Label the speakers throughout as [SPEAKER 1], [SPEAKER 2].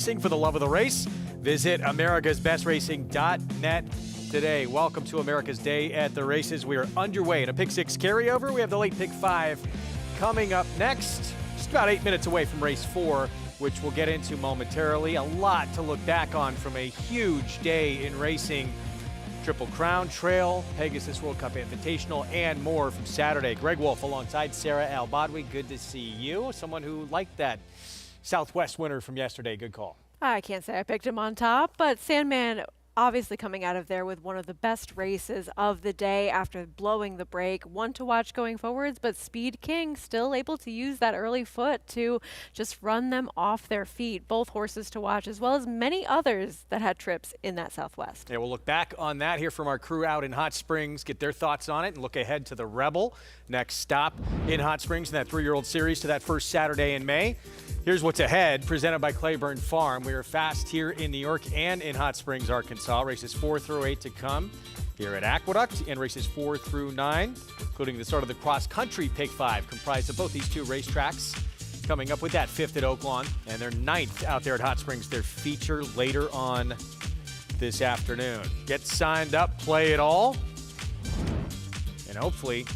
[SPEAKER 1] For the love of the race, visit americasbestracing.net today. Welcome to America's Day at the Races. We are underway in a Pick 6 carryover. We have the late Pick 5 coming up next. Just about 8 minutes away from race 4, which we'll get into momentarily. A lot to look back on from a huge day in racing. Triple Crown Trail, Pegasus World Cup Invitational, and more from Saturday. Greg Wolf alongside Sarah Al-Badwi. Good to see you. Someone who liked that Southwest winner from yesterday. Good call.
[SPEAKER 2] I can't say I picked him on top, but Sandman obviously coming out of there with one of the best races of the day after blowing the break. One to watch going forwards, but Speed King still able to use that early foot to just run them off their feet. Both horses to watch, as well as many others that had trips in that Southwest.
[SPEAKER 1] Yeah, we'll look back on that, hear from our crew out in Hot Springs, get their thoughts on it, and look ahead to the Rebel. Next stop in Hot Springs in that 3-year-old series to that first Saturday in May. Here's what's ahead, presented by Claiborne Farm. We are fast here in New York and in Hot Springs, Arkansas. Races 4 through 8 to come here at Aqueduct, and races 4 through 9, including the start of the cross-country Pick 5, comprised of both these two racetracks. Coming up with that 5th at Oaklawn, and their 9th out there at Hot Springs, their feature later on this afternoon. Get signed up, play it all, and hopefully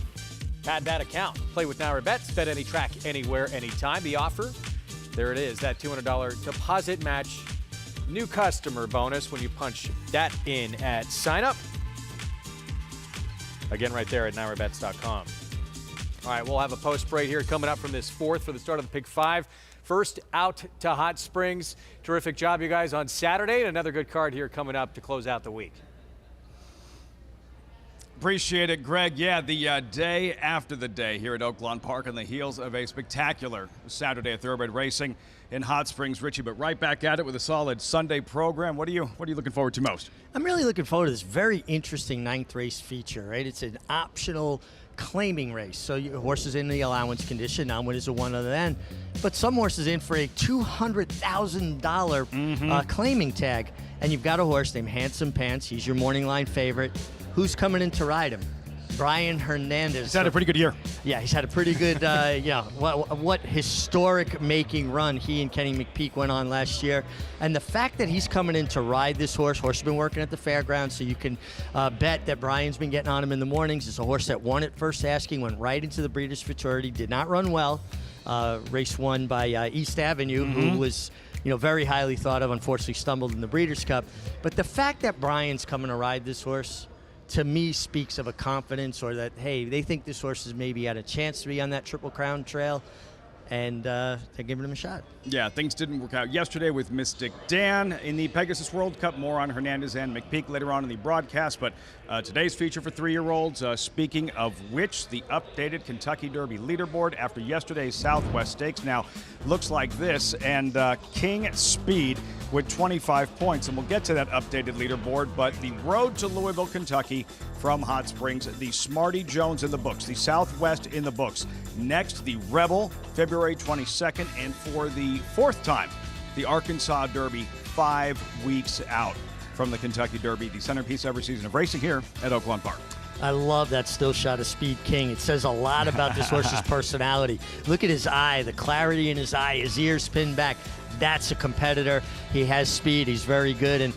[SPEAKER 1] pad that account. Play with Naira Bets, bet any track, anywhere, anytime. The offer, there it is, that $200 deposit match, new customer bonus when you punch that in at sign up. Again, right there at NairaBets.com. All right, we'll have a post parade here coming up from this 4th for the start of the Pick 5. First out to Hot Springs. Terrific job, you guys, on Saturday, and another good card here coming up to close out the week.
[SPEAKER 3] Appreciate it, Greg. Yeah, the day after the day here at Oaklawn Park on the heels of a spectacular Saturday at Thoroughbred Racing in Hot Springs, Richie. But right back at it with a solid Sunday program. What are you looking forward to most?
[SPEAKER 4] I'm really looking forward to this very interesting 9th race feature, right? It's an optional claiming race. So your horse is in the allowance condition. Non-win is a one other end. But some horses in for a $200,000 claiming tag. And you've got a horse named Handsome Pants. He's your morning line favorite. Who's coming in to ride him? Brian Hernandez.
[SPEAKER 3] He's had a pretty good year.
[SPEAKER 4] Yeah, he's had a pretty good, what historic making run he and Kenny McPeak went on last year. And the fact that he's coming in to ride this horse has been working at the fairgrounds, so you can bet that Brian's been getting on him in the mornings. It's a horse that won at first asking, went right into the Breeders' Futurity, did not run well. Race won by East Avenue, who was very highly thought of, unfortunately stumbled in the Breeders' Cup. But the fact that Brian's coming to ride this horse, to me, speaks of a confidence, or that, hey, they think this horse has maybe had a chance to be on that Triple Crown Trail, and they're giving him a shot. Yeah,
[SPEAKER 3] things didn't work out yesterday with Mystic Dan in the Pegasus World Cup. More on Hernandez and McPeak later on in the broadcast, but today's feature for 3-year-olds, speaking of which, the updated Kentucky Derby leaderboard after yesterday's Southwest Stakes now looks like this, and King Speed with 25 points, and we'll get to that updated leaderboard, but the road to Louisville, Kentucky from Hot Springs, the Smarty Jones in the books, the Southwest in the books. Next, the Rebel, February 22nd, and for the 4th time, the Arkansas Derby 5 weeks out from the Kentucky Derby, the centerpiece every season of racing here at Oaklawn Park.
[SPEAKER 4] I love that still shot of Speed King. It says a lot about this horse's personality. Look at his eye, the clarity in his eye, his ears pinned back. That's a competitor. He has speed. He's very good. And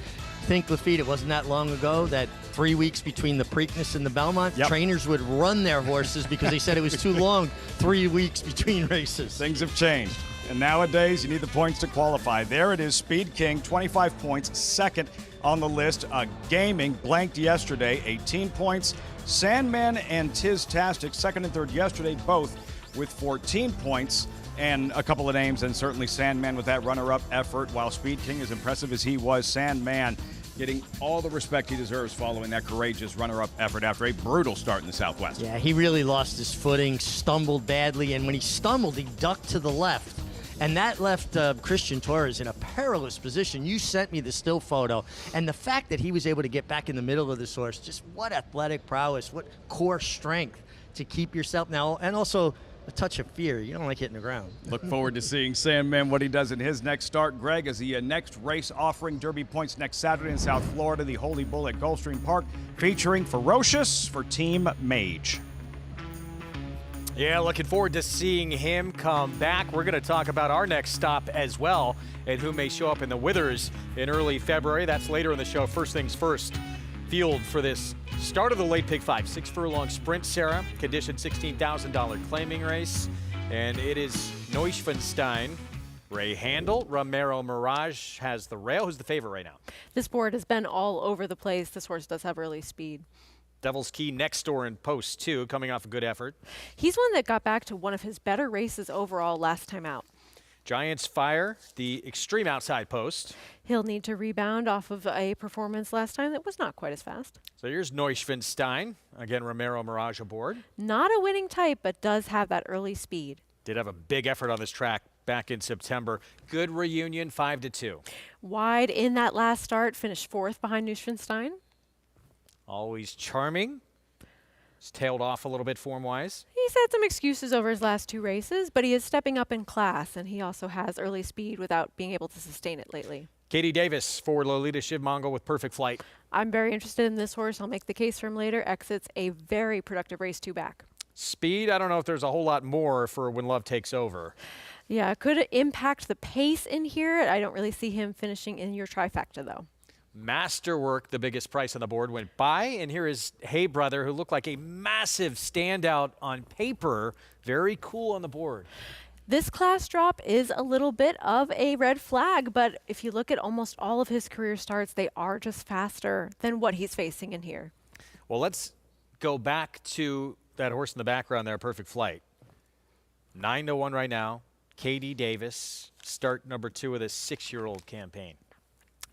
[SPEAKER 4] think, Lafitte, it wasn't that long ago that 3 weeks between the Preakness and the Belmont, trainers would run their horses because they said it was too long, 3 weeks between races.
[SPEAKER 3] Things have changed. And nowadays, you need the points to qualify. There it is, Speed King, 25 points, second on the list. Gaming blanked yesterday, 18 points. Sandman and Tiz-tastic, second and third yesterday, both with 14 points. And a couple of names, and certainly Sandman with that runner-up effort. While Speed King, as impressive as he was, Sandman getting all the respect he deserves following that courageous runner-up effort after a brutal start in the Southwest.
[SPEAKER 4] Yeah, he really lost his footing, stumbled badly, and when he stumbled, he ducked to the left. And that left Christian Torres in a perilous position. You sent me the still photo. And the fact that he was able to get back in the middle of this horse, just what athletic prowess, what core strength to keep yourself now, and also a touch of fear. You don't like hitting the ground.
[SPEAKER 3] Look forward to seeing Sandman, what he does in his next start. Greg, as the next race offering Derby points next Saturday in South Florida, the Holy Bull at Gulfstream Park, featuring Ferocious for Team Mage.
[SPEAKER 1] Yeah, looking forward to seeing him come back. We're going to talk about our next stop as well and who may show up in the Withers in early February. That's later in the show. First things first, field for this start of the late pick 5. 6 furlong sprint, Sarah. Condition $16,000 claiming race. And it is Neuschwanstein. Ray Handel, Romero Mirage has the rail. Who's the favorite right now?
[SPEAKER 2] This board has been all over the place. This horse does have early speed.
[SPEAKER 1] Devil's Key next door in post 2, coming off a good effort.
[SPEAKER 2] He's one that got back to one of his better races overall last time out.
[SPEAKER 1] Giants Fire, the extreme outside post.
[SPEAKER 2] He'll need to rebound off of a performance last time that was not quite as fast.
[SPEAKER 1] So here's Neuschwanstein. Again, Romero Mirage aboard.
[SPEAKER 2] Not a winning type, but does have that early speed.
[SPEAKER 1] Did have a big effort on this track back in September. Good reunion, 5-2.
[SPEAKER 2] Wide in that last start, finished 4th behind Neuschwanstein.
[SPEAKER 1] Always charming. He's tailed off a little bit form-wise.
[SPEAKER 2] He's had some excuses over his last 2 races, but he is stepping up in class, and he also has early speed without being able to sustain it lately.
[SPEAKER 1] Katie Davis for Lolita Shivmongal with Perfect Flight.
[SPEAKER 2] I'm very interested in this horse. I'll make the case for him later. Exits a very productive race 2 back.
[SPEAKER 1] Speed, I don't know if there's a whole lot more for when Love takes over.
[SPEAKER 2] Yeah, could it impact the pace in here? I don't really see him finishing in your trifecta, though.
[SPEAKER 1] Masterwork, the biggest price on the board, went by. And here is Hey Brother, who looked like a massive standout on paper. Very cool on the board.
[SPEAKER 2] This class drop is a little bit of a red flag, but if you look at almost all of his career starts, they are just faster than what he's facing in here.
[SPEAKER 1] Well, let's go back to that horse in the background there, Perfect Flight. 9-1 right now. Katie Davis, start number 2 of this 6-year-old campaign.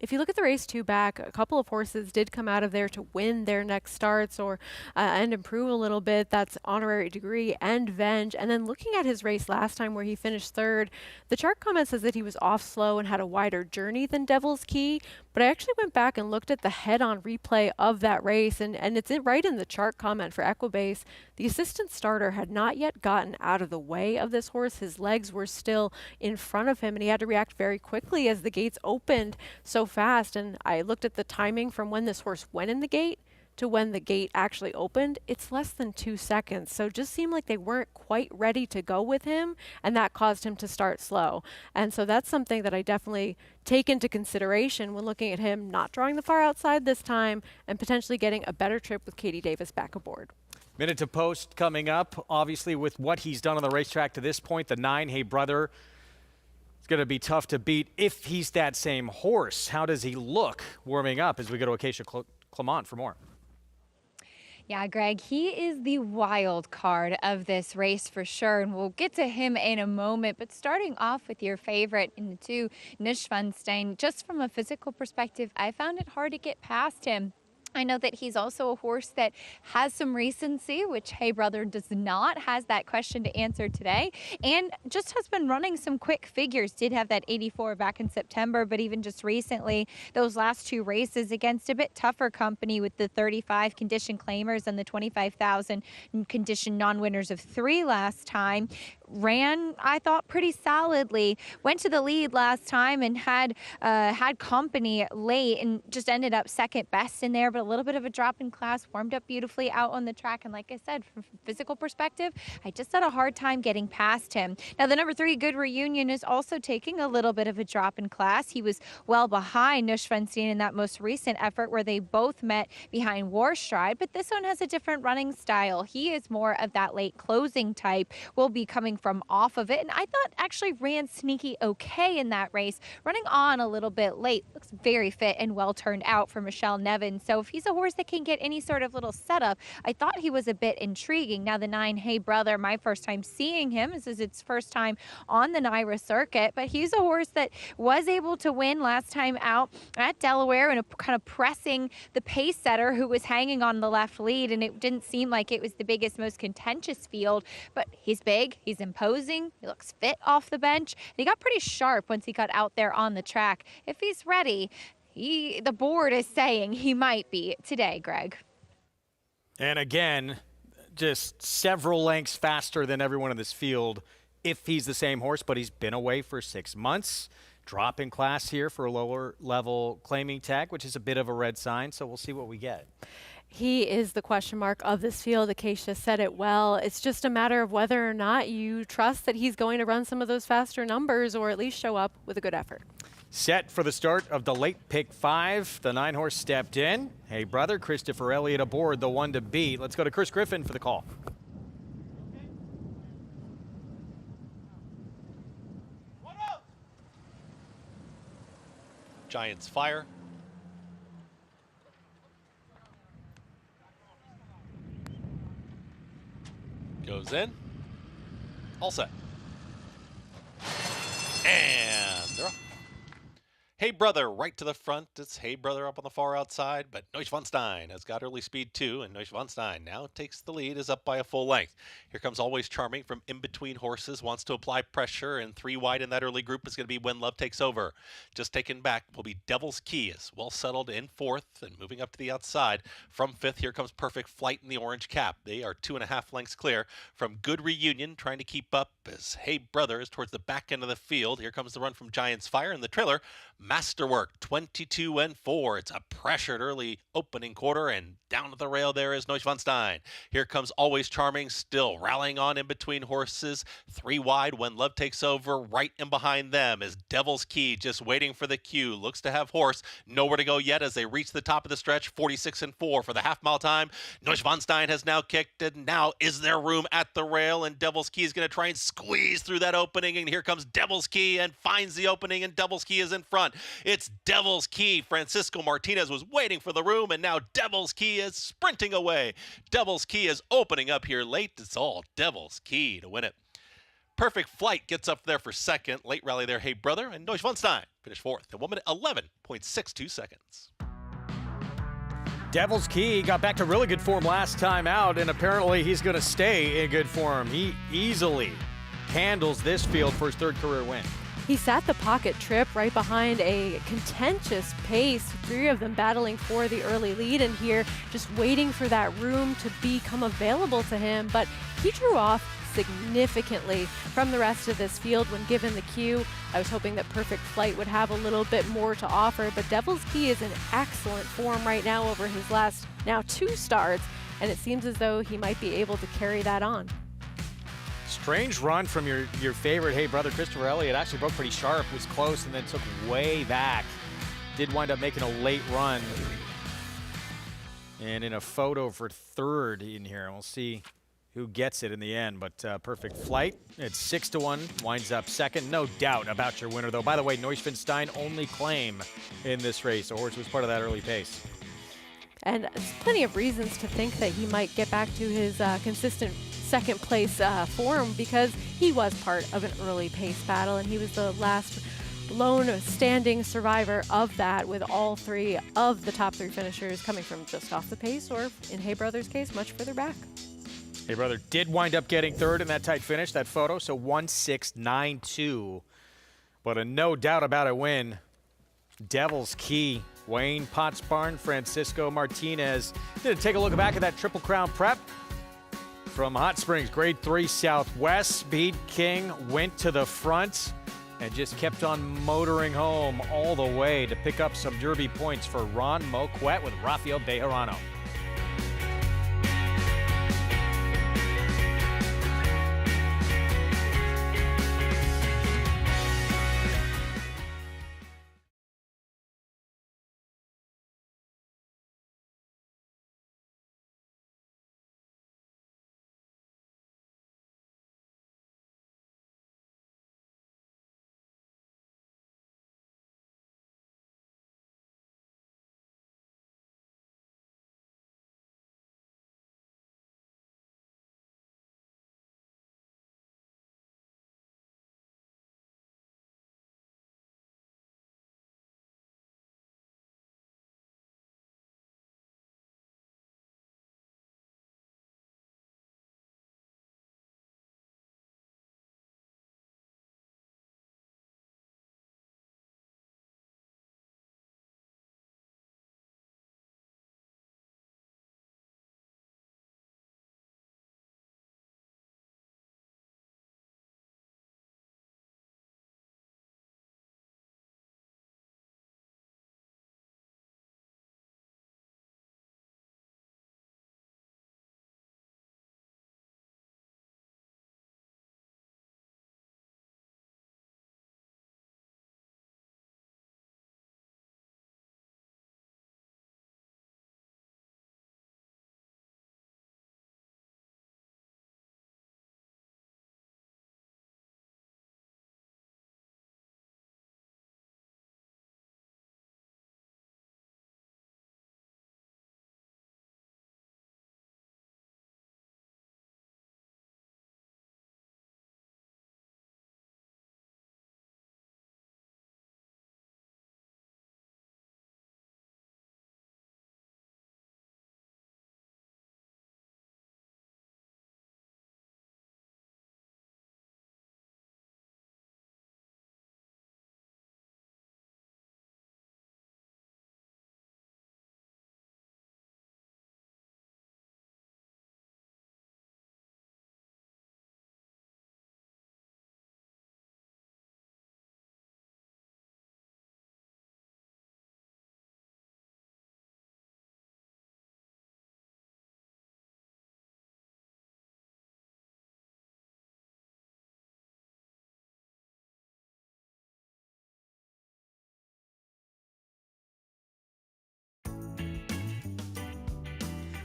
[SPEAKER 2] If you look at the race 2 back, a couple of horses did come out of there to win their next starts or and improve a little bit. That's Honorary Degree and Venge. And then looking at his race last time where he finished 3rd, the chart comment says that he was off slow and had a wider journey than Devil's Key. But I actually went back and looked at the head-on replay of that race, and it's right in the chart comment for Equibase. The assistant starter had not yet gotten out of the way of this horse. His legs were still in front of him, and he had to react very quickly as the gates opened so fast. And I looked at the timing from when this horse went in the gate to when the gate actually opened. It's less than 2 seconds. So it just seemed like they weren't quite ready to go with him, and that caused him to start slow. And so that's something that I definitely take into consideration when looking at him not drawing the far outside this time and potentially getting a better trip with Katie Davis back aboard.
[SPEAKER 1] Minute to post coming up. Obviously, with what he's done on the racetrack to this point, the 9, Hey Brother, it's going to be tough to beat if he's that same horse. How does he look warming up as we go to Acacia Clement for more?
[SPEAKER 5] Yeah, Greg, he is the wild card of this race for sure, and we'll get to him in a moment. But starting off with your favorite in the 2, Neuschwanstein, just from a physical perspective, I found it hard to get past him. I know that he's also a horse that has some recency, which Hey Brother does not, has that question to answer today, and just has been running some quick figures. Did have that 84 back in September, but even just recently, those last 2 races against a bit tougher company with the 35 condition claimers and the 25,000 condition non-winners of 3 last time, ran, I thought, pretty solidly. Went to the lead last time and had company late and just ended up second best in there, but a little bit of a drop in class, warmed up beautifully out on the track. And like I said, from a physical perspective, I just had a hard time getting past him. Now, the number 3, Good Reunion, is also taking a little bit of a drop in class. He was well behind Neuschwanstein in that most recent effort where they both met behind Warstride, but this one has a different running style. He is more of that late closing type, will be coming from off of it, and I thought actually ran sneaky okay in that race, running on a little bit late. Looks very fit and well turned out for Michelle Nevin. So if he's a horse that can get any sort of little setup, I thought he was a bit intriguing. Now the 9, Hey Brother, my first time seeing him. This is its first time on the NYRA circuit, but he's a horse that was able to win last time out at Delaware and kind of pressing the pace setter who was hanging on the left lead, and it didn't seem like it was the biggest, most contentious field, but he's big, he's imposing, he looks fit off the bench, and he got pretty sharp once he got out there on the track. If he's ready, the board is saying he might be today, Greg.
[SPEAKER 1] And again, just several lengths faster than everyone in this field if he's the same horse, but he's been away for 6 months. Drop in class here for a lower level claiming tag, which is a bit of a red sign, so we'll see what we get.
[SPEAKER 2] He is the question mark of this field. Acacia said it well. It's just a matter of whether or not you trust that he's going to run some of those faster numbers or at least show up with a good effort.
[SPEAKER 1] Set for the start of the late pick 5. The 9-horse stepped in. Hey brother, Christopher Elliott aboard, the one to beat. Let's go to Chris Griffin for the call.
[SPEAKER 6] Giants fire. Goes in. All set. And they're off. Hey Brother right to the front. It's Hey Brother up on the far outside, but Neuschwanstein has got early speed too, and Neuschwanstein now takes the lead, is up by a full length. Here comes Always Charming from in between horses, wants to apply pressure, and 3 wide in that early group is going to be When Love Takes Over. Just taken back will be Devil's Key, is well settled in 4th and moving up to the outside. From 5th, here comes Perfect Flight in the orange cap. They are 2.5 lengths clear from Good Reunion, trying to keep up as Hey Brother is towards the back end of the field. Here comes the run from Giants Fire in the trailer. Masterwork 22 and 4. It's a pressured early opening quarter, and down to the rail there is Neuschwanstein. Here comes Always Charming, still rallying on in between horses. 3 wide When Love Takes Over. Right in behind them is Devil's Key, just waiting for the cue. Looks to have horse nowhere to go yet as they reach the top of the stretch. 46 and 4 for the half-mile time. Neuschwanstein has now kicked, and now is there room at the rail, and Devil's Key is going to try and squeeze through that opening, and here comes Devil's Key and finds the opening, and Devil's Key is in front. It's Devil's Key. Francisco Martinez was waiting for the room, and now Devil's Key is sprinting away. Devil's Key is opening up here late. It's all Devil's Key to win it. Perfect Flight gets up there for 2nd. Late rally there, Hey Brother, and Neuschwanstein finished 4th at 1 minute 11.62 seconds.
[SPEAKER 1] Devil's Key got back to really good form last time out, and apparently he's going to stay in good form. He easily handles this field for his 3rd career win.
[SPEAKER 2] He sat the pocket trip right behind a contentious pace, 3 of them battling for the early lead, and here just waiting for that room to become available to him. But he drew off significantly from the rest of this field when given the cue. I was hoping that Perfect Flight would have a little bit more to offer, but Devil's Key is in excellent form right now over his last now 2 starts, and it seems as though he might be able to carry that on.
[SPEAKER 1] Strange run from your favorite Hey Brother, Christopher Elliott. Actually broke pretty sharp, was close, and then took way back. Did wind up making a late run. And in a photo for 3rd in here. We'll see who gets it in the end, but Perfect Flight, it's 6-1, winds up 2nd. No doubt about your winner, though. By the way, Neuschwanstein only claim in this race. The horse was part of that early pace.
[SPEAKER 2] And there's plenty of reasons to think that he might get back to his consistent 2nd place form, because he was part of an early pace battle, and he was the last lone standing survivor of that, with all 3 of the top 3 finishers coming from just off the pace, or in Hey Brother's case, much further back.
[SPEAKER 1] Hey Brother did wind up getting 3rd in that tight finish, that photo, so 1-6-9-2. But a no doubt about it win. Devil's Key, Wayne Potsbarn, Francisco Martinez. Did take a look back at that Triple Crown prep from Hot Springs, Grade 3 Southwest. Speed King went to the front and just kept on motoring home all the way to pick up some Derby points for Ron Moquet with Rafael Bejarano.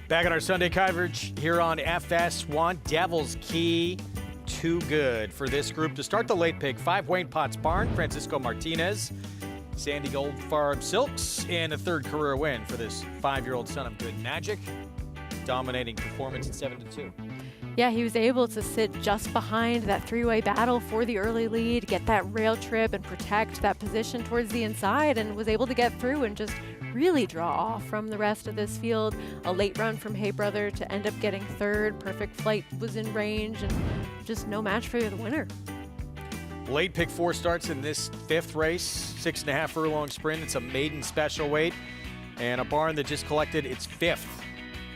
[SPEAKER 1] Back on our Sunday coverage here on FS1, Devil's Key, too good for this group to start the late pick. 5 Wayne Potts Barn, Francisco Martinez, Sandy Goldfarb Silks, and a third career win for this 5-year-old son of good magic. Dominating performance at 7-2.
[SPEAKER 2] Yeah, he was able to sit just behind that three-way battle for the early lead, get that rail trip and protect that position towards the inside, and was able to get through and just really draw off from the rest of this field. A late run from Hey Brother to end up getting third. Perfect Flight was in range and just no match for the winner.
[SPEAKER 1] Late pick 4 starts in this 5th race, 6.5 furlong sprint. It's a maiden special weight and a barn that just collected its 5th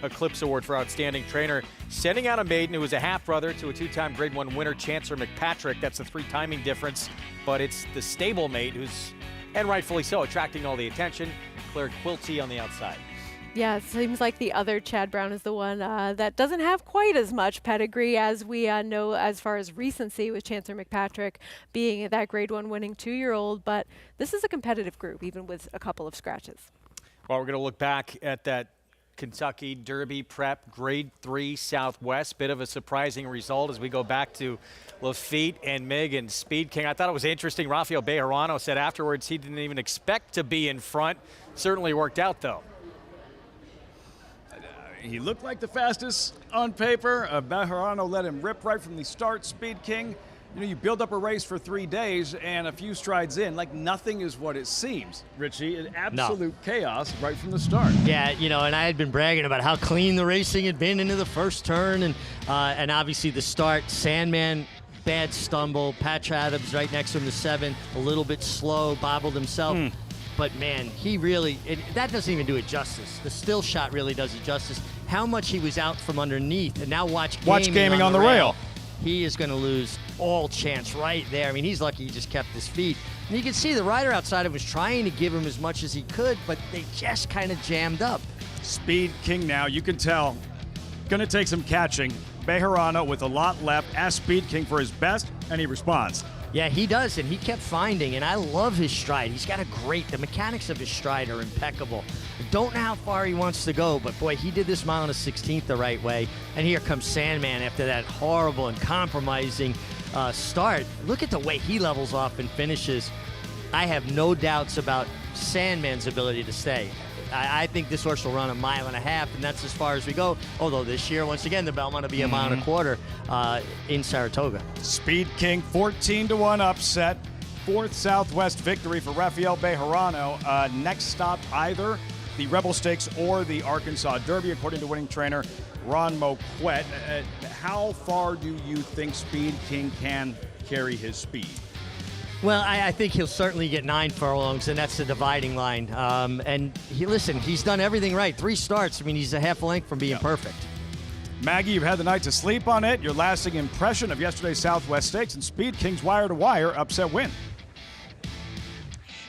[SPEAKER 1] Eclipse Award for Outstanding Trainer, sending out a maiden who was a half-brother to a 2-time Grade 1 winner, Chancer McPatrick. That's a 3 timing difference, but it's the stablemate who's, and rightfully so, attracting all the attention. Claire Quilty on the outside.
[SPEAKER 2] Yeah, it seems like the other Chad Brown is the one that doesn't have quite as much pedigree as we know as far as recency, with Chancer McPatrick being that Grade 1 winning 2-year-old, but this is a competitive group, even with a couple of scratches.
[SPEAKER 1] Well, we're going to look back at that Kentucky Derby Prep Grade 3 Southwest. Bit of a surprising result as we go back to Lafitte and Megan Speed King. I thought it was interesting. Rafael Bejarano said afterwards he didn't even expect to be in front. Certainly worked out, though.
[SPEAKER 3] He looked like the fastest on paper. Bejarano let him rip right from the start. Speed King, you know, you build up a race for 3 days and a few strides in, like nothing is what it seems, Richie. An absolute chaos right from the start.
[SPEAKER 4] Yeah, you know, and I had been bragging about how clean the racing had been into the first turn, and obviously the start, Sandman, bad stumble, Patch Adams right next to him, the 7, a little bit slow, bobbled himself. But man, he really, that doesn't even do it justice. The still shot really does it justice. How much he was out from underneath, and now watch gaming
[SPEAKER 3] on the rail.
[SPEAKER 4] He is going to lose all chance right there. I mean, he's lucky he just kept his feet. And you can see the rider outside him was trying to give him as much as he could, but they just kind of jammed up.
[SPEAKER 3] Speed King now, you can tell, going to take some catching. Bejarano with a lot left, asked Speed King for his best, and he responds.
[SPEAKER 4] Yeah, he does, and he kept finding, and I love his stride. He's got the mechanics of his stride are impeccable. I don't know how far he wants to go, but boy, he did this mile and a 16th the right way. And here comes Sandman after that horrible and compromising start. Look at the way he levels off and finishes. I have no doubts about Sandman's ability to stay. I think this horse will run 1.5 miles, and that's as far as we go. Although this year, once again, the Belmont will be 1.25 miles in Saratoga.
[SPEAKER 3] Speed King, 14-1 upset. 4th Southwest victory for Rafael Bejarano. Next stop, either the Rebel Stakes or the Arkansas Derby, according to winning trainer Ron Moquette. How far do you think Speed King can carry his speed?
[SPEAKER 4] Well, I think he'll certainly get 9 furlongs, and that's the dividing line. And he's done everything right. 3 starts. I mean, he's a half a length from being perfect.
[SPEAKER 3] Maggie, you've had the night to sleep on it. Your lasting impression of yesterday's Southwest Stakes and Speed King's wire-to-wire upset win.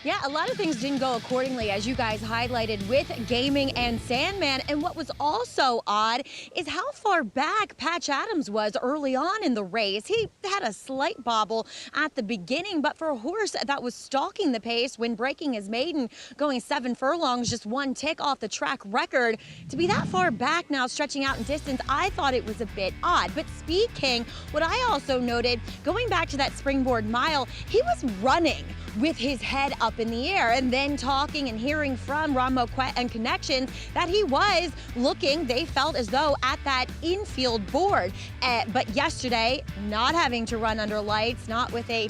[SPEAKER 7] Yeah, a lot of things didn't go accordingly, as you guys highlighted, with Gaming and Sandman. And what was also odd is how far back Patch Adams was early on in the race. He had a slight bobble at the beginning, but for a horse that was stalking the pace when breaking his maiden, going 7 furlongs, just 1 tick off the track record, to be that far back now, stretching out in distance, I thought it was a bit odd. But Speed King, what I also noted, going back to that springboard mile, he was running with his head up in the air, and then talking and hearing from Ron Moquette and Connections that he was looking, they felt as though, at that infield board. But yesterday, not having to run under lights, not with a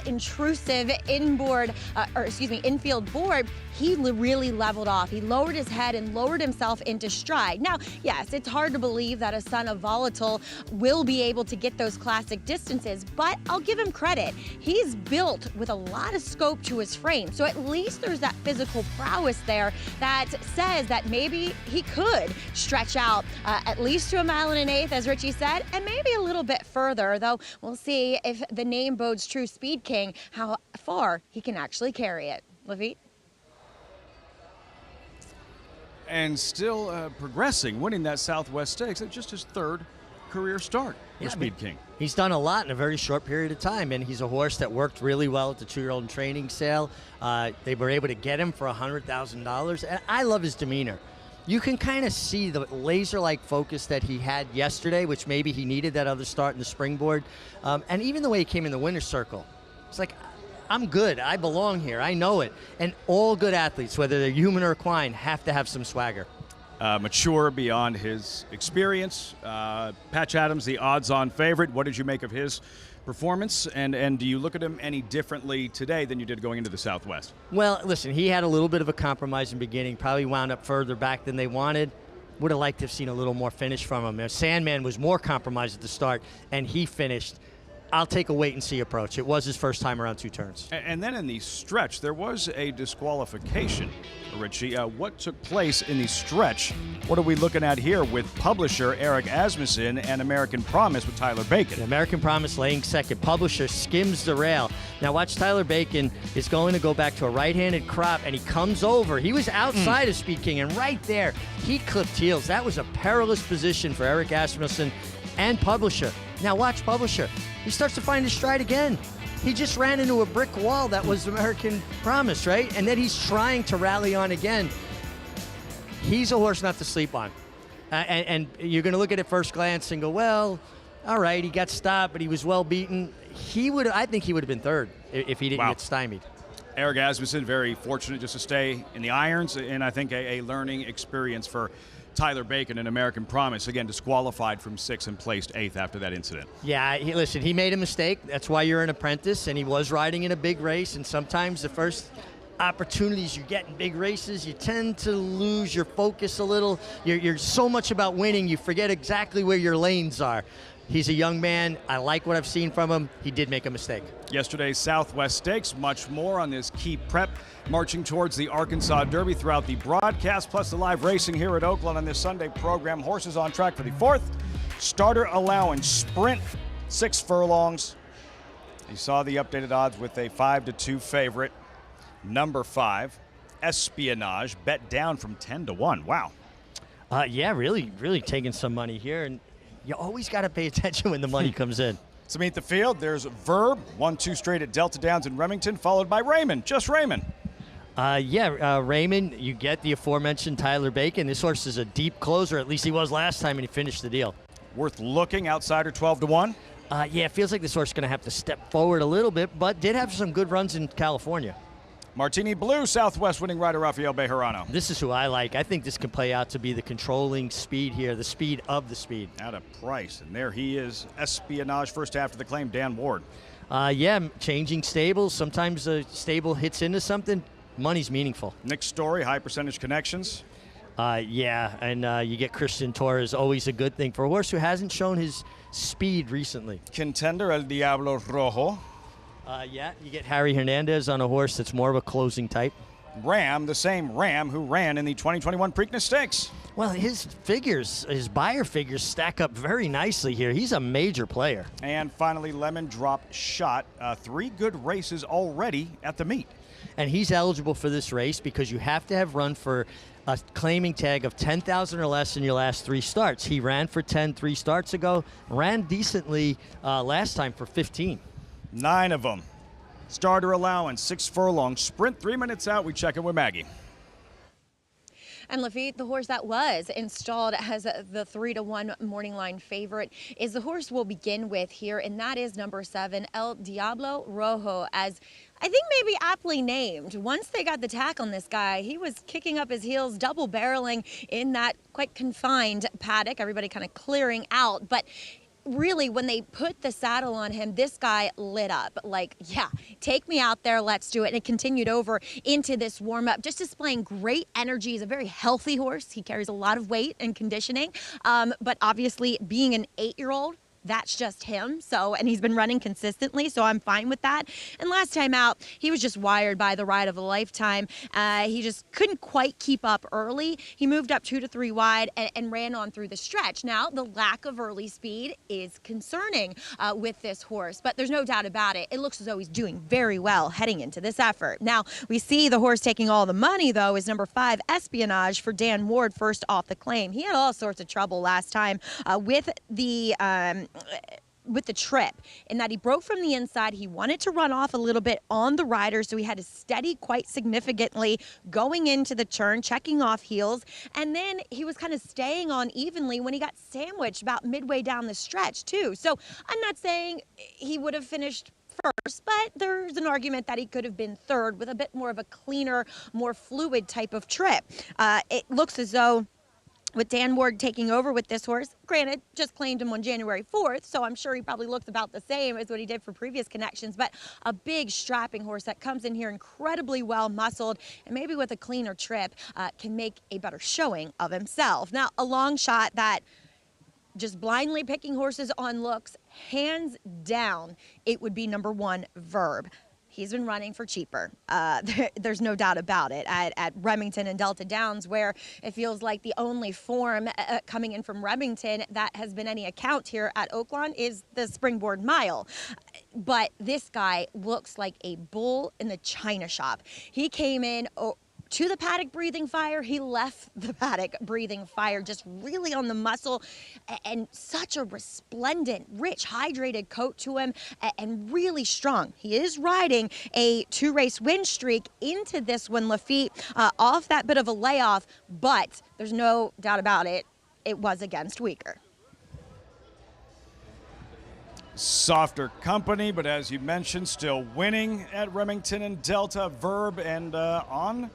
[SPEAKER 7] intrusive infield board, he really leveled off. He lowered his head and lowered himself into stride. Now, yes, it's hard to believe that a son of Volatile will be able to get those classic distances, but I'll give him credit. He's built with a lot of scope to his frame, so at least there's that physical prowess there that says that maybe he could stretch out at least to 1.5 miles, as Richie said, and maybe a little bit further, though we'll see if the name bodes true Speed King, how far he can actually carry it. Lafitte?
[SPEAKER 3] And still progressing, winning that Southwest Stakes. It's just his 3rd career start for Speed King.
[SPEAKER 4] He's done a lot in a very short period of time, and he's a horse that worked really well at the 2-year-old training sale. They were able to get him for $100,000, and I love his demeanor. you can kind of see the laser-like focus that he had yesterday, which maybe he needed that other start in the springboard. And even the way he came in the winner's circle, it's like, I'm good. I belong here. I know it. And all good athletes, whether they're human or equine, have to have some swagger.
[SPEAKER 3] Mature beyond his experience. Patch Adams, the odds-on favorite. What did you make of his performance? And do you look at him any differently today than you did going into the Southwest?
[SPEAKER 4] Well, listen, he had a little bit of a compromise in the beginning. Probably wound up further back than they wanted. Would have liked to have seen a little more finish from him. Sandman was more compromised at the start, and he finished. I'll take a wait-and-see approach. It was his first time around 2 turns.
[SPEAKER 3] And then in the stretch, there was a disqualification, Richie. What took place in the stretch? What are we looking at here with Publisher Eric Asmussen and American Promise with Tyler Bacon?
[SPEAKER 4] American Promise laying second. Publisher skims the rail. Now watch, Tyler Bacon is going to go back to a right-handed crop, and he comes over. He was outside of Speed King, and right there, he clipped heels. That was a perilous position for Eric Asmussen and Publisher. Now watch Publisher. He starts to find his stride again. He just ran into a brick wall that was American Promise, right? And then he's trying to rally on again. He's a horse not to sleep on. And you're going to look at it first glance and go, well, all right, he got stopped, but he was well beaten. I think he would have been third if he didn't get stymied.
[SPEAKER 3] Eric Asmussen, very fortunate just to stay in the irons, and I think a learning experience for Tyler Bacon and American Promise, again, disqualified from 6th and placed 8th after that incident.
[SPEAKER 4] Yeah, listen, he made a mistake. That's why you're an apprentice, and he was riding in a big race, and sometimes the first opportunities you get in big races, you tend to lose your focus a little. You're so much about winning, you forget exactly where your lanes are. He's a young man. I like what I've seen from him. He did make a mistake.
[SPEAKER 3] Yesterday's Southwest Stakes, much more on this key prep, marching towards the Arkansas Derby throughout the broadcast, plus the live racing here at Oakland on this Sunday program. Horses on track for the 4th. Starter allowance sprint, 6 furlongs. You saw the updated odds with a 5-2 favorite. Number 5, Espionage, bet down from 10-1. Wow.
[SPEAKER 4] Yeah, really taking some money here. And you always got to pay attention when the money comes in.
[SPEAKER 3] To meet the field, there's Verb, 1-2 straight at Delta Downs in Remington, followed by Raymond, just Raymond.
[SPEAKER 4] Raymond, you get the aforementioned Tyler Bacon. This horse is a deep closer, at least he was last time, and he finished the deal.
[SPEAKER 3] Worth looking, outsider 12-1.
[SPEAKER 4] Yeah, it feels like this horse is going to have to step forward a little bit, but did have some good runs in California.
[SPEAKER 3] Martini Blue, Southwest winning rider Rafael Bejarano.
[SPEAKER 4] This is who I like. I think this can play out to be the controlling speed here, the speed of the speed.
[SPEAKER 3] At a price, and there he is, Espionage, first after the claim, Dan Ward.
[SPEAKER 4] Yeah, changing stables. Sometimes a stable hits into something, money's meaningful.
[SPEAKER 3] Nick Story, high percentage connections.
[SPEAKER 4] Yeah, and you get Christian Torres, always a good thing for a horse who hasn't shown his speed recently.
[SPEAKER 3] Contender, El Diablo Rojo.
[SPEAKER 4] Yeah, you get Harry Hernandez on a horse that's more of a closing type.
[SPEAKER 3] Ram, the same Ram who ran in the 2021 Preakness Stakes.
[SPEAKER 4] Well, his buyer figures stack up very nicely here. He's a major player.
[SPEAKER 3] And finally, Lemon Drop Shot. 3 good races already at the meet.
[SPEAKER 4] And he's eligible for this race because you have to have run for a claiming tag of 10,000 or less in your last 3 starts. He ran for 10 3 starts ago, ran decently last time for 15.
[SPEAKER 3] 9 of them. Starter allowance, 6 furlongs. Sprint 3 minutes out. We check in with Maggie.
[SPEAKER 7] And Lafitte, the horse that was installed as the 3-1 morning line favorite, is the horse we'll begin with here, and that is number 7, El Diablo Rojo, as I think maybe aptly named. Once they got the tack on this guy, he was kicking up his heels, double barreling in that quite confined paddock, everybody kind of clearing out, but really, when they put the saddle on him, this guy lit up. Like, yeah, take me out there, let's do it. And it continued over into this warm-up, just displaying great energy. He's a very healthy horse. He carries a lot of weight and conditioning. But obviously, being an 8-year-old, that's just him. So, and he's been running consistently, so I'm fine with that. And last time out, he was just wired by the ride of a lifetime. He just couldn't quite keep up early. He moved up 2 to 3 wide and ran on through the stretch. Now, the lack of early speed is concerning with this horse, but there's no doubt about it. It looks as though he's doing very well heading into this effort. Now, we see the horse taking all the money, though, is number 5, Espionage, for Dan Ward, first off the claim. He had all sorts of trouble last time with the with the trip, in that he broke from the inside. He wanted to run off a little bit on the rider, so he had to steady quite significantly going into the turn, checking off heels, and then he was kind of staying on evenly when he got sandwiched about midway down the stretch too. So I'm not saying he would have finished first, but there's an argument that he could have been third with a bit more of a cleaner, more fluid type of trip. It looks as though with Dan Ward taking over with this horse, granted, just claimed him on January 4th, so I'm sure he probably looks about the same as what he did for previous connections, but a big strapping horse that comes in here incredibly well muscled and maybe with a cleaner trip can make a better showing of himself. Now, a long shot that just blindly picking horses on looks, hands down, it would be number 1, Verb. He's been running for cheaper. There's no doubt about it. At Remington and Delta Downs, where it feels like the only form coming in from Remington that has been any account here at Oaklawn is the Springboard Mile. But this guy looks like a bull in the china shop. He came in to the paddock breathing fire. He left the paddock breathing fire, just really on the muscle, and such a resplendent, rich, hydrated coat to him, and really strong. He is riding a 2-race win streak into this one, Lafitte, off that bit of a layoff, but there's no doubt about it, it was against weaker.
[SPEAKER 3] Softer company, but as you mentioned, still winning at Remington and Delta. Verb and on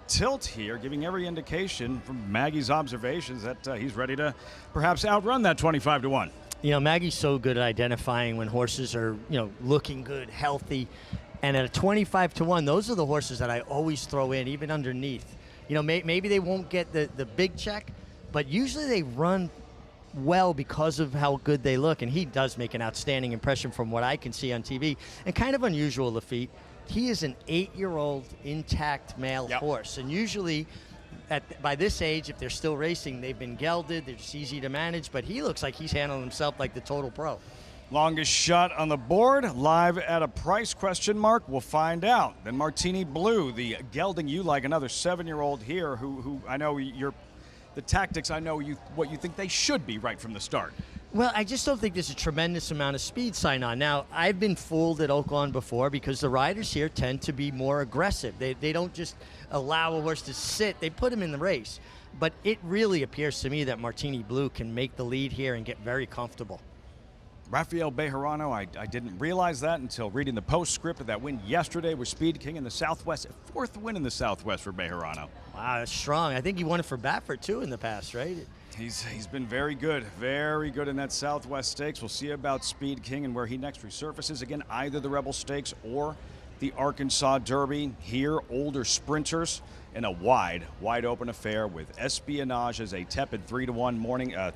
[SPEAKER 3] tilt here, giving every indication from Maggie's observations that he's ready to perhaps outrun that 25-1.
[SPEAKER 4] You know, Maggie's so good at identifying when horses are, looking good, healthy. And at a 25-1, those are the horses that I always throw in, even underneath. Maybe they won't get the big check, but usually they run well because of how good they look. And he does make an outstanding impression from what I can see on TV. And kind of unusual, Lafitte. He is an 8-year-old intact male horse. And usually by this age, if they're still racing, they've been gelded. They're just easy to manage. But he looks like he's handling himself like the total pro.
[SPEAKER 3] Longest shot on the board, live at a price question mark. We'll find out. Then Martini Blue, the gelding you like, another 7-year-old here who I know the tactics, I know what you think they should be right from the start.
[SPEAKER 4] Well, I just don't think there's a tremendous amount of speed sign on. Now, I've been fooled at Oaklawn before because the riders here tend to be more aggressive. They don't just allow a horse to sit. They put him in the race. But it really appears to me that Martini Blue can make the lead here and get very comfortable.
[SPEAKER 3] Rafael Bejarano, I didn't realize that until reading the postscript of that win yesterday with Speed King in the Southwest. 4th win in the Southwest for Bejarano.
[SPEAKER 4] Wow, that's strong. I think he won it for Baffert, too, in the past, right?
[SPEAKER 3] He's been very good in that Southwest Stakes. We'll see about Speed King and where he next resurfaces. Again, either the Rebel Stakes or the Arkansas Derby. Here, older sprinters in a wide open affair with Espionage as a tepid 3-1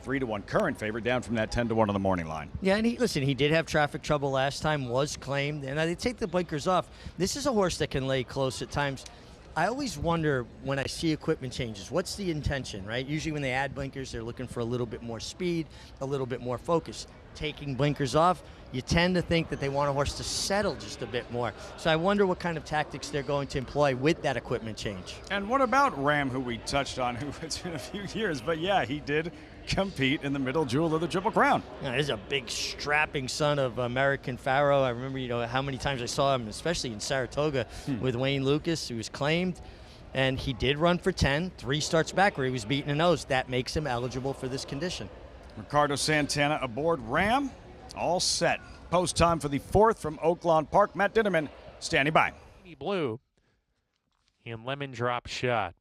[SPEAKER 3] 3-1 current favorite, down from that 10-1 on the morning line.
[SPEAKER 4] Yeah, and he did have traffic trouble last time, was claimed, and they take the blinkers off. This is a horse that can lay close at times. I always wonder when I see equipment changes, what's the intention, right? Usually when they add blinkers, they're looking for a little bit more speed, a little bit more focus. Taking blinkers off, you tend to think that they want a horse to settle just a bit more. So I wonder what kind of tactics they're going to employ with that equipment change.
[SPEAKER 3] And what about Ram, who we touched on, who it's been a few years, but yeah, he did compete in the middle jewel of the Triple Crown.
[SPEAKER 4] Yeah, he's a big strapping son of American Pharaoh. I remember, how many times I saw him, especially in Saratoga with Wayne Lucas, who was claimed. And he did run for 10, 3 starts back where he was beaten a nose. That makes him eligible for this condition.
[SPEAKER 3] Ricardo Santana aboard Ram, all set. Post time for the 4th from Oaklawn Park. Matt Dinnerman standing by.
[SPEAKER 8] Blue and Lemon Drop Shot.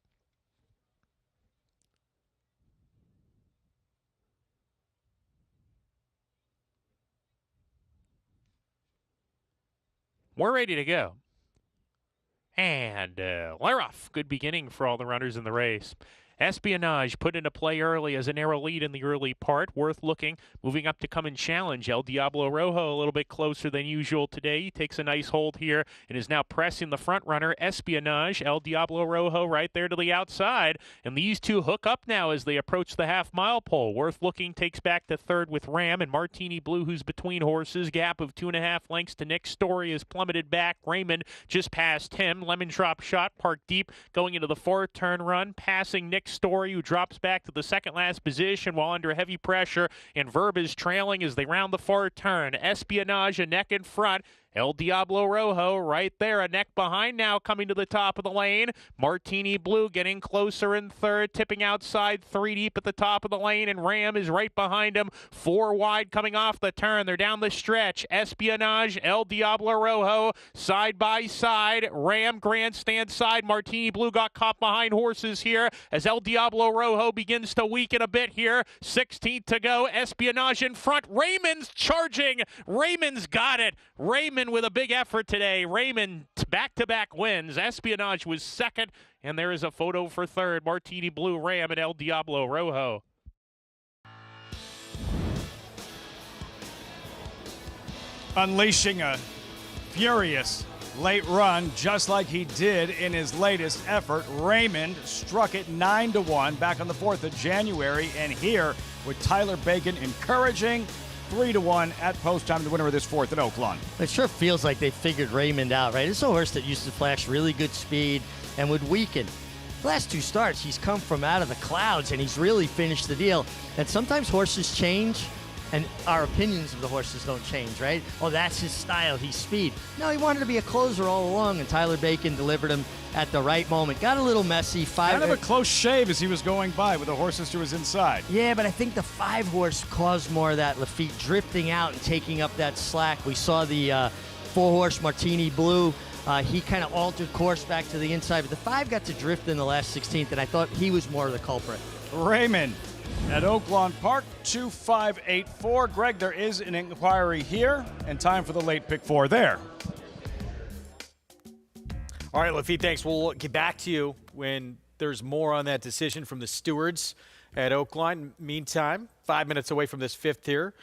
[SPEAKER 8] We're ready to go. And they're off. Good beginning for all the runners in the race. Espionage put into play early as a narrow lead in the early part. Worth looking. Moving up to come and challenge. El Diablo Rojo a little bit closer than usual today. He takes a nice hold here and is now pressing the front runner. Espionage, El Diablo Rojo right there to the outside. And these two hook up now as they approach the half-mile pole. Worth looking takes back to third with Ram, and Martini Blue, who's between horses. Gap of 2.5 lengths to Nick Story has plummeted back. Raymond just past him. Lemon Drop Shot parked deep going into the 4th turn run. Passing Nick Nick Story, who drops back to the second-last position while under heavy pressure, and Verb is trailing as they round the far turn. Espionage a neck in front. El Diablo Rojo right there, a neck behind now, coming to the top of the lane. Martini Blue getting closer in third, tipping outside 3 deep at the top of the lane, and Ram is right behind him. 4 wide coming off the turn. They're down the stretch. Espionage, El Diablo Rojo, side by side. Ram grandstand side. Martini Blue got caught behind horses here as El Diablo Rojo begins to weaken a bit here. 16th to go. Espionage in front. Raymond's charging. Raymond's got it. Raymond with a big effort today. Raymond back-to-back wins. Espionage was second, and there is a photo for third. Martini Blue, Ram, and El Diablo Rojo.
[SPEAKER 3] Unleashing a furious late run, just like he did in his latest effort. Raymond struck it 9-1 back on the 4th of January, and here with Tyler Bacon encouraging 3-1 at post time, the winner of this 4th at Oaklawn.
[SPEAKER 4] It sure feels like they figured Raymond out, right? It's a horse that used to flash really good speed and would weaken. The last 2 starts, he's come from out of the clouds and he's really finished the deal. And sometimes horses change and our opinions of the horses don't change, right? Oh, that's his style, he's speed. No, he wanted to be a closer all along, and Tyler Bacon delivered him at the right moment. Got a little messy.
[SPEAKER 3] Kind of a close shave as he was going by with the horses to his inside.
[SPEAKER 4] Yeah, but I think the 5 horse caused more of that. Lafitte drifting out and taking up that slack. We saw the 4 horse Martini Blue. He kind of altered course back to the inside, but the 5 got to drift in the last 16th, and I thought he was more of the culprit.
[SPEAKER 3] Raymond at Oaklawn Park, 2584. Greg, there is an inquiry here, and time for the late pick 4 there.
[SPEAKER 1] All right, Lafitte, thanks. We'll get back to you when there's more on that decision from the stewards at Oaklawn. Meantime, 5 minutes away from this 5th here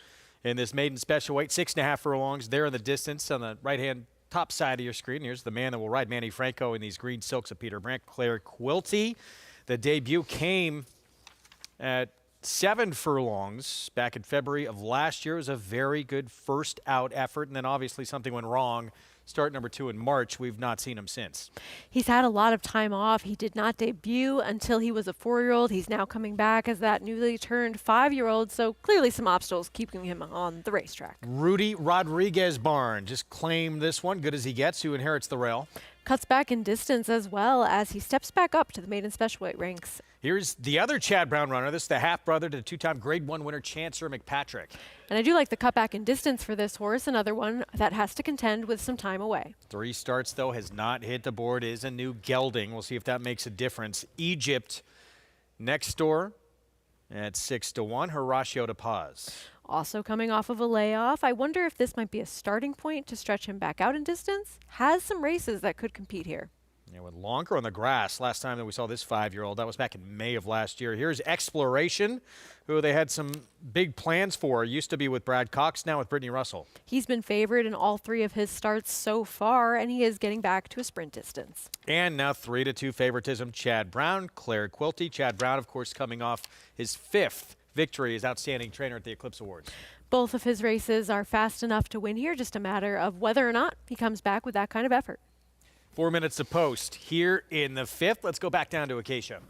[SPEAKER 1] in this maiden special weight, 6.5 furlongs there in the distance on the right-hand top side of your screen. Here's the man that will ride Manny Franco in these green silks of Peter Brandt, Claire Quilty. The debut came at 7 furlongs back in February of last year. It was a very good first out effort, and then obviously something went wrong. Start number 2 in March. We've not seen him since.
[SPEAKER 2] He's had a lot of time off. He did not debut until he was a 4-year-old. He's now coming back as that newly turned 5-year-old, so clearly some obstacles keeping him on the racetrack.
[SPEAKER 1] Rudy Rodriguez Barn just claimed this one. Good as he gets, who inherits the rail.
[SPEAKER 2] Cuts back in distance as well as he steps back up to the maiden special weight ranks.
[SPEAKER 1] Here's the other Chad Brown runner. This is the half-brother to the 2-time Grade 1 winner, Chancer McPatrick.
[SPEAKER 2] And I do like the cutback in distance for this horse, another one that has to contend with some time away.
[SPEAKER 1] 3 starts, though, has not hit the board, is a new gelding. We'll see if that makes a difference. Egypt next door at 6-1, Horacio de Paz.
[SPEAKER 2] Also coming off of a layoff, I wonder if this might be a starting point to stretch him back out in distance. Has some races that could compete here.
[SPEAKER 1] Yeah, with longer on the grass last time that we saw this 5-year-old. That was back in May of last year. Here's Exploration, who they had some big plans for. Used to be with Brad Cox, now with Brittany Russell.
[SPEAKER 2] He's been favored in all 3 of his starts so far, and he is getting back to a sprint distance.
[SPEAKER 1] And now 3-2 favoritism, Chad Brown, Claire Quilty. Chad Brown, of course, coming off his 5th victory as Outstanding Trainer at the Eclipse Awards.
[SPEAKER 2] Both of his races are fast enough to win here, just a matter of whether or not he comes back with that kind of effort.
[SPEAKER 1] 4 minutes to post here in the 5th. Let's go back down to Acacia.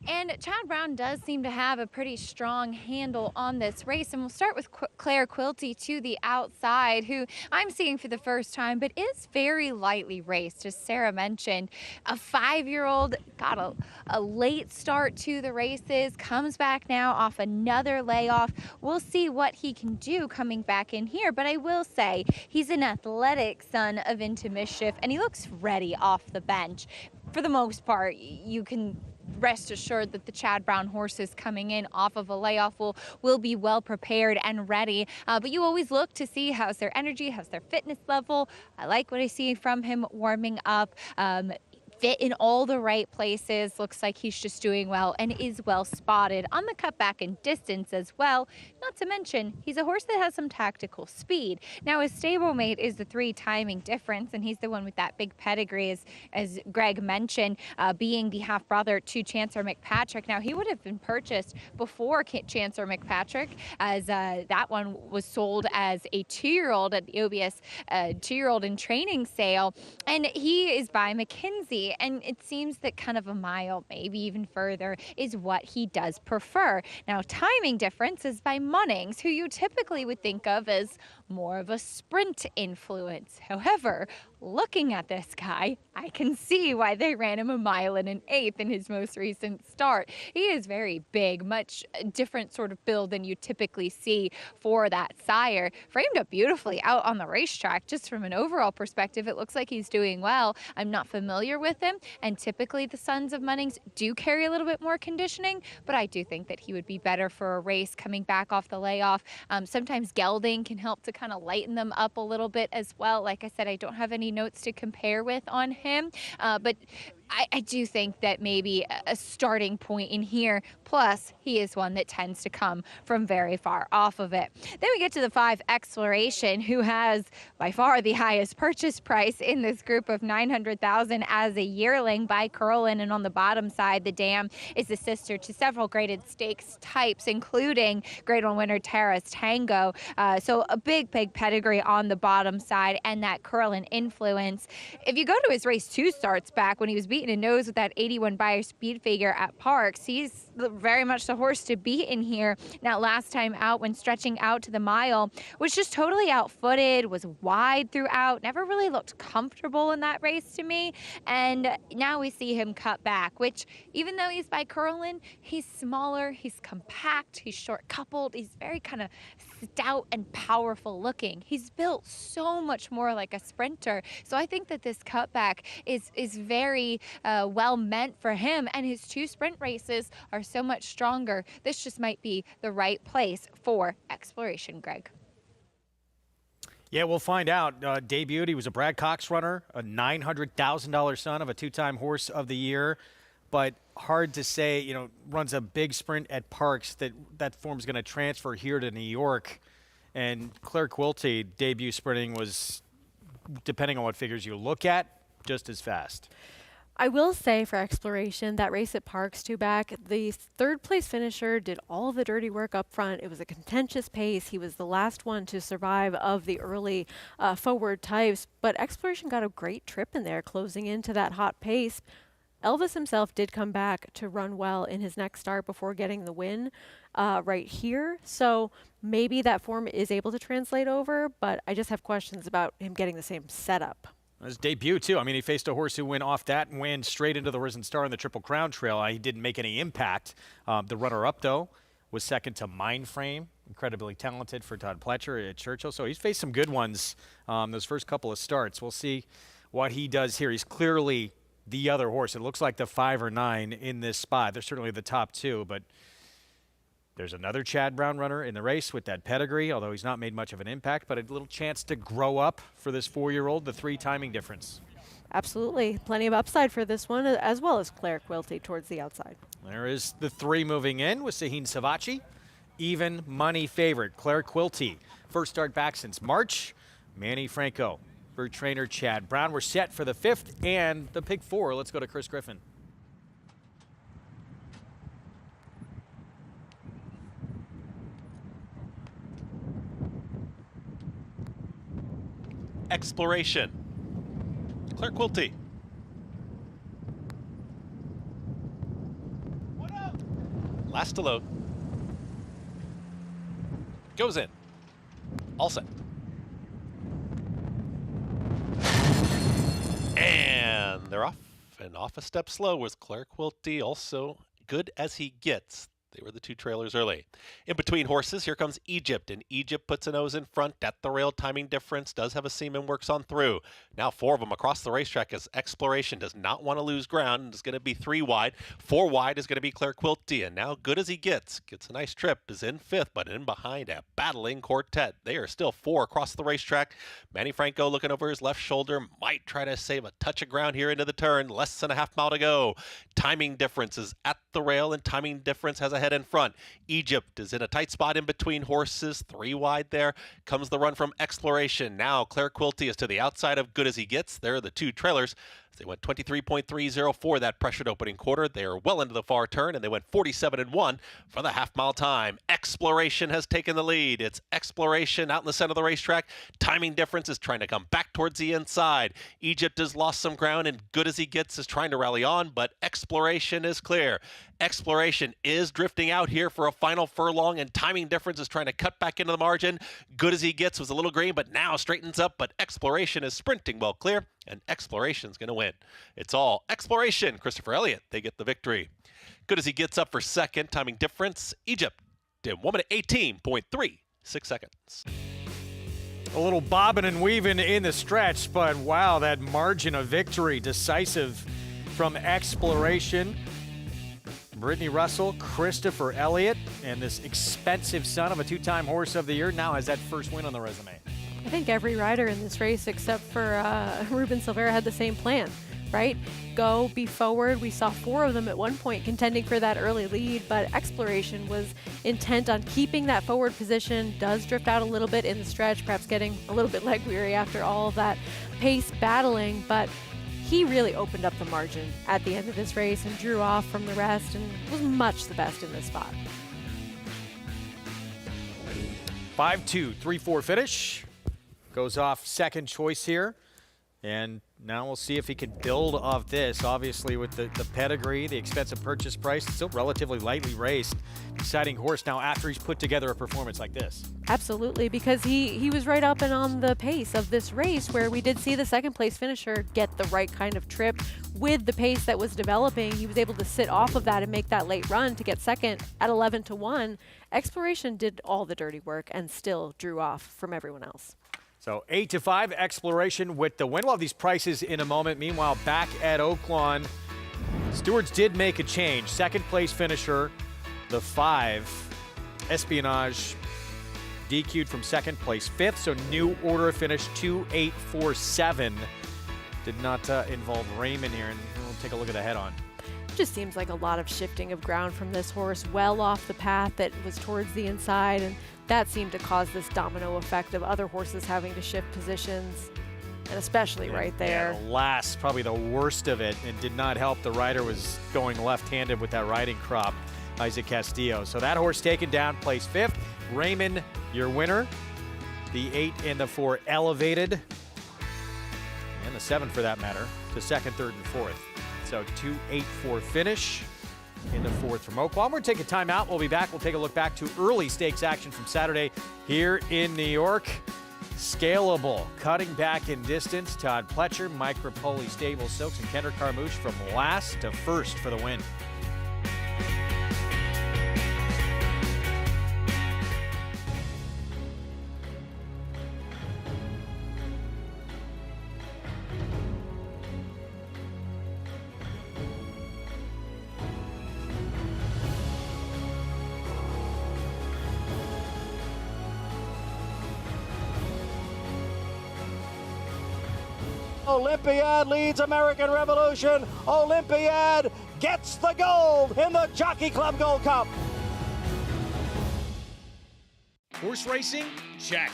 [SPEAKER 5] And Chad Brown does seem to have a pretty strong handle on this race. And we'll start with Claire Quilty to the outside, who I'm seeing for the first time, but is very lightly raced. As Sarah mentioned, a 5-year-old got a late start to the races, comes back now off another layoff. We'll see what he can do coming back in here. But I will say he's an athletic son of Into Mischief, and he looks ready off the bench. For the most part, you can rest assured that the Chad Brown horses coming in off of a layoff will be well prepared and ready. But you always look to see how's their energy, how's their fitness level. I like what I see from him warming up. Fit in all the right places. Looks like he's just doing well and is well spotted on the cutback and distance as well. Not to mention, he's a horse that has some tactical speed. Now, his stablemate is the 3 timing difference, and he's the one with that big pedigree, as Greg mentioned, being the half-brother to Chancer McPatrick. Now, he would have been purchased before Chancer McPatrick, as that one was sold as a 2-year-old at the OBS 2-year-old in training sale, and he is by McKinsey. Absolutely. And it seems that kind of a mile, maybe even further, is what he does prefer. Now, timing difference is by Munnings, who you typically would think of as more of a sprint influence. However, looking at this guy, I can see why they ran him a mile and an eighth in his most recent start. He is very big, much different sort of build than you typically see for that sire. Framed up beautifully out on the racetrack. Just from an overall perspective, it looks like he's doing well. I'm not familiar with him, and typically the sons of Munnings do carry a little bit more conditioning, but I do think that he would be better for a race coming back off the layoff. Sometimes gelding can help to kind of lighten them up a little bit as well. Like I said, I don't have any notes to compare with on him, but I do think that maybe a starting point in here, plus he is one that tends to come from very far off of it. Then we get to the 5 Exploration, who has by far the highest purchase price in this group of $900,000 as a yearling by Curlin. And on the bottom side, the dam is the sister to several graded stakes types, including Grade 1 winner Terrace Tango. So a big pedigree on the bottom side, and that Curlin influence. If you go to his race 2 starts back when he was beaten in nose with that 81 Buyer speed figure at Parks, he's very much the horse to beat in here. Now, last time out, when stretching out to the mile, was just totally outfooted, was wide throughout, never really looked comfortable in that race to me. And now we see him cut back, which, even though he's by Curlin, he's smaller, he's compact, he's short coupled, he's very kind of stout and powerful looking. He's built so much more like a sprinter. So I think that this cutback is very well meant for him, and his 2 sprint races are so much stronger. This just might be the right place for Exploration, Greg.
[SPEAKER 1] Yeah, we'll find out. Debuted, he was a Brad Cox runner, a $900,000 son of a 2-time Horse of the Year. But hard to say, you know, runs a big sprint at Parks, that form's going to transfer here to New York. And Claire Quilty debut sprinting was, depending on what figures you look at, just as fast.
[SPEAKER 2] I will say for Exploration, that race at Parks 2 back, the 3rd place finisher did all the dirty work up front. It was a contentious pace. He was the last one to survive of the early forward types, but Exploration got a great trip in there, closing into that hot pace. Elvis himself did come back to run well in his next start before getting the win right here. So maybe that form is able to translate over, but I just have questions about him getting the same setup.
[SPEAKER 1] His debut, too. I mean, he faced a horse who went off that and went straight into the Risen Star in the Triple Crown Trail. He didn't make any impact. The runner-up, though, was second to Mindframe. Incredibly talented for Todd Pletcher at Churchill. So he's faced some good ones those first couple of starts. We'll see what he does here. He's clearly the other horse. It looks like the 5 or 9 in this spot. They're certainly the top 2, but there's another Chad Brown runner in the race with that pedigree, although he's not made much of an impact, but a little chance to grow up for this 4-year-old, the 3 timing difference.
[SPEAKER 2] Absolutely. Plenty of upside for this one, as well as Claire Quilty towards the outside.
[SPEAKER 1] There is the 3 moving in with Sahin Savachi. Even money favorite, Claire Quilty. First start back since March. Manny Franco for trainer Chad Brown. We're set for the 5th and the pick 4. Let's go to Chris Griffin.
[SPEAKER 6] Exploration. Claire Quilty. Last to load. Goes in. All set. And they're off. And off a step slow was Claire Quilty, also good as he gets. They were the 2 trailers early. In between horses, here comes Egypt, and Egypt puts a nose in front at the rail. Timing difference, does have a seam and works on through. Now 4 of them across the racetrack as Exploration does not want to lose ground and is going to be 3 wide. 4 wide is going to be Claire Quilty, and now good as he gets a nice trip, is in 5th, but in behind a battling quartet. They are still 4 across the racetrack. Manny Franco looking over his left shoulder, might try to save a touch of ground here into the turn. Less than a half mile to go. Timing difference is at the rail, and timing difference has a head in front. Egypt is in a tight spot in between horses, 3 wide there. Comes the run from Exploration. Now Claire Quilty is to the outside of good as he gets. There are the 2 trailers. They went 23.304 that pressured opening quarter. They are well into the far turn, and they went 47-1 for the half-mile time. Exploration has taken the lead. It's Exploration out in the center of the racetrack. Timing difference is trying to come back towards the inside. Egypt has lost some ground, and Good As He Gets is trying to rally on, but Exploration is clear. Exploration is drifting out here for a final furlong, and timing difference is trying to cut back into the margin. Good As He Gets was a little green, but now straightens up, but Exploration is sprinting well clear, and Exploration's going to win. It's all Exploration. Christopher Elliott, they get the victory. Good As He Gets up for second. Timing difference, Egypt in 1 minute 18.36 seconds.
[SPEAKER 1] A little bobbing and weaving in the stretch, but wow, that margin of victory, decisive from Exploration. Brittany Russell, Christopher Elliott, and this expensive son of a two-time Horse of the Year now has that first win on the resume.
[SPEAKER 2] I think every rider in this race except for Ruben Silvera had the same plan, right? Go, be forward. We saw 4 of them at one point contending for that early lead, but Exploration was intent on keeping that forward position, does drift out a little bit in the stretch, perhaps getting a little bit leg weary after all of that pace battling, but he really opened up the margin at the end of this race and drew off from the rest and was much the best in this spot.
[SPEAKER 1] 5-2, 3-4 finish. Goes off second choice here. And now we'll see if he can build off this. Obviously, with the pedigree, the expensive purchase price, still relatively lightly raced. Exciting horse now after he's put together a performance like this.
[SPEAKER 2] Absolutely, because he was right up and on the pace of this race where we did see the second place finisher get the right kind of trip with the pace that was developing. He was able to sit off of that and make that late run to get second at 11-1. Exploration did all the dirty work and still drew off from everyone else.
[SPEAKER 1] So 8-5, Exploration with the win. We'll have these prices in a moment. Meanwhile, back at Oaklawn, stewards did make a change. Second place finisher, the 5, Espionage, DQ'd from second place. 5th, so new order of finish 2-8-4-7. Did not involve Raymond here, and we'll take a look at the head-on.
[SPEAKER 2] Just seems like a lot of shifting of ground from this horse well off the path that was towards the inside, and that seemed to cause this domino effect of other horses having to shift positions, and especially right there.
[SPEAKER 1] Yeah, the last, probably the worst of it, and did not help. The rider was going left-handed with that riding crop, Isaac Castillo. So that horse taken down, placed 5th. Raymond, your winner. The 8 and the 4 elevated, and the 7 for that matter, to 2nd, 3rd, and 4th. So 2-8-4 finish in the 4th from Oaklawn. We're going to take a timeout. We'll be back. We'll take a look back to early stakes action from Saturday here in New York. Scalable, cutting back in distance. Todd Pletcher, Mike Rapoli, Stable Silks, and Kendrick Carmouche from last to first for the win.
[SPEAKER 9] Olympiad leads American Revolution. Olympiad gets the gold in the Jockey Club Gold Cup.
[SPEAKER 1] Horse racing? Check.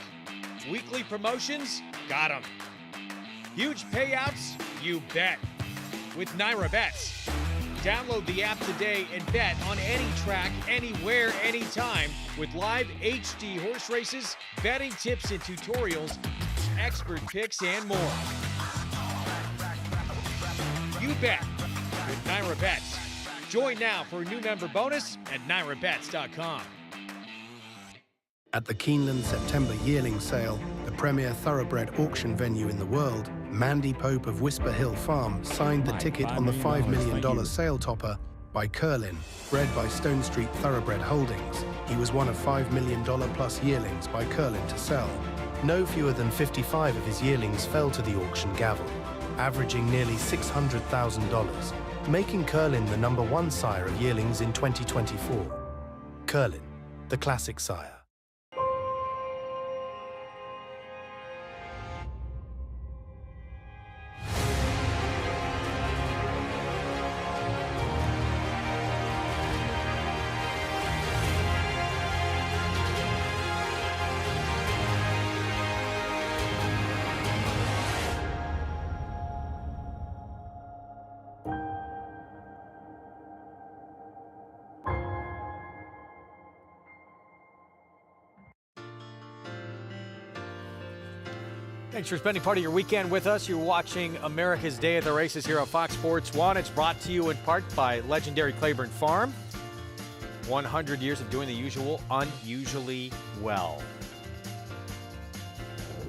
[SPEAKER 1] Weekly promotions? Got 'em. Huge payouts? You bet. With Naira Bets. Download the app today and bet on any track, anywhere, anytime with live HD horse races, betting tips and tutorials, expert picks, and more. You bet with Naira Bets. Join now for a new member bonus at nairabets.com.
[SPEAKER 10] At the Keeneland September yearling sale, the premier thoroughbred auction venue in the world, Mandy Pope of Whisper Hill Farm signed the ticket on the $5 million sale topper by Curlin, bred by Stone Street Thoroughbred Holdings. He was one of $5 million plus yearlings by Curlin to sell. No fewer than 55 of his yearlings fell to the auction gavel, averaging nearly $600,000, making Curlin the #1 sire of yearlings in 2024. Curlin, the classic sire.
[SPEAKER 1] Thanks for spending part of your weekend with us. You're watching America's Day at the Races here on Fox Sports 1. It's brought to you in part by legendary Claiborne Farm. 100 years of doing the usual unusually well.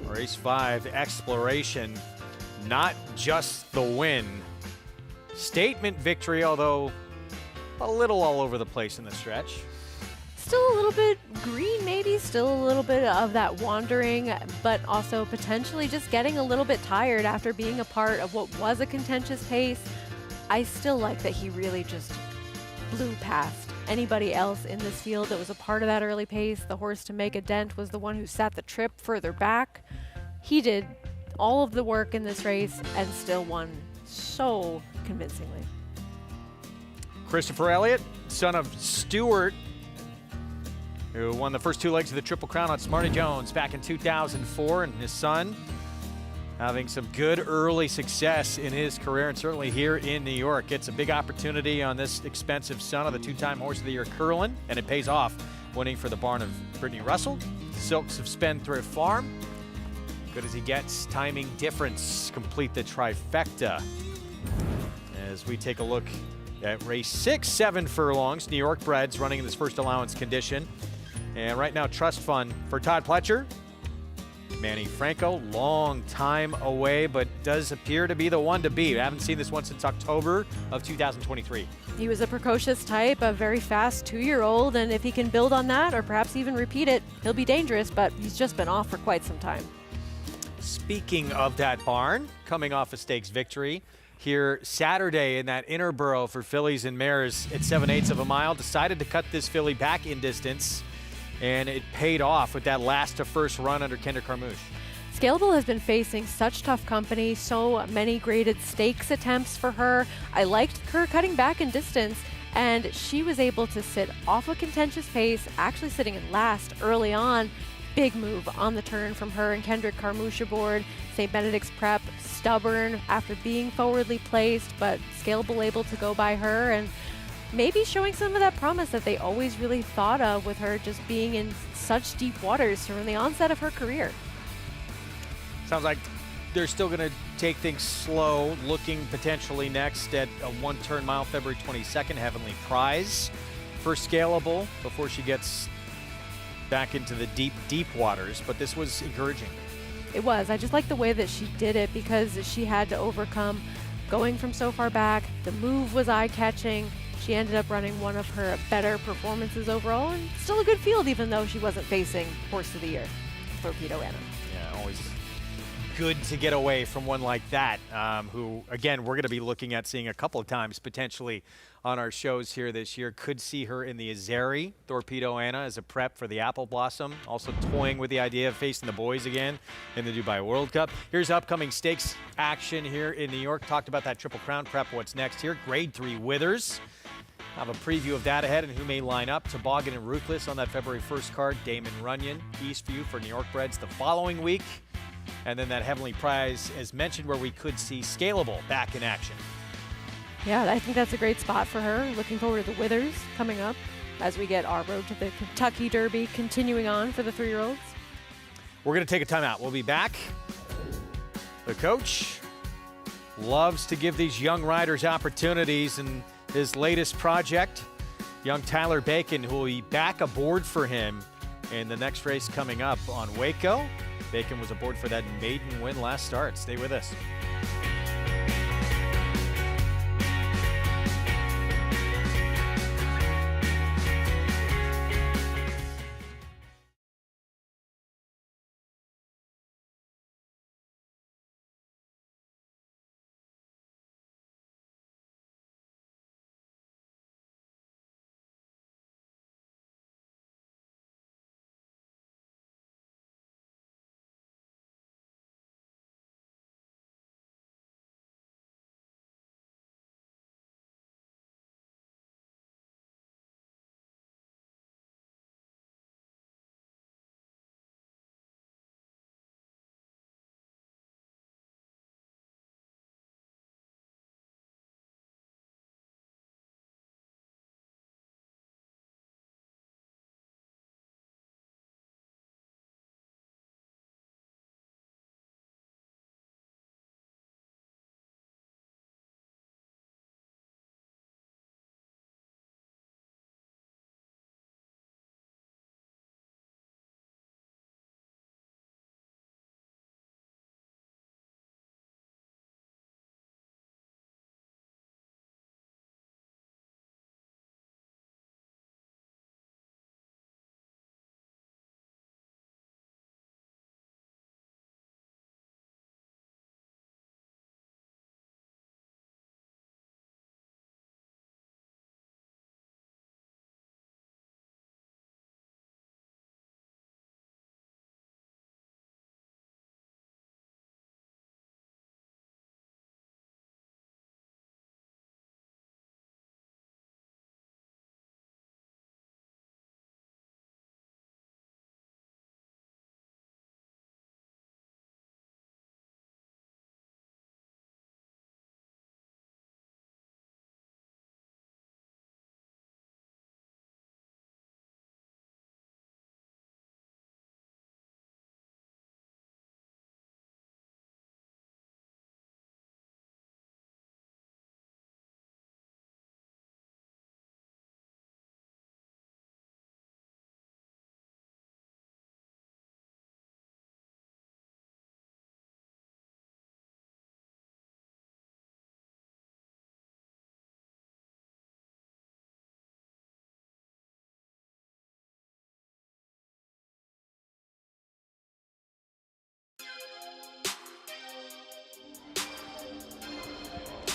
[SPEAKER 1] Race 5, Exploration, not just the win. Statement victory, although a little all over the place in the stretch.
[SPEAKER 2] Still a little bit green, maybe. Still a little bit of that wandering, but also potentially just getting a little bit tired after being a part of what was a contentious pace. I still like that he really just blew past anybody else in this field that was a part of that early pace. The horse to make a dent was the one who sat the trip further back. He did all of the work in this race and still won so convincingly.
[SPEAKER 1] Christopher Elliott, son of Stewart, who won the first 2 legs of the Triple Crown on Smarty Jones back in 2004, and his son having some good early success in his career, and certainly here in New York. Gets a big opportunity on this expensive son of the 2-time Horse of the Year, Curlin, and it pays off, winning for the barn of Brittany Russell. Silks of Spendthrift Farm. Good as he gets, timing difference, complete the trifecta. As we take a look at race 6, 7 furlongs, New York breds running in this first allowance condition. And right now, Trust Fund for Todd Pletcher. Manny Franco, long time away, but does appear to be the one to beat. I haven't seen this one since October of 2023.
[SPEAKER 2] He was a precocious type, a very fast 2-year-old, and if he can build on that or perhaps even repeat it, he'll be dangerous, but he's just been off for quite some time.
[SPEAKER 1] Speaking of that barn, coming off a stakes victory here Saturday in that inner borough for fillies and mares at 7/8 of a mile, decided to cut this filly back in distance, and it paid off with that last to first run under Kendrick Carmouche.
[SPEAKER 2] Scalable has been facing such tough company, so many graded stakes attempts for her. I liked her cutting back in distance, and she was able to sit off a contentious pace, actually sitting in last early on. Big move on the turn from her and Kendrick Carmouche aboard. St. Benedict's Prep, stubborn after being forwardly placed, but Scalable able to go by her and maybe showing some of that promise that they always really thought of with her just being in such deep waters from the onset of her career.
[SPEAKER 1] Sounds like they're still going to take things slow, looking potentially next at a 1-turn mile, February 22nd, Heavenly Prize for Scalable before she gets back into the deep, deep waters. But this was encouraging.
[SPEAKER 2] It was. I just like the way that she did it because she had to overcome going from so far back. The move was eye-catching. She ended up running one of her better performances overall, and still a good field even though she wasn't facing Horse of the Year, Torpedo Anna.
[SPEAKER 1] Yeah, always good to get away from one like that, who, again, we're going to be looking at seeing a couple of times potentially on our shows here this year. Could see her in the Azeri, Torpedo Anna, as a prep for the Apple Blossom. Also toying with the idea of facing the boys again in the Dubai World Cup. Here's upcoming stakes action here in New York. Talked about that Triple Crown prep. What's next here? Grade 3 Withers. Have a preview of that ahead and who may line up. Toboggan and Ruthless on that February 1st card. Damon Runyon, Eastview for New York breds the following week. And then that Heavenly Prize, as mentioned, where we could see Scalable back in action.
[SPEAKER 2] Yeah, I think that's a great spot for her. Looking forward to the Withers coming up as we get our road to the Kentucky Derby continuing on for the 3-year-olds.
[SPEAKER 1] We're going to take a timeout. We'll be back. The coach loves to give these young riders opportunities, and his latest project, young Tyler Bacon, who will be back aboard for him in the next race coming up on Waco. Bacon was aboard for that maiden win last start. Stay with us.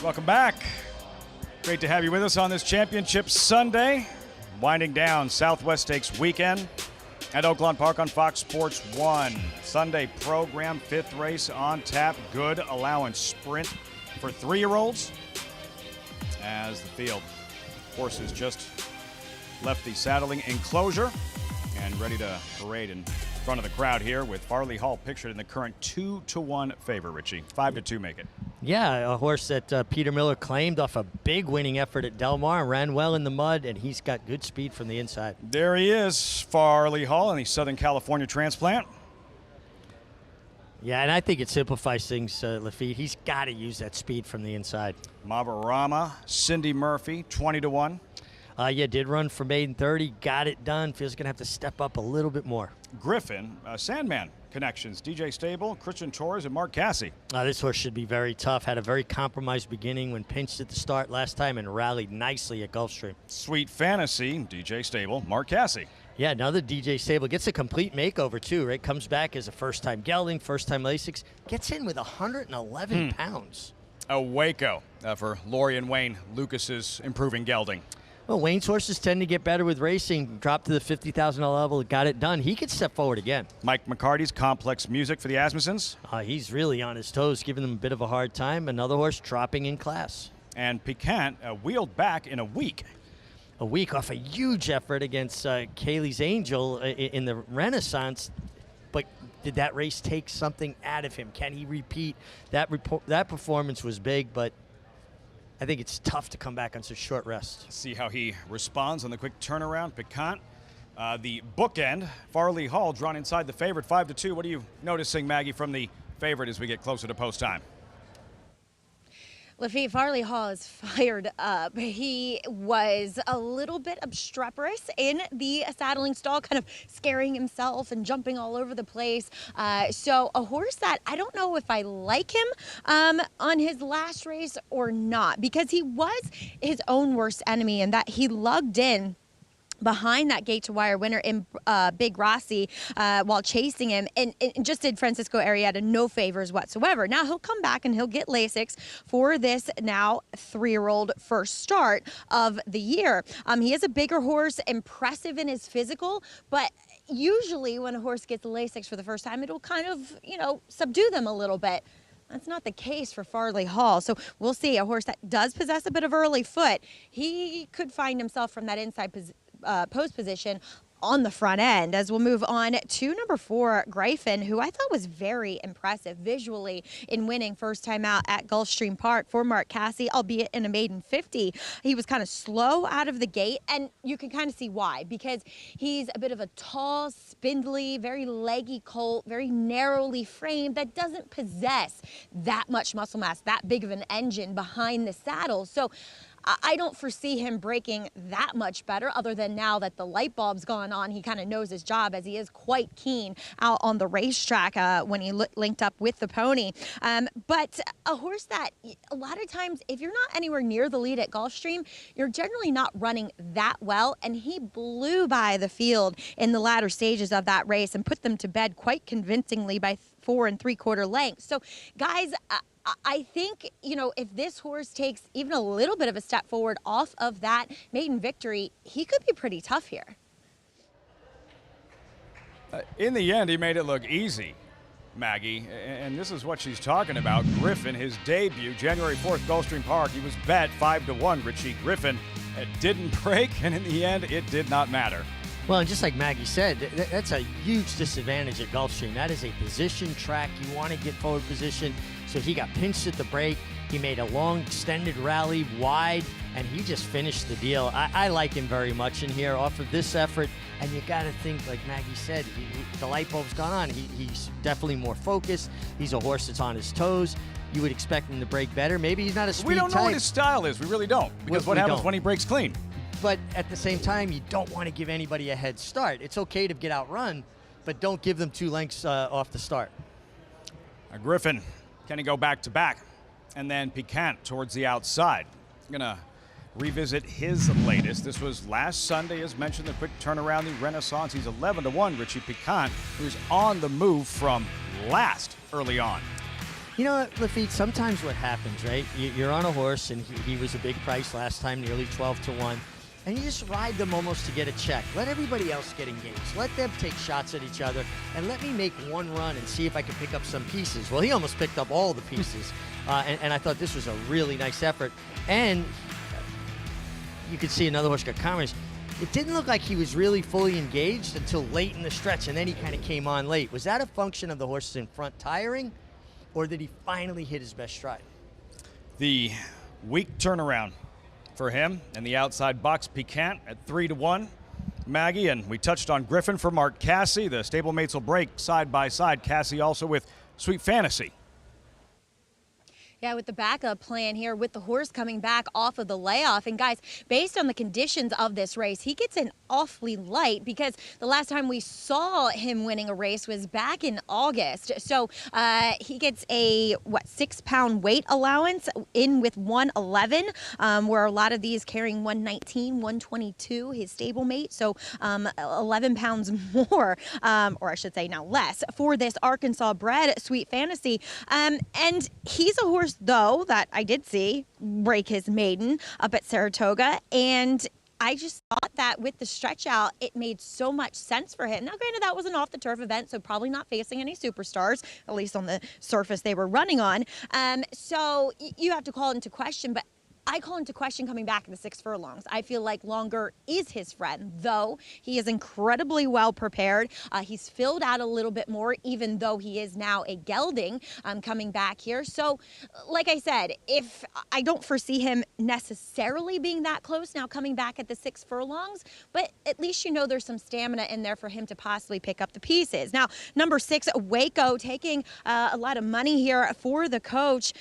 [SPEAKER 3] Welcome back. Great to have you with us on this Championship Sunday. Winding down Southwest Stakes weekend at Oaklawn Park on Fox Sports 1. Sunday program, 5th race on tap. Good allowance sprint for 3-year-olds. As the field horses just left the saddling enclosure and ready to parade in front of the crowd here with Farley Hall pictured in the current 2-1 favor, Richie. 5-2 make it.
[SPEAKER 4] Yeah, a horse that Peter Miller claimed off a big winning effort at Del Mar, ran well in the mud, and he's got good speed from the inside.
[SPEAKER 3] There he is, Farley Hall, in the Southern California transplant.
[SPEAKER 4] Yeah, and I think it simplifies things, Lafitte. He's got to use that speed from the inside.
[SPEAKER 3] Mabarama, Cindy Murphy, 20-1.
[SPEAKER 4] Yeah, did run for maiden 30, got it done. Feels going to have to step up a little bit more.
[SPEAKER 3] Griffin, Sandman connections, DJ Stable, Christian Torres, and Mark Cassie.
[SPEAKER 4] This horse should be very tough. Had a very compromised beginning when pinched at the start last time and rallied nicely at Gulfstream.
[SPEAKER 3] Sweet Fantasy, DJ Stable, Mark Cassie.
[SPEAKER 4] Yeah, another DJ Stable. Gets a complete makeover, too, right? Comes back as a first-time gelding, first-time Lasix. Gets in with 111 pounds.
[SPEAKER 3] A Waco for Lori and Wayne Lucas's improving gelding.
[SPEAKER 4] Well, Wayne's horses tend to get better with racing. Dropped to the $50,000 level, got it done. He could step forward again.
[SPEAKER 3] Mike McCarty's Complex Music for the Asmussens.
[SPEAKER 4] He's really on his toes, giving them a bit of a hard time. Another horse dropping in class.
[SPEAKER 3] And Piquant wheeled back in a week.
[SPEAKER 4] A week off a huge effort against Kaylee's Angel in the Renaissance. But did that race take something out of him? Can he repeat? That performance was big, but I think it's tough to come back on such short rest.
[SPEAKER 3] See how he responds on the quick turnaround. Piquant, the bookend, Farley Hall drawn inside the favorite 5-2. What are you noticing, Maggie, from the favorite as we get closer to post time?
[SPEAKER 7] Lafitte, Farley Hall is fired up. He was a little bit obstreperous in the saddling stall, kind of scaring himself and jumping all over the place. So a horse that I don't know if I like him on his last race or not, because he was his own worst enemy in that he lugged in behind that gate to wire winner in Big Rossi while chasing him and just did Francisco Arrieta no favors whatsoever. Now he'll come back and he'll get Lasix for this now 3-year-old first start of the year. He is a bigger horse, impressive in his physical, but usually when a horse gets Lasix for the first time, it'll kind of, subdue them a little bit. That's not the case for Farley Hall. So we'll see. A horse that does possess a bit of early foot, he could find himself from that inside post position on the front end. As we'll move on to number 4, Gryphon, who I thought was very impressive visually in winning first time out at Gulfstream Park for Mark Cassie, albeit in a maiden 50. He was kind of slow out of the gate, and you can kind of see why, because he's a bit of a tall, spindly, very leggy colt, very narrowly framed, that doesn't possess that much muscle mass, that big of an engine behind the saddle. So I don't foresee him breaking that much better, other than now that the light bulb's gone on, he kind of knows his job, as he is quite keen out on the racetrack when he linked up with the pony. But a horse that a lot of times, if you're not anywhere near the lead at Gulfstream, you're generally not running that well, and he blew by the field in the latter stages of that race and put them to bed quite convincingly by 4 3/4 lengths. So, guys, I think, if this horse takes even a little bit of a step forward off of that maiden victory, he could be pretty tough here.
[SPEAKER 3] In the end, he made it look easy, Maggie, and this is what she's talking about. Griffin, his debut, January 4th, Gulfstream Park. He was bet 5-1, Richie. Griffin. It didn't break, and in the end, it did not matter.
[SPEAKER 4] Well, and just like Maggie said, that's a huge disadvantage at Gulfstream. That is a position track. You want to get forward position. So he got pinched at the break. He made a long, extended rally wide, and he just finished the deal. I like him very much in here off of this effort. And you got to think, like Maggie said, the light bulb's gone on. He's definitely more focused. He's a horse that's on his toes. You would expect him to break better. Maybe he's not a speed
[SPEAKER 3] We don't know
[SPEAKER 4] type.
[SPEAKER 3] what his style is. We really don't. Because what happens when he breaks clean?
[SPEAKER 4] But at the same time, you don't want to give anybody a head start. It's okay to get outrun, but don't give them 2 lengths off the start.
[SPEAKER 3] Griffin, can he go back-to-back? And then Piquant towards the outside. I'm going to revisit his latest. This was last Sunday, as mentioned, the quick turnaround, the Renaissance. He's 11-1, Richie Piquant, who's on the move from last early on.
[SPEAKER 4] You know, Lafitte, sometimes what happens, right? You're on a horse, and he was a big price last time, nearly 12-1. And you just ride them almost to get a check. Let everybody else get engaged. Let them take shots at each other, and let me make one run and see if I can pick up some pieces. Well, he almost picked up all the pieces, and I thought this was a really nice effort. And you could see another horse got comments. It didn't look like he was really fully engaged until late in the stretch, and then he kind of came on late. Was that a function of the horses in front tiring, or did he finally hit his best stride?
[SPEAKER 3] The weak turnaround for him and the outside box Piquant at 3-1. Maggie, and we touched on Griffin for Mark Cassie. The stablemates will break side by side. Cassie also with Sweet Fantasy.
[SPEAKER 7] Yeah, with the backup plan here, with the horse coming back off of the layoff. And guys, based on the conditions of this race, he gets in awfully light because the last time we saw him winning a race was back in August. So he gets a, 6-pound weight allowance in with 111, where a lot of these carrying 119, 122, his stablemate. So 11 pounds more, or I should say now less, for this Arkansas bred Sweet Fantasy. And he's a horse, though, that I did see break his maiden up at Saratoga, and I just thought that with the stretch out, it made so much sense for him. Now, granted, that was an off-the-turf event, so probably not facing any superstars, at least on the surface they were running on. So you have to call it into question, but I call into question coming back in the 6 furlongs. I feel like longer is his friend, though he is incredibly well prepared. He's filled out a little bit more, even though he is now a gelding coming back here. So, like I said, if I don't foresee him necessarily being that close now coming back at the 6 furlongs, but at least you know there's some stamina in there for him to possibly pick up the pieces. Now, number 6, Waco, taking a lot of money here for the coach.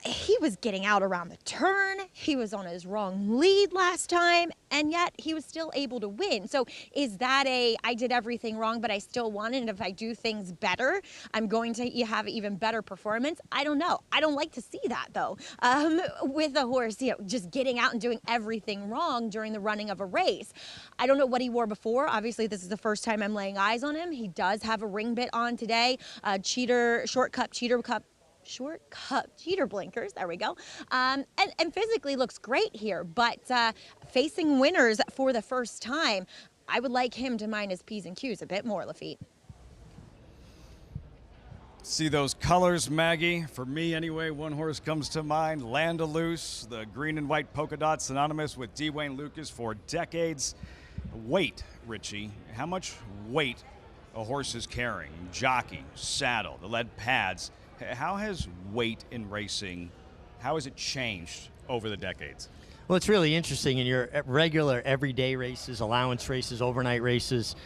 [SPEAKER 7] He was getting out around the turn. He was on his wrong lead last time, and yet he was still able to win. So is that I did everything wrong, but I still won, and if I do things better, I'm going to have even better performance? I don't know. I don't like to see that, though, with a horse, just getting out and doing everything wrong during the running of a race. I don't know what he wore before. Obviously, this is the first time I'm laying eyes on him. He does have a ring bit on today, short cup cheater blinkers, there we go, and physically looks great here, but facing winners for the first time, I would like him to mind his P's and Q's a bit more, Lafitte.
[SPEAKER 3] See those colors, Maggie? For me, anyway, one horse comes to mind, Landaloose, the green and white polka dot synonymous with D. Wayne Lucas for decades. Weight, Richie, how much weight a horse is carrying? Jockey, saddle, the lead pads. How has weight in racing, how has it changed over the decades?
[SPEAKER 4] Well, it's really interesting in your regular everyday races, allowance races, overnight races,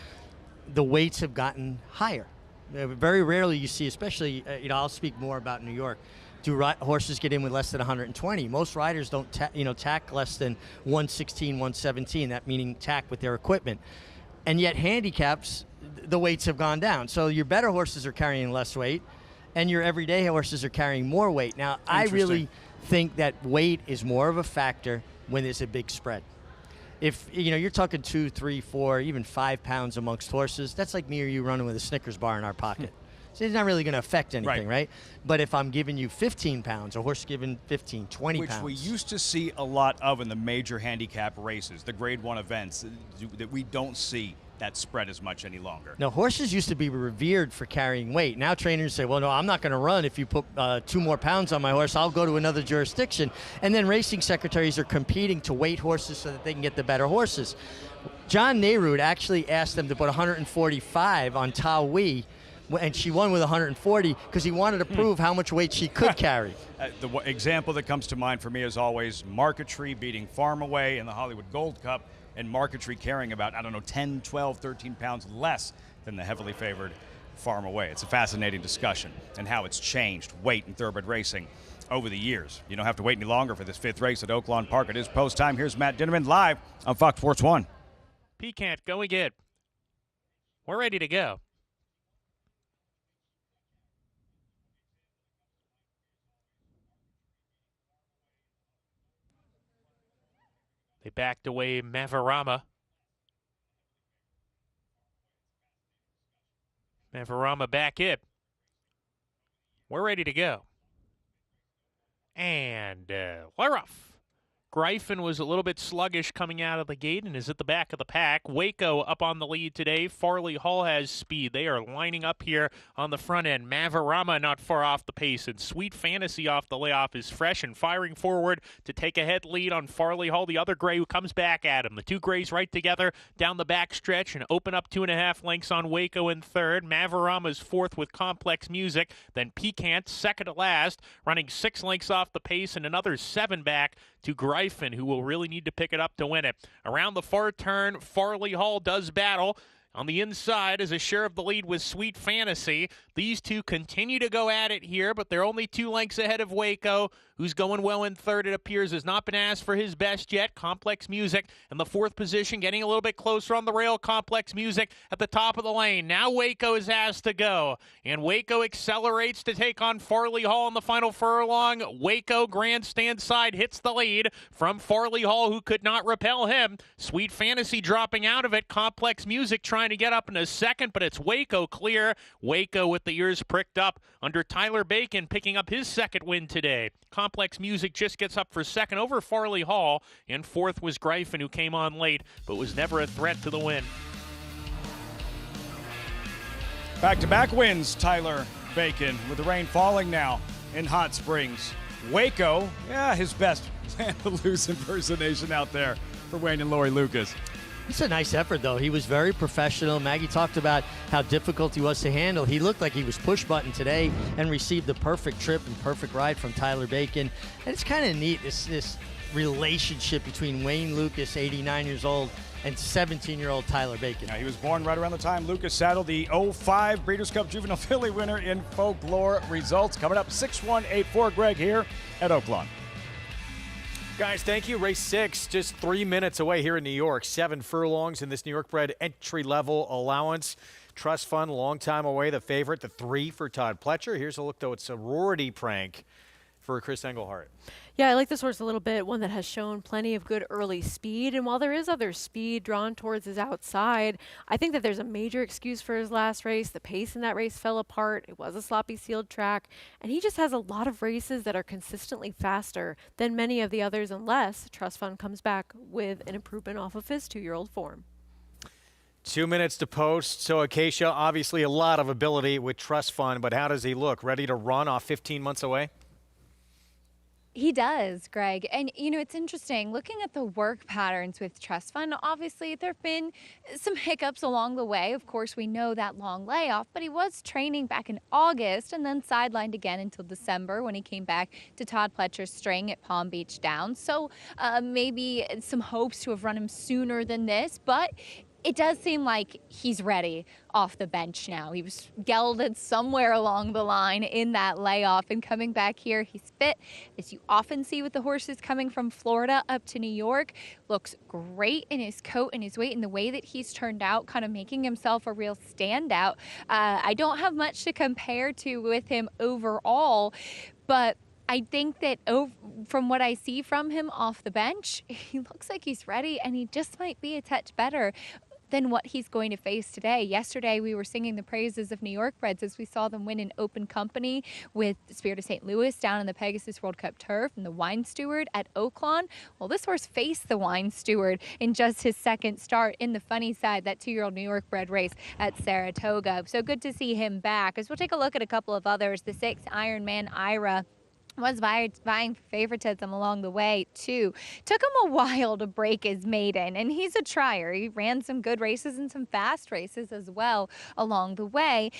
[SPEAKER 4] the weights have gotten higher. Very rarely you see, especially, I'll speak more about New York. Do horses get in with less than 120? Most riders don't tack less than 116, 117, that meaning tack with their equipment. And yet handicaps, the weights have gone down. So your better horses are carrying less weight, and your everyday horses are carrying more weight. Now, I really think that weight is more of a factor when there's a big spread. If you're talking 2, 3, 4, even 5 pounds amongst horses, that's like me or you running with a Snickers bar in our pocket. So it's not really going to affect anything, right? But if I'm giving you 15 pounds, a horse giving 15, 20 pounds.
[SPEAKER 3] Which we used to see a lot of in the major handicap races, the Grade 1 events, that we don't see that spread as much any longer.
[SPEAKER 4] No, horses used to be revered for carrying weight. Now trainers say, well, no, I'm not going to run if you put 2 more pounds on my horse. I'll go to another jurisdiction. And then racing secretaries are competing to weight horses so that they can get the better horses. John Nehru actually asked them to put 145 on Tao Wei, and she won with 140 because he wanted to prove how much weight she could carry.
[SPEAKER 3] The example that comes to mind for me is always Marquetry beating Farm Away in the Hollywood Gold Cup, and Marquetry carrying about, 10, 12, 13 pounds less than the heavily favored Farm Away. It's a fascinating discussion and how it's changed weight in thoroughbred racing over the years. You don't have to wait any longer for this 5th race at Oaklawn Park. It is post time. Here's Matt Dinnerman live on Fox Sports 1.
[SPEAKER 8] Piquant going in. We're ready to go. They backed away Mavarama. Mavarama back in. We're ready to go. And we're off. Gryphon was a little bit sluggish coming out of the gate and is at the back of the pack. Waco up on the lead today. Farley Hall has speed. They are lining up here on the front end. Mavarama not far off the pace, and Sweet Fantasy off the layoff is fresh and firing forward to take a head lead on Farley Hall. The other gray who comes back at him. The two grays right together down the back stretch and open up 2.5 lengths on Waco in third. Mavarama's fourth with Complex Music. Then Pecant second to last, running 6 lengths off the pace and another 7 back to Gryphon, who will really need to pick it up to win it. Around the far turn, Farley Hall does battle. On the inside is a share of the lead with Sweet Fantasy. These two continue to go at it here, but they're only 2 lengths ahead of Waco, who's going well in third, it appears, has not been asked for his best yet. Complex Music in the 4th position, getting a little bit closer on the rail. Complex Music at the top of the lane. Now Waco is asked to go, and Waco accelerates to take on Farley Hall in the final furlong. Waco, grandstand side, hits the lead from Farley Hall, who could not repel him. Sweet Fantasy dropping out of it. Complex Music trying to get up in a second, but it's Waco clear. Waco with the ears pricked up under Tyler Bacon, picking up his second win today. Complex Music just gets up for second over Farley Hall, and fourth was Gryphon, who came on late but was never a threat to the win.
[SPEAKER 3] Back-to-back wins, Tyler Bacon, with the rain falling now in Hot Springs. Waco, his best loose impersonation out there for Wayne and Lori Lucas.
[SPEAKER 4] It's a nice effort, though. He was very professional. Maggie talked about how difficult he was to handle. He looked like he was push-button today and received the perfect trip and perfect ride from Tyler Bacon. And it's kind of neat, this relationship between Wayne Lucas, 89 years old, and 17-year-old Tyler Bacon.
[SPEAKER 3] He was born right around the time Lucas saddled the 05 Breeders' Cup Juvenile Filly winner in Folklore. Results coming up 6-1-8-4. Greg here at Oaklawn.
[SPEAKER 1] Guys, thank you. Race 6, just 3 minutes away here in New York. 7 furlongs in this New York bred entry-level allowance. Trust Fund, long time away. The favorite, the 3 for Todd Pletcher. Here's a look, though. It's a Rorty prank for Chris Englehart.
[SPEAKER 2] Yeah, I like this horse a little bit, one that has shown plenty of good early speed. And while there is other speed drawn towards his outside, I think that there's a major excuse for his last race. The pace in that race fell apart. It was a sloppy sealed track. And he just has a lot of races that are consistently faster than many of the others, unless Trust Fund comes back with an improvement off of his 2-year-old form.
[SPEAKER 1] 2 minutes to post. So Acacia, obviously a lot of ability with Trust Fund, but how does he look? Ready to run off 15 months away?
[SPEAKER 5] He does, Greg. And, it's interesting. Looking at the work patterns with Trust Fund, obviously there have been some hiccups along the way. Of course, we know that long layoff, but he was training back in August and then sidelined again until December when he came back to Todd Pletcher's string at Palm Beach Downs. So maybe some hopes to have run him sooner than this, but it does seem like he's ready off the bench now. He was gelded somewhere along the line in that layoff, and coming back here, he's fit. As you often see with the horses coming from Florida up to New York, looks great in his coat and his weight and the way that he's turned out, kind of making himself a real standout. I don't have much to compare to with him overall, but I think that from what I see from him off the bench, he looks like he's ready, and he just might be a touch better than what he's going to face today. Yesterday, we were singing the praises of New York breds as we saw them win in open company with Spirit of St. Louis down in the Pegasus World Cup turf and the Wine Steward at Oaklawn. Well, this horse faced the Wine Steward in just his second start in the funny side, that 2-year-old New York bred race at Saratoga. So good to see him back. As we'll take a look at a couple of others, the 6 Ironman Ira was vying for favoritism along the way, too. Took him a while to break his maiden, and he's a trier. He ran some good races and some fast races as well along the way.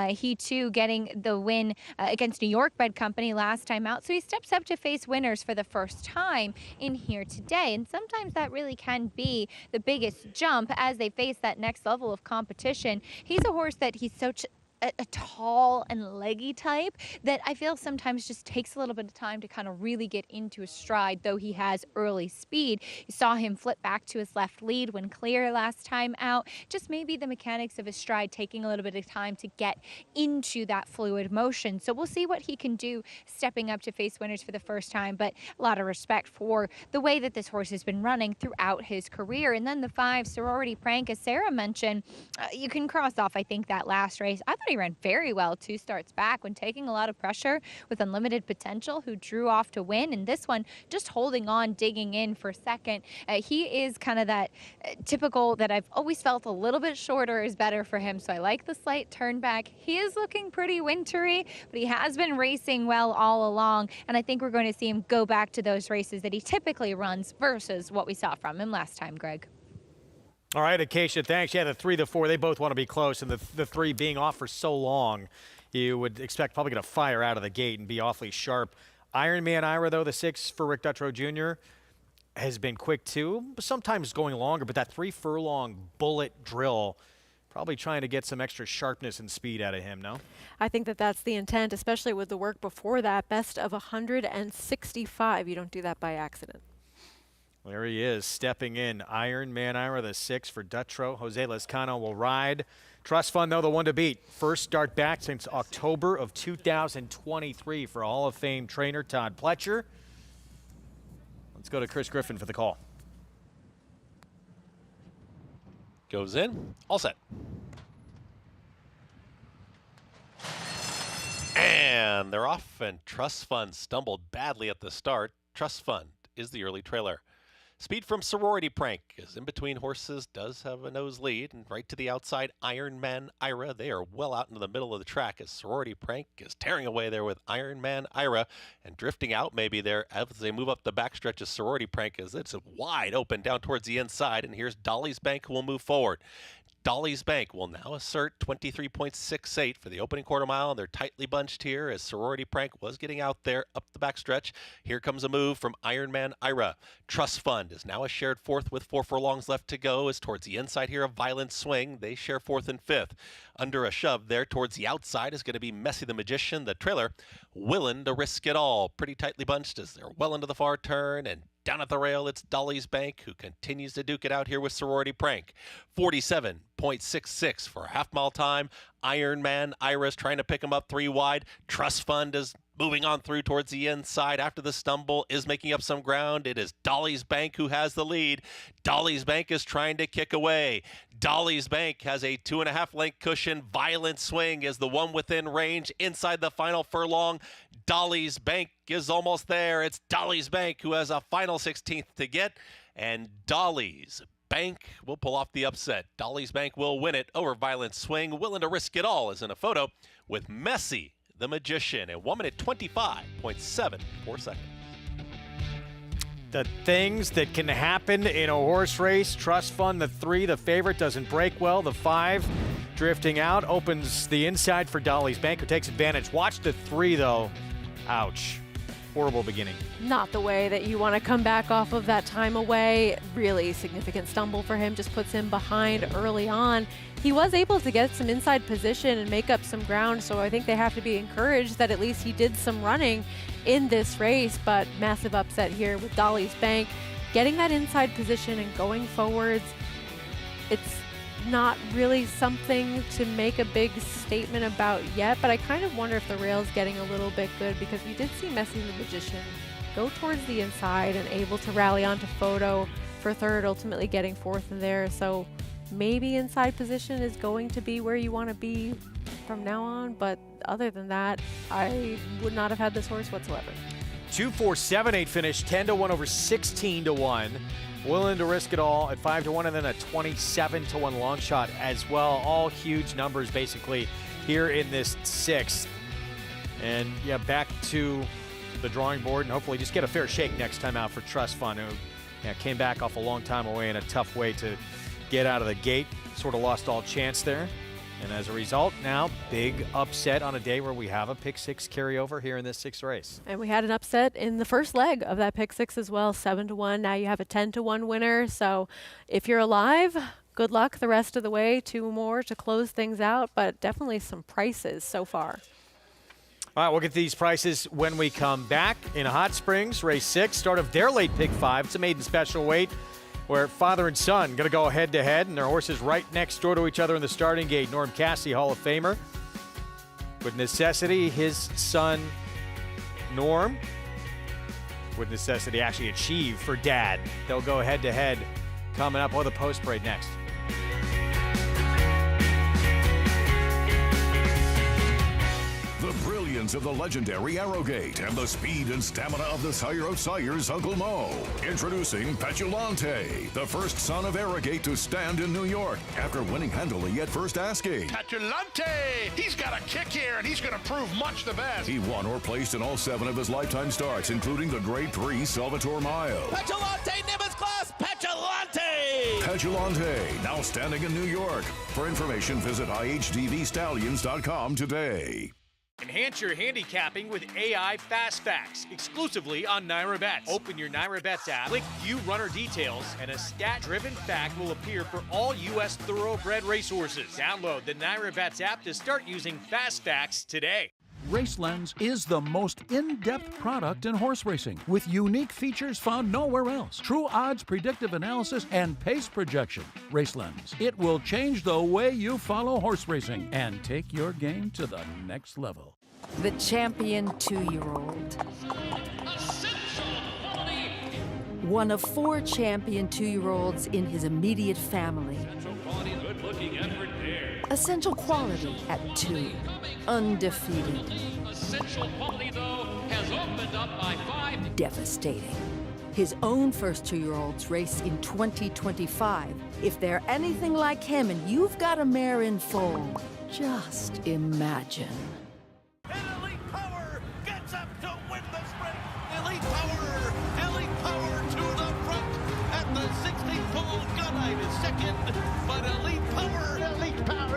[SPEAKER 5] He, too, getting the win against New York Bred Company last time out, so he steps up to face winners for the first time in here today, and sometimes that really can be the biggest jump as they face that next level of competition. He's a horse that he's such a tall and leggy type that I feel sometimes just takes a little bit of time to kind of really get into his stride, though he has early speed. You saw him flip back to his left lead when clear last time out. Just maybe the mechanics of his stride taking a little bit of time to get into that fluid motion. So we'll see what he can do stepping up to face winners for the first time, but a lot of respect for the way that this horse has been running throughout his career. And then the 5 Sorority Prank, as Sarah mentioned, you can cross off, I think, that last race. I thought thought he ran very well 2 starts back when taking a lot of pressure with Unlimited Potential, who drew off to win. And this one, just holding on, digging in for second. He is kind of that typical that I've always felt a little bit shorter is better for him. So I like the slight turn back. He is looking pretty wintry, but he has been racing well all along. And I think we're going to see him go back to those races that he typically runs versus what we saw from him last time, Greg.
[SPEAKER 1] All right, Acacia, thanks. Yeah, the 3, the 4, they both want to be close, and the 3 being off for so long, you would expect probably going to fire out of the gate and be awfully sharp. Ironman Ira, though, the 6 for Rick Dutrow Jr., has been quick too, sometimes going longer, but that 3 furlong bullet drill, probably trying to get some extra sharpness and speed out of him, no?
[SPEAKER 2] I think that that's the intent, especially with the work before that. Best of 165. You don't do that by accident.
[SPEAKER 1] There he is, stepping in. Ironman Ira, the 6 for Dutrow. Jose Lezcano will ride. Trust Fund, though, the one to beat. First start back since October of 2023 for Hall of Fame trainer Todd Pletcher. Let's go to Chris Griffin for the call.
[SPEAKER 6] Goes in, all set. And they're off, and Trust Fund stumbled badly at the start. Trust Fund is the early trailer. Speed from Sorority Prank is in between horses, does have a nose lead, and right to the outside, Ironman Ira. They are well out into the middle of the track as Sorority Prank is tearing away there with Ironman Ira and drifting out maybe there as they move up the backstretch of Sorority Prank as it's wide open down towards the inside, and here's Dolly's Bank who will move forward. Dolly's Bank will now assert 23.68 for the opening quarter mile, and they're tightly bunched here as Sorority Prank was getting out there up the backstretch. Here comes a move from Ironman Ira. Trust Fund is now a shared 4th with 4 furlongs left to go as towards the inside here a Violent Swing. They share 4th and 5th. Under a shove there towards the outside is going to be Messy the Magician, the trailer, willing to risk it all. Pretty tightly bunched as they're well into the far turn, and down at the rail, it's Dolly's Bank, who continues to duke it out here with Sorority Prank. 47.66 for a half-mile time. Ironman Ira's trying to pick him up 3 wide. Trust Fund is moving on through towards the inside after the stumble, is making up some ground. It is Dolly's Bank who has the lead. Dolly's Bank is trying to kick away. Dolly's Bank has a 2.5 length cushion. Violent Swing is the one within range inside the final furlong. Dolly's Bank is almost there. It's Dolly's Bank who has a final 16th to get, and Dolly's Bank will pull off the upset. Dolly's Bank will win it over Violent Swing. Willing to risk it all is in a photo with Messy the Magician at 1 minute 25.74 seconds.
[SPEAKER 1] The things that can happen in a horse race. Trust Fund, the 3, the favorite, doesn't break well. The 5 drifting out, opens the inside for Dolly's Bank, who takes advantage. Watch the 3, though. Ouch. Horrible beginning.
[SPEAKER 2] Not the way that you want to come back off of that time away. Really significant stumble for him, just puts him behind early on. He was able to get some inside position and make up some ground, so I think they have to be encouraged that at least he did some running in this race, but massive upset here with Dolly's Bank. Getting that inside position and going forwards, it's not really something to make a big statement about yet, but I kind of wonder if the rail's getting a little bit good, because we did see Messy the Magician go towards the inside and able to rally onto photo for 3rd, ultimately getting 4th in there. So maybe inside position is going to be where you want to be from now on, but other than that, I would not have had this horse whatsoever.
[SPEAKER 1] 2-4-7-8 finish, 10-1 over 16-1. Willing to risk it all at 5-1, and then a 27-1 long shot as well. All huge numbers basically here in this 6th. And yeah, back to the drawing board and hopefully just get a fair shake next time out for Trust Fund, who came back off a long time away in a tough way to get out of the gate. Sort of lost all chance there. And as a result, now big upset on a day where we have a pick 6 carryover here in this 6th race.
[SPEAKER 2] And we had an upset in the first leg of that pick 6 as well, 7-1. Now you have a 10-1 winner. So if you're alive, good luck the rest of the way. 2 more to close things out, but definitely some prices so far.
[SPEAKER 1] All right, we'll get these prices when we come back. In Hot Springs, race 6, start of their late pick 5. It's a maiden special weight, where father and son going to go head-to-head, and their horses right next door to each other in the starting gate. Norm Cassie, Hall of Famer. With necessity, his son, Norm, with necessity actually achieve for Dad. They'll go head-to-head coming up. The post parade next.
[SPEAKER 11] brilliance of the legendary Arrowgate and the speed and stamina of the sire of sires, Uncle Mo. Introducing Petulante, the first son of Arrowgate to stand in New York after winning handily at first asking.
[SPEAKER 12] Petulante! He's got a kick here, and he's going to prove much the best.
[SPEAKER 11] He won or placed in all 7 of his lifetime starts, including the Grade 3 Salvatore Mile.
[SPEAKER 13] Petulante, Nimbus class, Petulante!
[SPEAKER 11] Petulante, now standing in New York. For information, visit IHDVStallions.com today.
[SPEAKER 1] Enhance your handicapping with AI Fast Facts, exclusively on Naira Bets. Open your Naira Bets app, click View Runner Details, and a stat-driven fact will appear for all U.S. thoroughbred racehorses. Download the Naira Bets app to start using Fast Facts today.
[SPEAKER 14] RaceLens is the most in-depth product in horse racing, with unique features found nowhere else. True odds, predictive analysis, and pace projection. RaceLens. It will change the way you follow horse racing and take your game to the next level.
[SPEAKER 15] The champion 2-year-old. One of 4 champion 2-year-olds in his immediate family. Essential quality at 2. Undefeated.
[SPEAKER 16] Essential quality, though, has opened up by 5.
[SPEAKER 15] Devastating. His own first 2-year-olds race in 2025. If they're anything like him and you've got a mare in foal, just imagine.
[SPEAKER 13] And Elite Power gets up to win the sprint. Elite Power to the front. At the 16th pole, Gunite is second, but Elite Power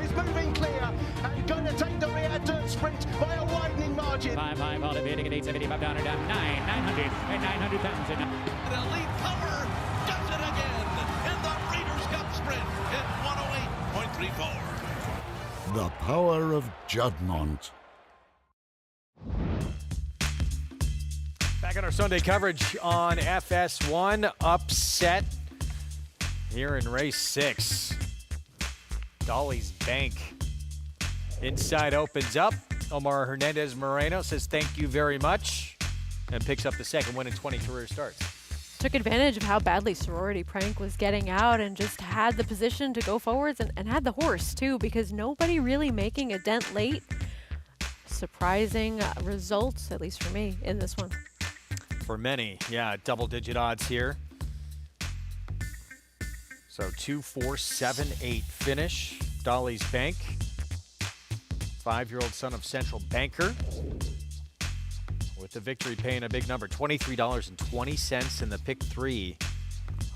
[SPEAKER 13] is moving clear and going to take the rear dirt sprint by a widening margin.
[SPEAKER 16] 5-5 all dividing at 875 down 900 and 900,000.
[SPEAKER 13] Elite Power does it again in the Breeders' Cup sprint at 108.34.
[SPEAKER 17] The power of Juddmonte.
[SPEAKER 1] Back on our Sunday coverage on FS1, upset here in race 6. Dolly's Bank. Inside opens up. Omar Hernandez Moreno says thank you very much and picks up the second win in 20 career starts.
[SPEAKER 2] Took advantage of how badly Sorority Prank was getting out and just had the position to go forwards and had the horse too, because nobody really making a dent late. Surprising results, at least for me, in this one.
[SPEAKER 1] For many, yeah, double-digit odds here. So 2, 4, 7, 8 finish. Dolly's Bank. 5-year-old son of Central Banker. With the victory paying a big number, $23.20 in the pick 3.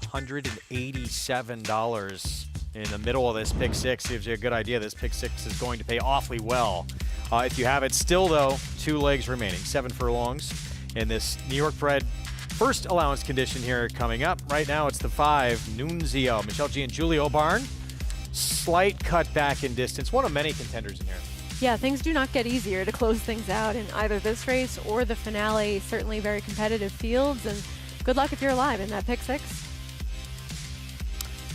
[SPEAKER 1] $187 in the middle of this pick 6. Gives you a good idea this pick 6 is going to pay awfully well. If you have it. Still, though, 2 legs remaining. 7 furlongs in this New York bred first allowance condition here coming up. Right now it's the 5, Nunzio. Michelle G and Julio Barn. Slight cut back in distance. One of many contenders in here.
[SPEAKER 2] Yeah, things do not get easier to close things out in either this race or the finale. Certainly very competitive fields, and good luck if you're alive in that pick 6.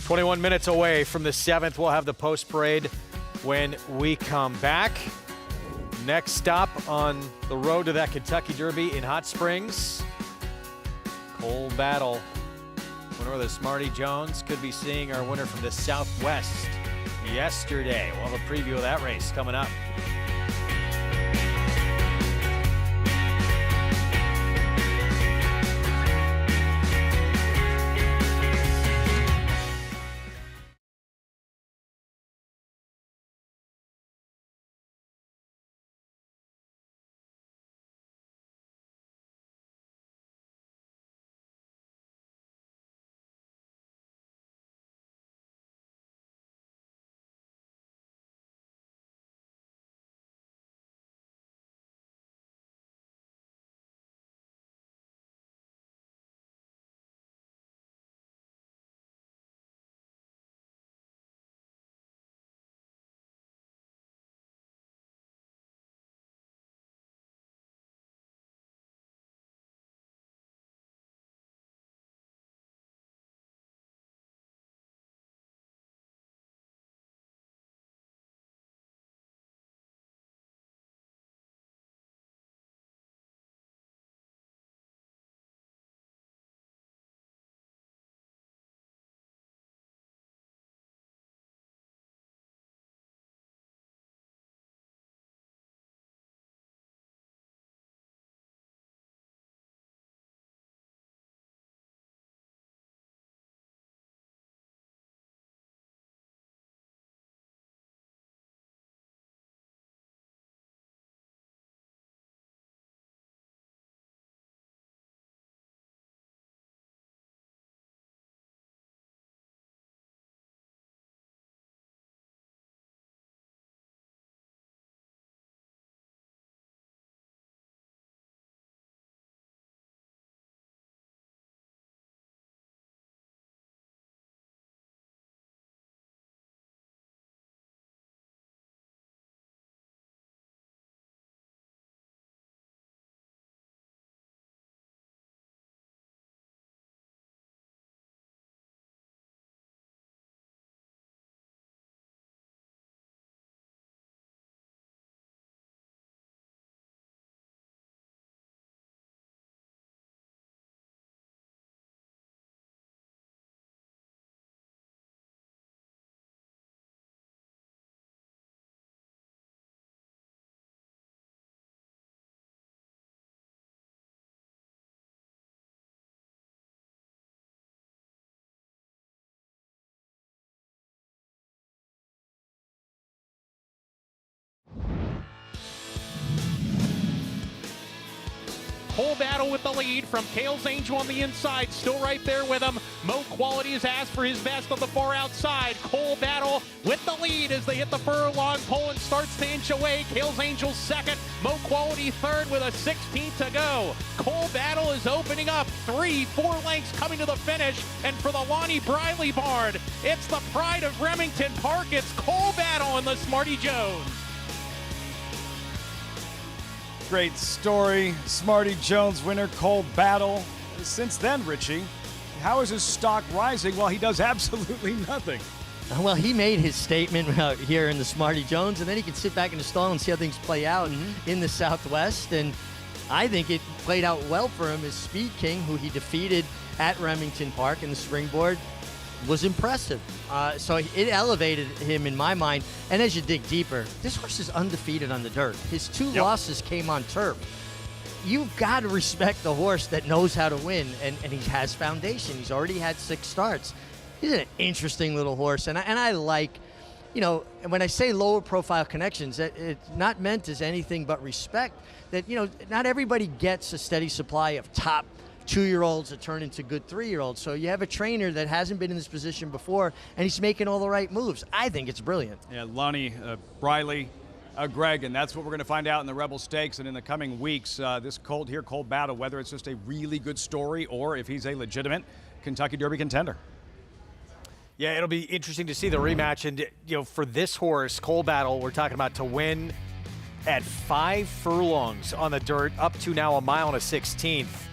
[SPEAKER 1] 21 minutes away from the 7th. We'll have the post parade when we come back. Next stop on the road to that Kentucky Derby in Hot Springs. Cold battle. Winner of the Smarty Jones could be seeing our winner from the Southwest yesterday. We'll have a preview of that race coming up.
[SPEAKER 8] Cole Battle with the lead from Kale's Angel on the inside, still right there with him. Mo Quality has asked for his best on the far outside. Cole Battle with the lead as they hit the furlong pole and starts to inch away. Kale's Angel second, Mo Quality third with a 16th to go. Cole Battle is opening up 3-4 lengths coming to the finish, and for the Lonnie Briley barn, it's the pride of Remington Park. It's Cole Battle and the Smarty Jones.
[SPEAKER 3] Great story. Smarty Jones winner, Cole Battle. Since then, Richie, how is his stock rising while he does absolutely nothing?
[SPEAKER 4] Well, he made his statement out here in the Smarty Jones, and then he can sit back in the stall and see how things play out in the Southwest. And I think it played out well for him as Speed King, who he defeated at Remington Park in the springboard, was impressive. So it elevated him in my mind. And as you dig deeper, this horse is undefeated on the dirt. His two losses came on turf. You've got to respect the horse that knows how to win, and he has foundation. He's already had 6 starts. He's an interesting little horse, and I like, you know, when I say lower profile connections, it's not meant as anything but respect. That, you know, not everybody gets a steady supply of top 2-year-olds that turn into good 3-year-olds. So you have a trainer that hasn't been in this position before, and he's making all the right moves. I think it's brilliant.
[SPEAKER 3] Yeah, Lonnie Briley, Greg, and that's what we're going to find out in the Rebel Stakes and in the coming weeks. This Cole Battle, whether it's just a really good story or if he's a legitimate Kentucky Derby contender.
[SPEAKER 1] Yeah, it'll be interesting to see the rematch. And, you know, for this horse, Cole Battle, we're talking about to win at 5 furlongs on the dirt, up to now a mile and a 16th.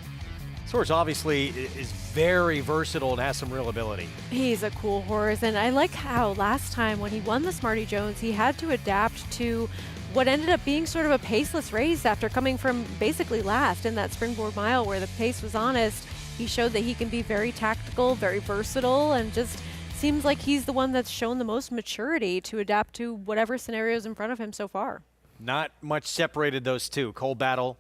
[SPEAKER 1] This horse obviously is very versatile and has some real ability.
[SPEAKER 2] He's a cool horse, and I like how last time when he won the Smarty Jones, he had to adapt to what ended up being sort of a paceless race after coming from basically last in that springboard mile where the pace was honest. He showed that he can be very tactical, very versatile, and just seems like he's the one that's shown the most maturity to adapt to whatever scenarios in front of him so far.
[SPEAKER 1] Not much separated those two. Cole Battle,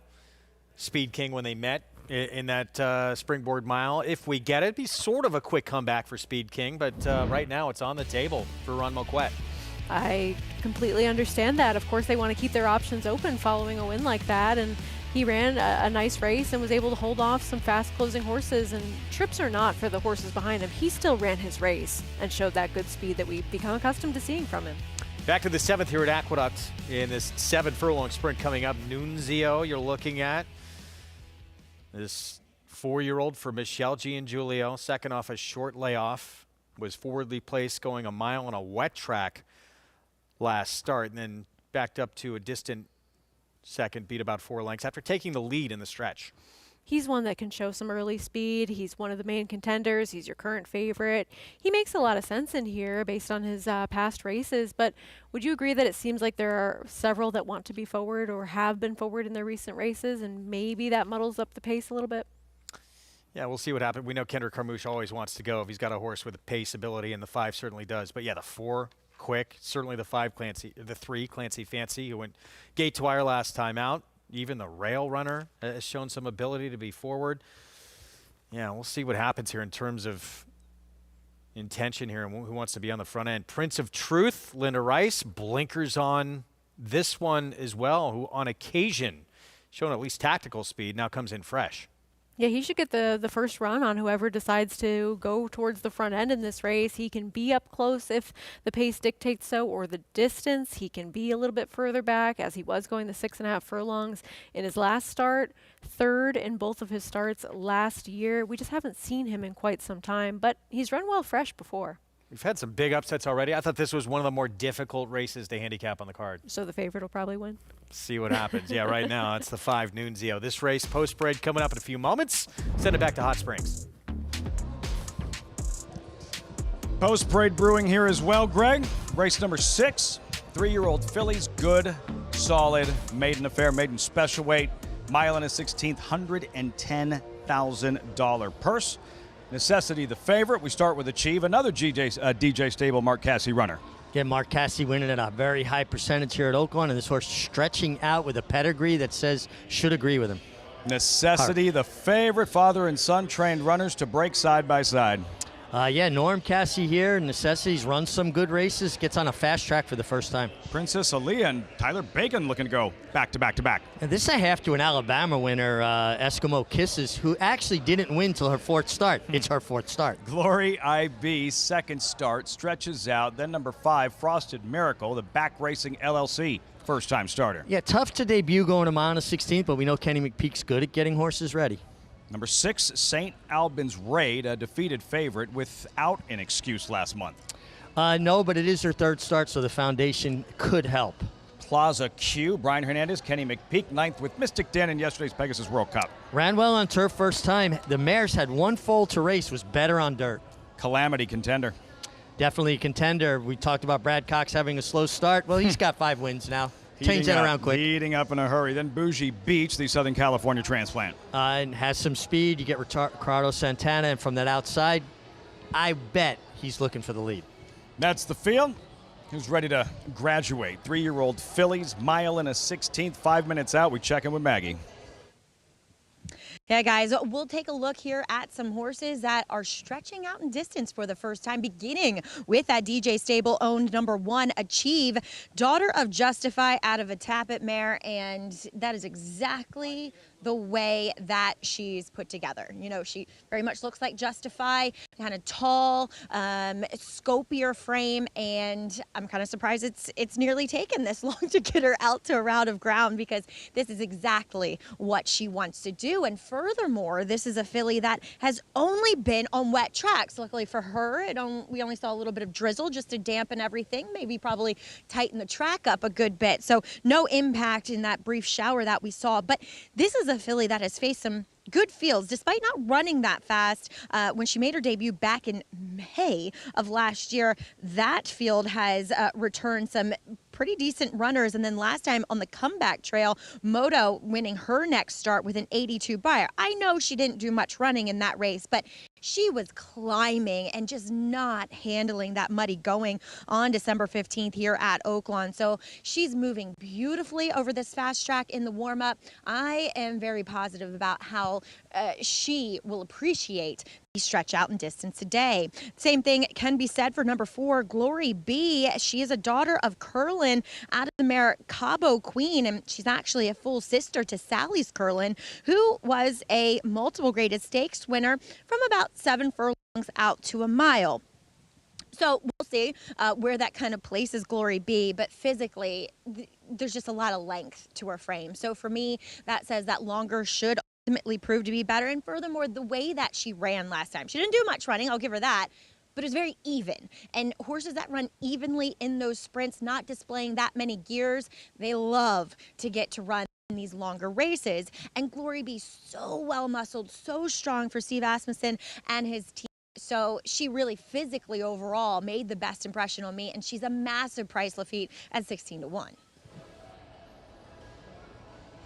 [SPEAKER 1] Speed King, when they met in that springboard mile. If we get it, it'd be sort of a quick comeback for Speed King, but right now it's on the table for Ron Moquette.
[SPEAKER 2] I completely understand that. Of course, they want to keep their options open following a win like that, and he ran a nice race and was able to hold off some fast-closing horses, and trips or not for the horses behind him, he still ran his race and showed that good speed that we've become accustomed to seeing from him.
[SPEAKER 1] Back to the 7th here at Aqueduct in this 7-furlong sprint coming up. Nunzio, you're looking at. This 4-year-old for Michelle Giangiulio, second off a short layoff, was forwardly placed going a mile on a wet track last start, and then backed up to a distant second, beat about 4 lengths after taking the lead in the stretch.
[SPEAKER 2] He's one that can show some early speed. He's one of the main contenders. He's your current favorite. He makes a lot of sense in here based on his past races, but would you agree that it seems like there are several that want to be forward or have been forward in their recent races, and maybe that muddles up the pace a little bit?
[SPEAKER 1] Yeah, we'll see what happens. We know Kendrick Carmouche always wants to go if he's got a horse with a pace ability, and the 5 certainly does. But yeah, the 4, quick. Certainly the 5, the 3, Clancy Fancy, who went gate to wire last time out. Even the rail runner has shown some ability to be forward. Yeah, we'll see what happens here in terms of intention here and who wants to be on the front end. Prince of Truth, Linda Rice, blinkers on this one as well, who on occasion shown at least tactical speed, now comes in fresh.
[SPEAKER 2] Yeah, he should get the first run on whoever decides to go towards the front end in this race. He can be up close if the pace dictates so, or the distance. He can be a little bit further back, as he was going the 6.5 furlongs in his last start, third in both of his starts last year. We just haven't seen him in quite some time, but he's run well fresh before.
[SPEAKER 1] We've had some big upsets already. I thought this was one of the more difficult races to handicap on the card.
[SPEAKER 2] So the favorite will probably win?
[SPEAKER 1] See what happens. Yeah, right now it's the 5 Nunzio. This race, post-parade, coming up in a few moments. Send it back to Hot Springs.
[SPEAKER 3] Post-parade brewing here as well, Greg. Race number 6, 3-year-old fillies, good, solid, maiden affair, maiden special weight, mile and a 16th, $110,000 purse. Necessity the favorite. We start with Achieve, another DJ Stable Mark Casse runner.
[SPEAKER 4] Yeah, Mark Casse winning at a very high percentage here at Oaklawn, and this horse stretching out with a pedigree that says should agree with him.
[SPEAKER 3] Necessity the favorite. Father and son trained runners to break side by side.
[SPEAKER 4] Yeah, Norm Cassie here, Necessities, runs some good races, gets on a fast track for the first time.
[SPEAKER 3] Princess Aaliyah and Tyler Bacon looking to go back to back to back.
[SPEAKER 4] And this I have to an Alabama winner, Eskimo Kisses, who actually didn't win till her fourth start. It's her fourth start.
[SPEAKER 3] Glory IB, second start, stretches out. Then number 5, Frosted Miracle, the Back Racing LLC, first-time starter.
[SPEAKER 4] Yeah, tough to debut going to mile on the 16th, but we know Kenny McPeek's good at getting horses ready.
[SPEAKER 3] Number 6, St. Albans Raid, a defeated favorite without an excuse last month.
[SPEAKER 4] No, but it is her third start, so the foundation could help.
[SPEAKER 3] Plaza Q, Brian Hernandez, Kenny McPeek, ninth with Mystic Dan in yesterday's Pegasus World Cup.
[SPEAKER 4] Ran well on turf first time. The mares had one foal to race, was better on dirt.
[SPEAKER 3] Calamity contender.
[SPEAKER 4] Definitely a contender. We talked about Brad Cox having a slow start. Well, he's got 5 wins now. Change that around quick.
[SPEAKER 3] Heating up in a hurry. Then Bougie Beach, the Southern California transplant.
[SPEAKER 4] And has some speed. You get Ricardo Santana, and from that outside, I bet he's looking for the lead.
[SPEAKER 3] That's the field. Who's ready to graduate? 3-year-old fillies, mile and a 16th, 5 minutes out. We check in with Maggie.
[SPEAKER 7] Yeah, guys, we'll take a look here at some horses that are stretching out in distance for the first time, beginning with that DJ Stable owned number 1, Achieve, daughter of Justify out of a Tappet mare, and that is exactly the way that she's put together. You know, she very much looks like Justify, kind of tall, scopier frame, and I'm kind of surprised it's nearly taken this long to get her out to a round of ground, because this is exactly what she wants to do. And furthermore, this is a filly that has only been on wet tracks. Luckily for her, we only saw a little bit of drizzle just to dampen everything, maybe probably tighten the track up a good bit. So no impact in that brief shower that we saw. But this is a filly that has faced some good fields despite not running that fast. When she made her debut back in May of last year, that field has returned some pretty decent runners. And then last time on the comeback trail, Moto winning her next start with an 82 buyer. I know she didn't do much running in that race, but she was climbing and just not handling that muddy going on December 15th here at Oaklawn. So she's moving beautifully over this fast track in the warm-up. I am very positive about how she will appreciate the stretch out in distance today. Same thing can be said for number 4, Glory B. She is a daughter of Curlin out of the mare Cabo Queen, and she's actually a full sister to Sally's Curlin, who was a multiple graded stakes winner from about 7 furlongs out to a mile. So we'll see where that kind of places Glory B, but physically, there's just a lot of length to her frame. So for me, that says that longer should ultimately prove to be better. And furthermore, the way that she ran last time, she didn't do much running, I'll give her that, but it was very even. And horses that run evenly in those sprints, not displaying that many gears, they love to get to run in these longer races. And Glory B, so well muscled, so strong for Steve Asmussen and his team. So she really physically overall made the best impression on me, and she's a massive price Lafitte at 16-1.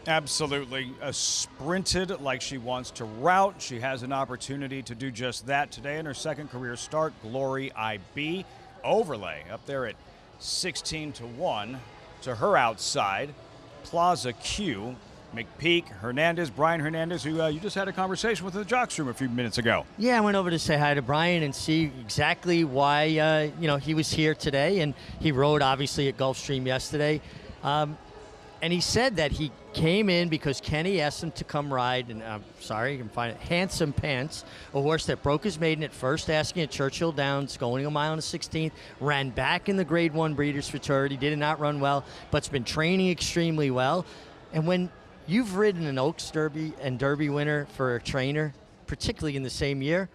[SPEAKER 3] Absolutely. Sprinted like she wants to route. She has an opportunity to do just that today in her second career start. Glory IB overlay up there at 16-1 to her outside. Plaza Q, McPeek, Hernandez, Brian Hernandez, who you just had a conversation with in the Jocks room a few minutes ago.
[SPEAKER 4] Yeah, I went over to say hi to Brian and see exactly why he was here today, and he rode obviously at Gulfstream yesterday. And he said that he came in because Kenny asked him to come ride, and I'm sorry, you can find it, Handsome Pants, a horse that broke his maiden at first asking at Churchill Downs, going a mile on the 16th, ran back in the Grade 1 Breeders' Fraternity, did not run well, but's been training extremely well. And when you've ridden an Oaks Derby and Derby winner for a trainer, particularly in the same year,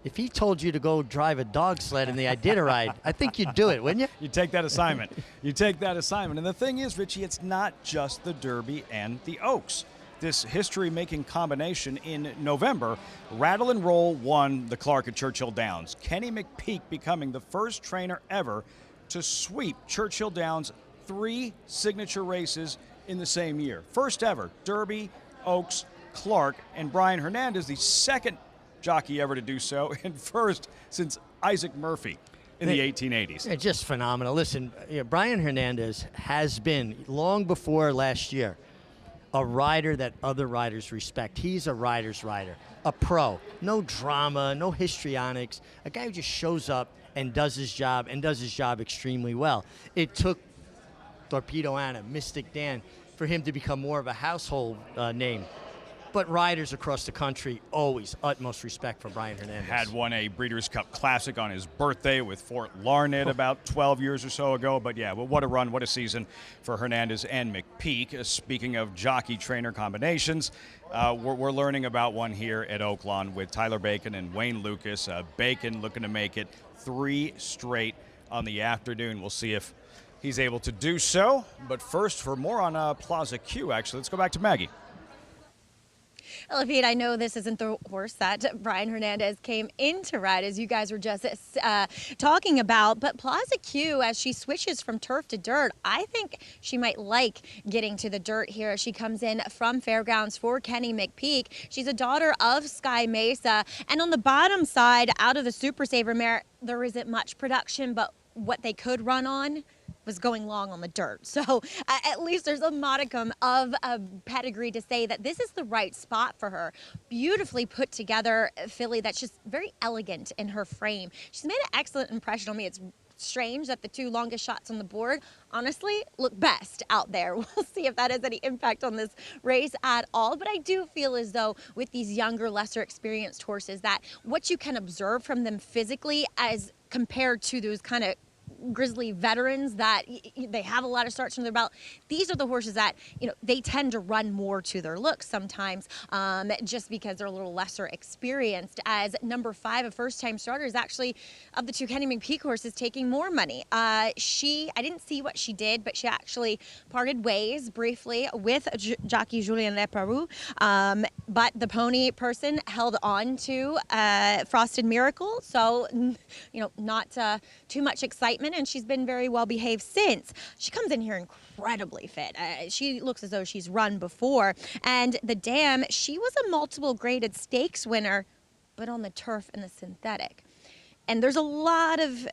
[SPEAKER 4] if he told you to go drive a dog sled in the Iditarod, I think you'd do it, wouldn't you?
[SPEAKER 3] You take that assignment. You take that assignment. And the thing is, Richie, it's not just the Derby and the Oaks. This history-making combination in November, Rattle and Roll won the Clark at Churchill Downs. Kenny McPeek becoming the first trainer ever to sweep Churchill Downs 3 signature races in the same year. First ever, Derby, Oaks, Clark, and Brian Hernandez, the second jockey ever to do so, and first since Isaac Murphy in the 1880s.
[SPEAKER 4] They're just phenomenal. Listen, Brian Hernandez has been, long before last year, a rider that other riders respect. He's a rider's rider, a pro. No drama, no histrionics. A guy who just shows up and does his job extremely well. It took Torpedo Anna, Mystic Dan, for him to become more of a household name. But riders across the country, always utmost respect for Brian Hernandez.
[SPEAKER 3] Had won a Breeders' Cup Classic on his birthday with Fort Larned about 12 years or so ago. But yeah, well, what a run, what a season for Hernandez and McPeak. Speaking of jockey-trainer combinations, we're learning about one here at Oaklawn with Tyler Bacon and Wayne Lucas. Bacon looking to make it 3 straight on the afternoon. We'll see if he's able to do so. But first, for more on Plaza Q, actually, let's go back to Maggie.
[SPEAKER 7] Lafitte, I know this isn't the horse that Brian Hernandez came in to ride, as you guys were just talking about, but Plaza Q, as she switches from turf to dirt, I think she might like getting to the dirt here. She comes in from Fairgrounds for Kenny McPeak. She's a daughter of Sky Mesa, and on the bottom side, out of the Super Saver mare, there isn't much production, but what they could run on was going long on the dirt. So at least there's a modicum of a pedigree to say that this is the right spot for her. Beautifully put together filly that's just very elegant in her frame. She's made an excellent impression on me. It's strange that the 2 longest shots on the board, honestly, look best out there. We'll see if that has any impact on this race at all. But I do feel as though with these younger, lesser experienced horses, that what you can observe from them physically as compared to those kind of grizzly veterans that they have a lot of starts under their belt. These are the horses that, they tend to run more to their looks sometimes, just because they're a little lesser experienced. As number 5, a first-time starter, is actually, of the 2 Kenny McPeak horses, taking more money. I didn't see what she did, but she actually parted ways briefly with jockey Julien Leparoux, but the pony person held on to Frosted Miracle, so, not too much excitement, and she's been very well behaved since. She comes in here incredibly fit. She looks as though she's run before. And the Dam, she was a multiple graded stakes winner, but on the turf and the synthetic. And there's a lot of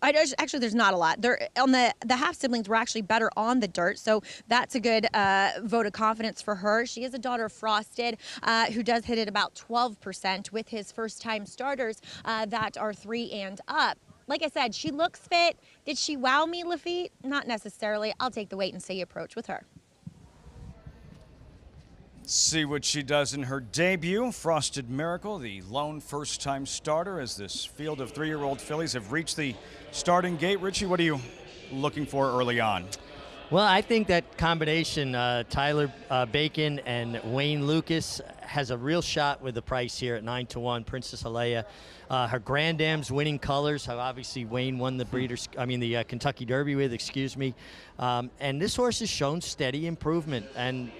[SPEAKER 7] actually, there's not a lot. On the half siblings were actually better on the dirt, so that's a good vote of confidence for her. She is a daughter of Frosted, who does hit at about 12% with his first-time starters that are 3 and up. Like I said, she looks fit. Did she wow me, Lafitte? Not necessarily. I'll take the wait-and-see approach with her.
[SPEAKER 3] See what she does in her debut. Frosted Miracle, the lone first-time starter, as this field of 3-year-old fillies have reached the starting gate. Richie, what are you looking for early on?
[SPEAKER 4] Well, I think that combination, Tyler Bacon and Wayne Lucas, has a real shot with the price here at 9-1. Princess Alea, her Grand Dam's winning colors, how obviously Wayne won the the Kentucky Derby with, excuse me. And this horse has shown steady improvement. And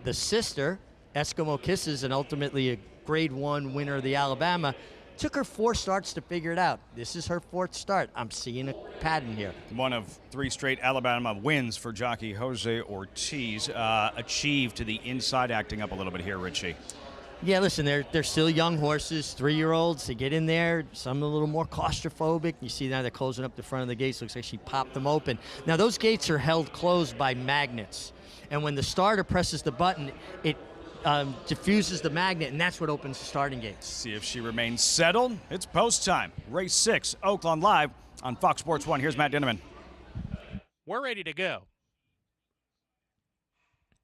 [SPEAKER 4] the sister, Eskimo Kisses, and ultimately a Grade 1 winner of the Alabama, took her 4 starts to figure it out. This is her 4th start. I'm seeing a pattern here.
[SPEAKER 3] One of 3 straight Alabama wins for jockey Jose Ortiz. Achieved to the inside, acting up a little bit here, Richie.
[SPEAKER 4] Yeah, listen, they're still young horses, 3-year-olds. They get in there, some a little more claustrophobic. You see now they're closing up the front of the gates. Looks like she popped them open. Now, those gates are held closed by magnets. And when the starter presses the button, it diffuses the magnet, and that's what opens the starting gates.
[SPEAKER 3] See if she remains settled. It's post time. Race 6, Oaklawn Live on Fox Sports 1. Here's Matt Dinneman.
[SPEAKER 8] We're ready to go.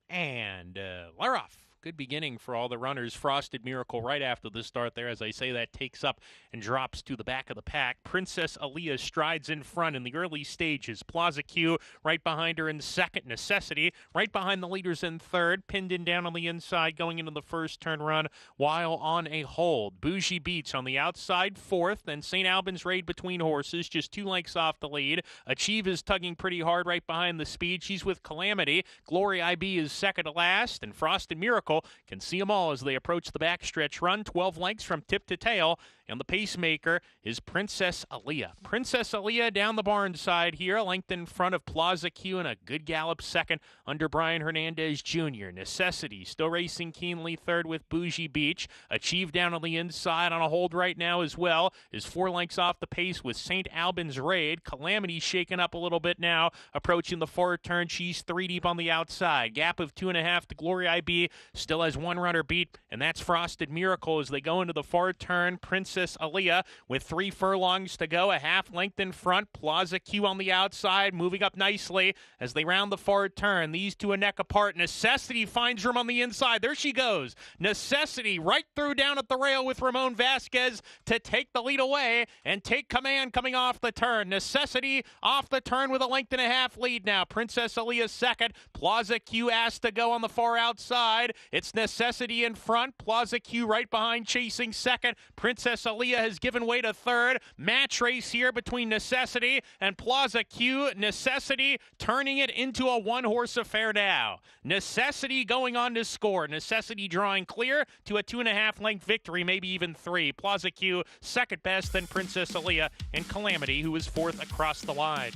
[SPEAKER 8] And we're off. Good beginning for all the runners. Frosted Miracle right after the start there. As I say, that takes up and drops to the back of the pack. Princess Alea strides in front in the early stages. Plaza Q right behind her in second. Necessity right behind the leaders in third. Pinned in down on the inside going into the first turn run while on a hold. Bougie Beats on the outside, fourth. Then St. Albans Raid between horses, just 2 lengths off the lead. Achieve is tugging pretty hard right behind the speed. She's with Calamity. Glory IB is second to last. And Frosted Miracle can see them all as they approach the backstretch run. 12 lengths from tip to tail And the pacemaker is Princess Aaliyah. Princess Aaliyah down the barn side here, a length in front of Plaza Q, and a good gallop second under Brian Hernandez Jr. Necessity still racing keenly third with Bougie Beach. Achieve down on the inside on a hold right now as well. Is 4 lengths off the pace with St. Albans Raid. Calamity shaken up a little bit now, approaching the forward turn. She's 3 deep on the outside. Gap of 2.5 to Glory IB. Still has 1 runner beat, and that's Frosted Miracle as they go into the forward turn. Princess Aaliyah with 3 furlongs to go, a half length in front. Plaza Q on the outside, moving up nicely as they round the forward turn. These two a neck apart. Necessity finds room on the inside. There she goes. Necessity right through down at the rail with Ramon Vasquez to take the lead away and take command coming off the turn. Necessity off the turn with a length and a half lead now. Princess Aaliyah second. Plaza Q asked to go on the far outside. It's Necessity in front. Plaza Q right behind chasing second. Princess Aaliyah has given way to third. Match race here between Necessity and Plaza Q. Necessity turning it into a 1-horse affair now. Necessity going on to score. Necessity drawing clear to a 2.5 length victory, maybe even 3. Plaza Q second best, then Princess Aaliyah and Calamity, who is 4th across the line.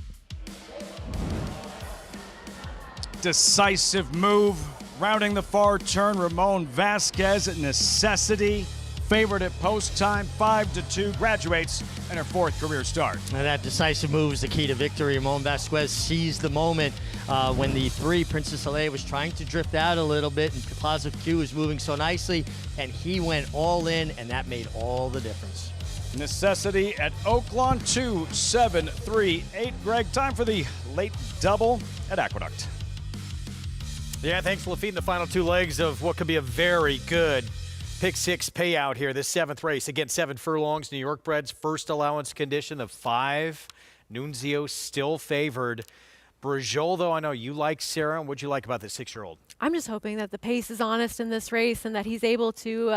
[SPEAKER 3] Decisive move. Rounding the far turn, Ramon Vasquez at Necessity. Favored at post time, 5-2, graduates in her 4th career start.
[SPEAKER 4] And that decisive move is the key to victory. Ramon Vasquez seized the moment when the 3, Princess Aaliyah, was trying to drift out a little bit, and Plaza Q was moving so nicely, and he went all in, and that made all the difference.
[SPEAKER 3] Necessity at Oaklawn, 2-7-3-8. Greg, time for the late double at Aqueduct.
[SPEAKER 1] Yeah, thanks, Lafitte. The final 2 legs of what could be a very good pick 6 payout here. This 7th race. Again, 7 furlongs. New York Bred's first allowance condition of 5. Nunzio still favored. Brajol, though, I know you like Sarah. What'd you like about this 6-year-old?
[SPEAKER 2] I'm just hoping that the pace is honest in this race and that he's able to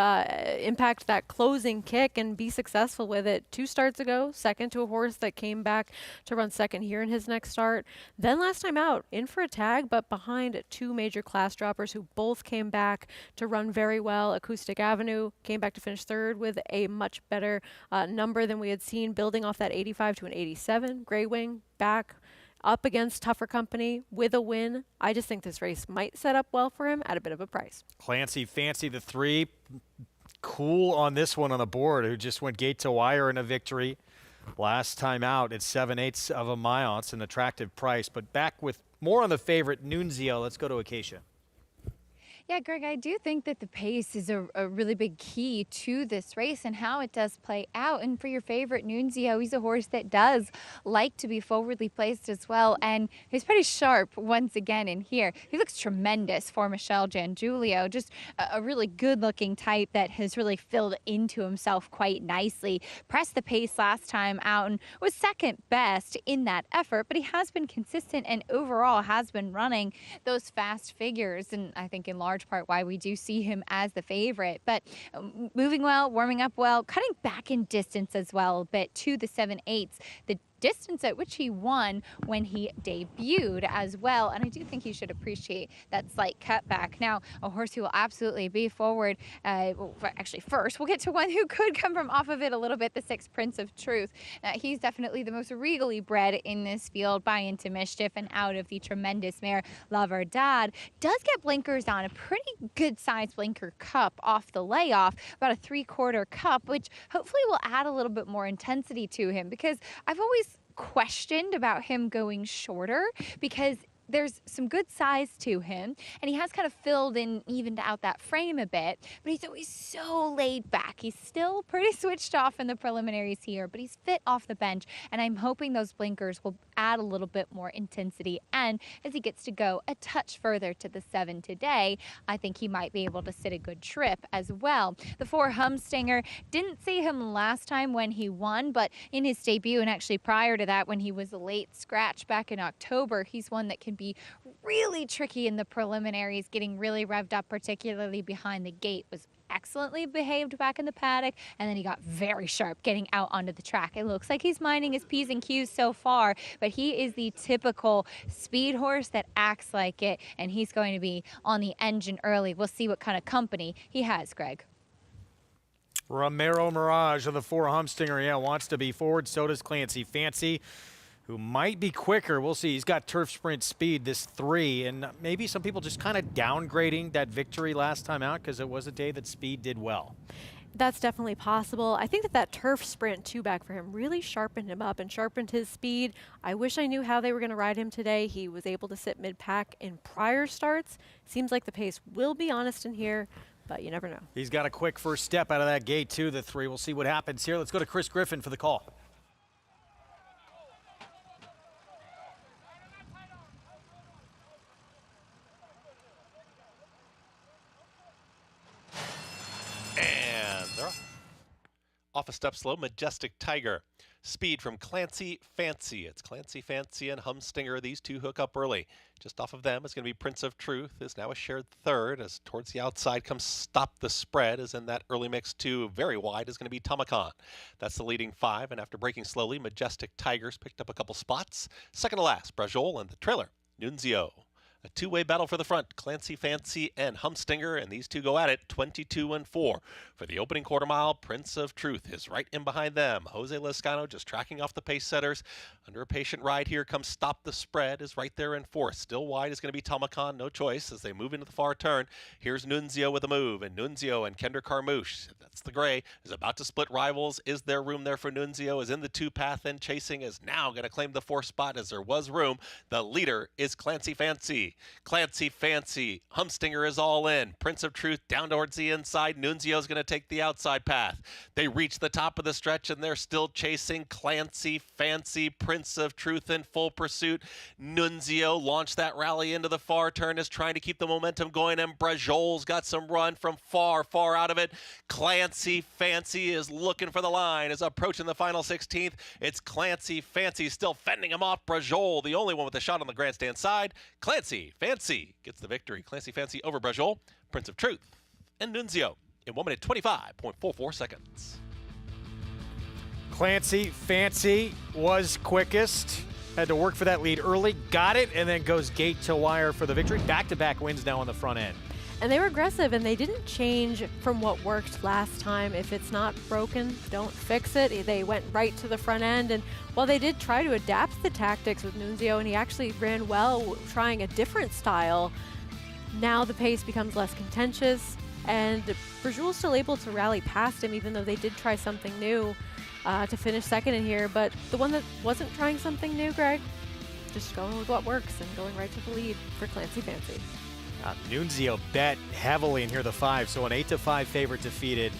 [SPEAKER 2] impact that closing kick and be successful with it. 2 starts ago, second to a horse that came back to run second here in his next start. Then last time out, in for a tag, but behind 2 major class droppers who both came back to run very well. Acoustic Avenue came back to finish 3rd with a much better number than we had seen, building off that 85 to an 87. Grey Wing back up against tougher company with a win. I just think this race might set up well for him at a bit of a price.
[SPEAKER 1] Clancy Fancy, the 3, cool on this one on the board, who just went gate to wire in a victory last time out at 7/8 of a mile. It's an attractive price, but back with more on the favorite Nunzio. Let's go to Acacia.
[SPEAKER 5] Yeah, Greg, I do think that the pace is a really big key to this race and how it does play out. And for your favorite Nunzio, he's a horse that does like to be forwardly placed as well. And he's pretty sharp once again in here. He looks tremendous for Michelle Giangiulio. Just a really good-looking type that has really filled into himself quite nicely. Pressed the pace last time out and was second best in that effort. But he has been consistent and overall has been running those fast figures. And I think in large part why we do see him as the favorite. But moving well, warming up well, cutting back in distance as well a bit to the 7/8. The distance at which he won when he debuted as well. And I do think he should appreciate that slight cutback. Now, a horse who will absolutely be forward, actually first, we'll get to one who could come from off of it a little bit, the 6 Prince of Truth. He's definitely the most regally bred in this field, by Into Mischief and out of the tremendous mare La Verdad. Does get blinkers on, a pretty good sized blinker cup off the layoff, about a 3/4 cup, which hopefully will add a little bit more intensity to him, because I've always questioned about him going shorter because there's some good size to him, and he has kind of filled in, evened out that frame a bit, but he's always so laid back. He's still pretty switched off in the preliminaries here, but he's fit off the bench, and I'm hoping those blinkers will add a little bit more intensity. And as he gets to go a touch further to the 7 today, I think he might be able to sit a good trip as well. The 4 Humstinger, didn't see him last time when he won, but in his debut, and actually prior to that when he was a late scratch back in October, he's one that can be really tricky in the preliminaries, getting really revved up, particularly behind the gate. Was excellently behaved back in the paddock, and then he got very sharp getting out onto the track. It looks like he's minding his P's and Q's so far, but he is the typical speed horse that acts like it, and he's going to be on the engine early. We'll see what kind of company he has, Greg.
[SPEAKER 1] Romero Mirage of the 4 Humstinger, yeah, wants to be forward. So does Clancy Fancy, who might be quicker. We'll see. He's got turf sprint speed, this 3, and maybe some people just kind of downgrading that victory last time out because it was a day that speed did well.
[SPEAKER 2] That's definitely possible. I think that turf sprint 2-back for him really sharpened him up and sharpened his speed. I wish I knew how they were going to ride him today. He was able to sit mid-pack in prior starts. Seems like the pace will be honest in here, but you never know.
[SPEAKER 1] He's got a quick first step out of that gate, too, the 3. We'll see what happens here. Let's go to Chris Griffin for the call.
[SPEAKER 6] And they're off a step slow, Majestic Tiger. Speed from Clancy Fancy. It's Clancy Fancy and Humstinger. These two hook up early. Just off of them is going to be Prince of Truth, is now a shared third. As towards the outside comes Stop the Spread, as in that early mix two. Very wide is going to be Tamacon. That's the leading 5, and after breaking slowly, Majestic Tigers picked up a couple spots. Second to last, Brajol, and the trailer, Nunzio. A two-way battle for the front, Clancy Fancy and Humstinger, and these two go at it, 22-4. For the opening quarter mile, Prince of Truth is right in behind them. Jose Lescano just tracking off the pace setters. Under a patient ride here comes Stop the Spread, is right there in 4th. Still wide is going to be Tamacon, no choice, as they move into the far turn. Here's Nunzio with a move, and Nunzio and Kendra Carmouche, that's the gray, is about to split rivals. Is there room there for Nunzio? Is in the 2 path and chasing, is now going to claim the 4th spot as there was room. The leader is Clancy Fancy. Clancy Fancy. Humstinger is all in. Prince of Truth down towards the inside. Nunzio's going to take the outside path. They reach the top of the stretch and they're still chasing Clancy Fancy. Prince of Truth in full pursuit. Nunzio launched that rally into the far turn, is trying to keep the momentum going, and Brajol's got some run from far, far out of it. Clancy Fancy is looking for the line, is approaching the final 16th. It's Clancy Fancy still fending him off. Brajol, the only one with a shot on the grandstand side. Clancy Fancy gets the victory. Clancy Fancy over Brajol, Prince of Truth, and Nunzio in 1 minute 25.44 seconds.
[SPEAKER 1] Clancy Fancy was quickest. Had to work for that lead early, got it, and then goes gate to wire for the victory. Back-to-back wins now on the front end.
[SPEAKER 2] And they were aggressive, and they didn't change from what worked last time. If it's not broken, don't fix it. They went right to the front end, and while they did try to adapt the tactics with Nunzio, and he actually ran well trying a different style, now the pace becomes less contentious, and Brajol's still able to rally past him, even though they did try something new to finish second in here. But the one that wasn't trying something new, Greg, just going with what works and going right to the lead for Clancy Fancy.
[SPEAKER 1] Nunzio bet heavily in here, the 5, so an 8-5 favorite defeated.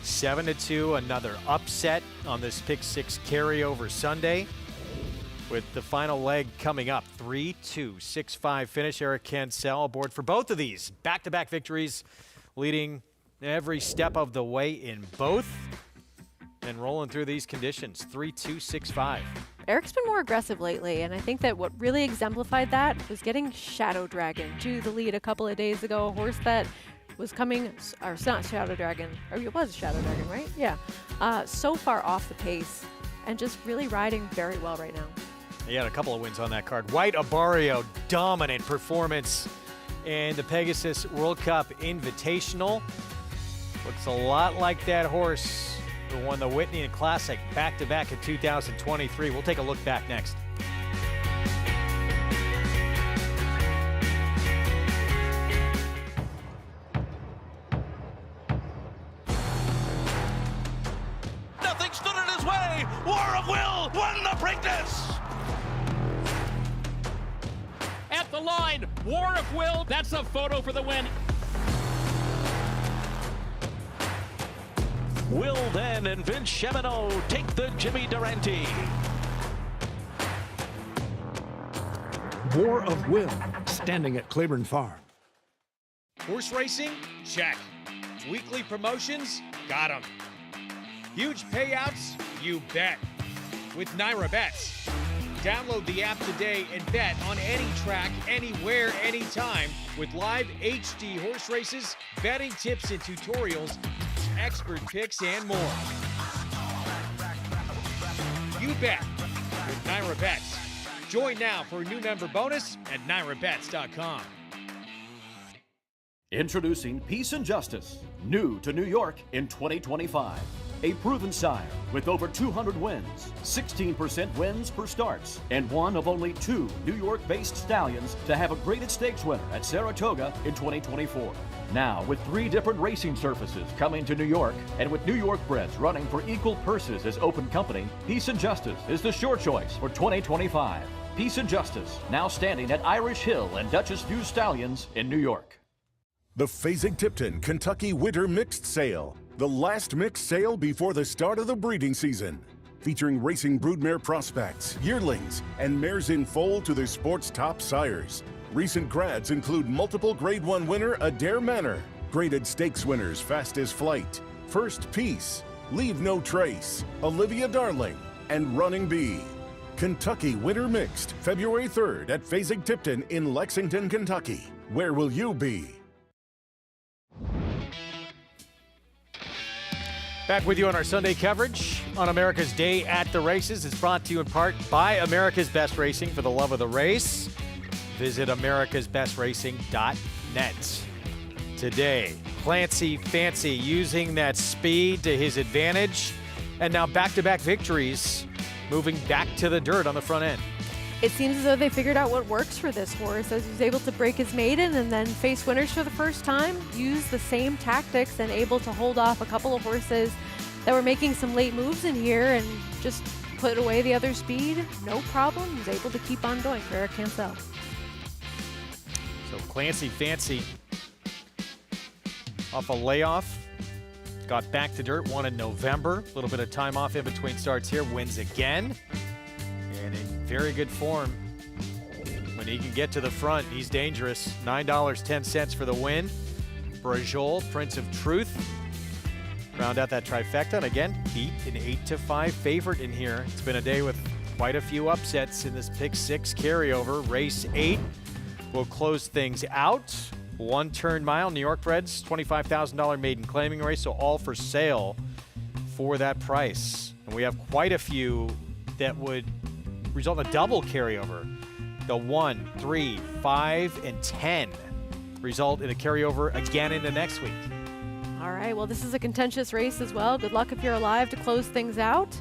[SPEAKER 1] 7-2, another upset on this pick 6 carryover Sunday. With the final leg coming up, 3-2, 6-5 finish. Eric Cancel aboard for both of these back-to-back victories, leading every step of the way in both, and rolling through these conditions, 3-2, 6-5.
[SPEAKER 2] Eric's been more aggressive lately, and I think that what really exemplified that was getting Shadow Dragon to the lead a couple of days ago, a horse that was coming, or it's not Shadow Dragon, or it was Shadow Dragon, right? Yeah. So far off the pace, and just really riding very well right now.
[SPEAKER 1] He had a couple of wins on that card. White Abario, dominant performance in the Pegasus World Cup Invitational. Looks a lot like that horse who won the Whitney and Classic back-to-back in 2023. We'll take a look back next.
[SPEAKER 13] Nothing stood in his way. War of Will won the Preakness.
[SPEAKER 16] At the line, War of Will. That's a photo for the win.
[SPEAKER 18] Will then and Vince Chemino take the Jimmy Durante.
[SPEAKER 14] War of Will, standing at Claiborne Farm.
[SPEAKER 1] Horse racing? Check. Weekly promotions? Got 'em. Huge payouts? You bet. With Naira Bets. Download the app today and bet on any track, anywhere, anytime with live HD horse races, betting tips and tutorials, expert picks, and more. You bet with Naira Bets. Join now for a new member bonus at NairaBets.com.
[SPEAKER 19] Introducing Peace and Justice, new to New York in 2025. A proven sire with over 200 wins, 16% wins per starts, and one of only 2 New York-based stallions to have a graded stakes winner at Saratoga in 2024. Now, with 3 different racing surfaces coming to New York, and with New York breds running for equal purses as open company, Peace and Justice is the sure choice for 2025. Peace and Justice, now standing at Irish Hill and Duchess View Stallions in New York.
[SPEAKER 11] The Fasig-Tipton Kentucky Winter Mixed Sale. The last mixed sale before the start of the breeding season. Featuring racing broodmare prospects, yearlings, and mares in foal to their sport's top sires. Recent grads include multiple Grade 1 winner Adair Manor, graded stakes winners Fastest Flight, First Peace, Leave No Trace, Olivia Darling, and Running Bee. Kentucky Winter Mixed, February 3rd at Fasig-Tipton in Lexington, Kentucky. Where will you be?
[SPEAKER 1] Back with you on our Sunday coverage on America's Day at the Races. It's brought to you in part by America's Best Racing. For the love of the race, visit americasbestracing.net. Today, Clancy Fancy using that speed to his advantage, and now back-to-back victories, moving back to the dirt on the front end.
[SPEAKER 2] It seems as though they figured out what works for this horse, as he was able to break his maiden and then face winners for the first time, use the same tactics and able to hold off a couple of horses that were making some late moves in here and just put away the other speed. No problem. He was able to keep on going for Eric Cancel.
[SPEAKER 1] So Clancy Fancy off a layoff, got back to dirt, won in November. A little bit of time off in between starts here, wins again. And in very good form. When he can get to the front, he's dangerous. $9.10 for the win. Brajol, Prince of Truth, round out that trifecta, and again, beat an 8-5 favorite in here. It's been a day with quite a few upsets in this Pick 6 carryover. Race 8 will close things out. 1 turn mile, New York Breds, $25,000 maiden claiming race, so all for sale for that price. And we have quite a few that would result in a double carryover. The 1, 3, 5, and 10 result in a carryover again into next week.
[SPEAKER 2] All right, well, this is a contentious race as well. Good luck if you're alive to close things out.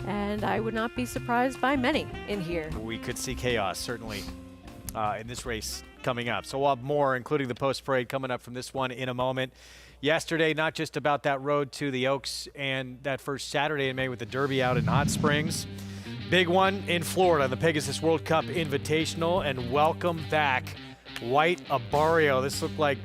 [SPEAKER 2] And I would not be surprised by many in here.
[SPEAKER 1] We could see chaos, certainly, in this race coming up. So we'll have more, including the post-parade, coming up from this one in a moment. Yesterday, not just about that road to the Oaks and that first Saturday in May with the Derby out in Hot Springs. Big one in Florida, the Pegasus World Cup Invitational, and welcome back White Abarrio. This looked like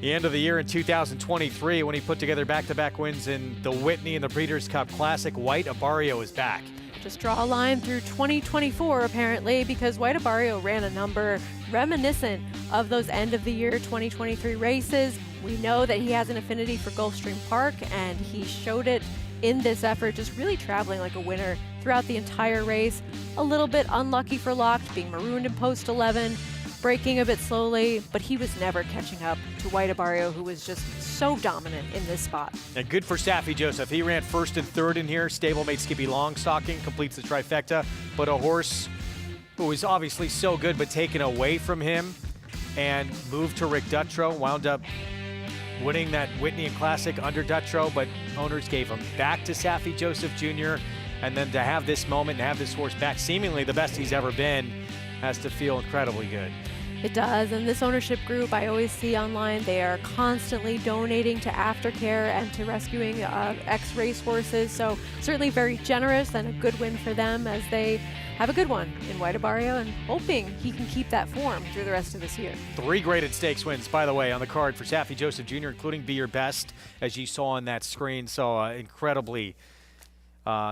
[SPEAKER 1] the end of the year in 2023 when he put together back-to-back wins in the Whitney and the Breeders' Cup Classic. White Abarrio is back.
[SPEAKER 2] Just draw a line through 2024, apparently, because White Abarrio ran a number reminiscent of those end-of-the-year 2023 races. We know that he has an affinity for Gulfstream Park, and he showed it in this effort, just really traveling like a winner throughout the entire race. A little bit unlucky for Locked, being marooned in post 11, breaking a bit slowly, but he was never catching up to White Abarrio, who was just so dominant in this spot.
[SPEAKER 1] And good for Saffie Joseph. He ran first and third in here. Stablemate Skippy Longstocking completes the trifecta, but a horse who was obviously so good but taken away from him and moved to Rick Dutrow, wound up winning that Whitney and Classic under Dutrow, but owners gave him back to Saffie Joseph Jr., and then to have this moment and have this horse back, seemingly the best he's ever been, has to feel incredibly good.
[SPEAKER 2] It does, and this ownership group I always see online, they are constantly donating to aftercare and to rescuing ex-race horses, so certainly very generous and a good win for them as they have a good one in White Abarrio and hoping he can keep that form through the rest of this year. 3
[SPEAKER 1] graded stakes wins, by the way, on the card for Saffie Joseph Jr., including Be Your Best, as you saw on that screen, so incredibly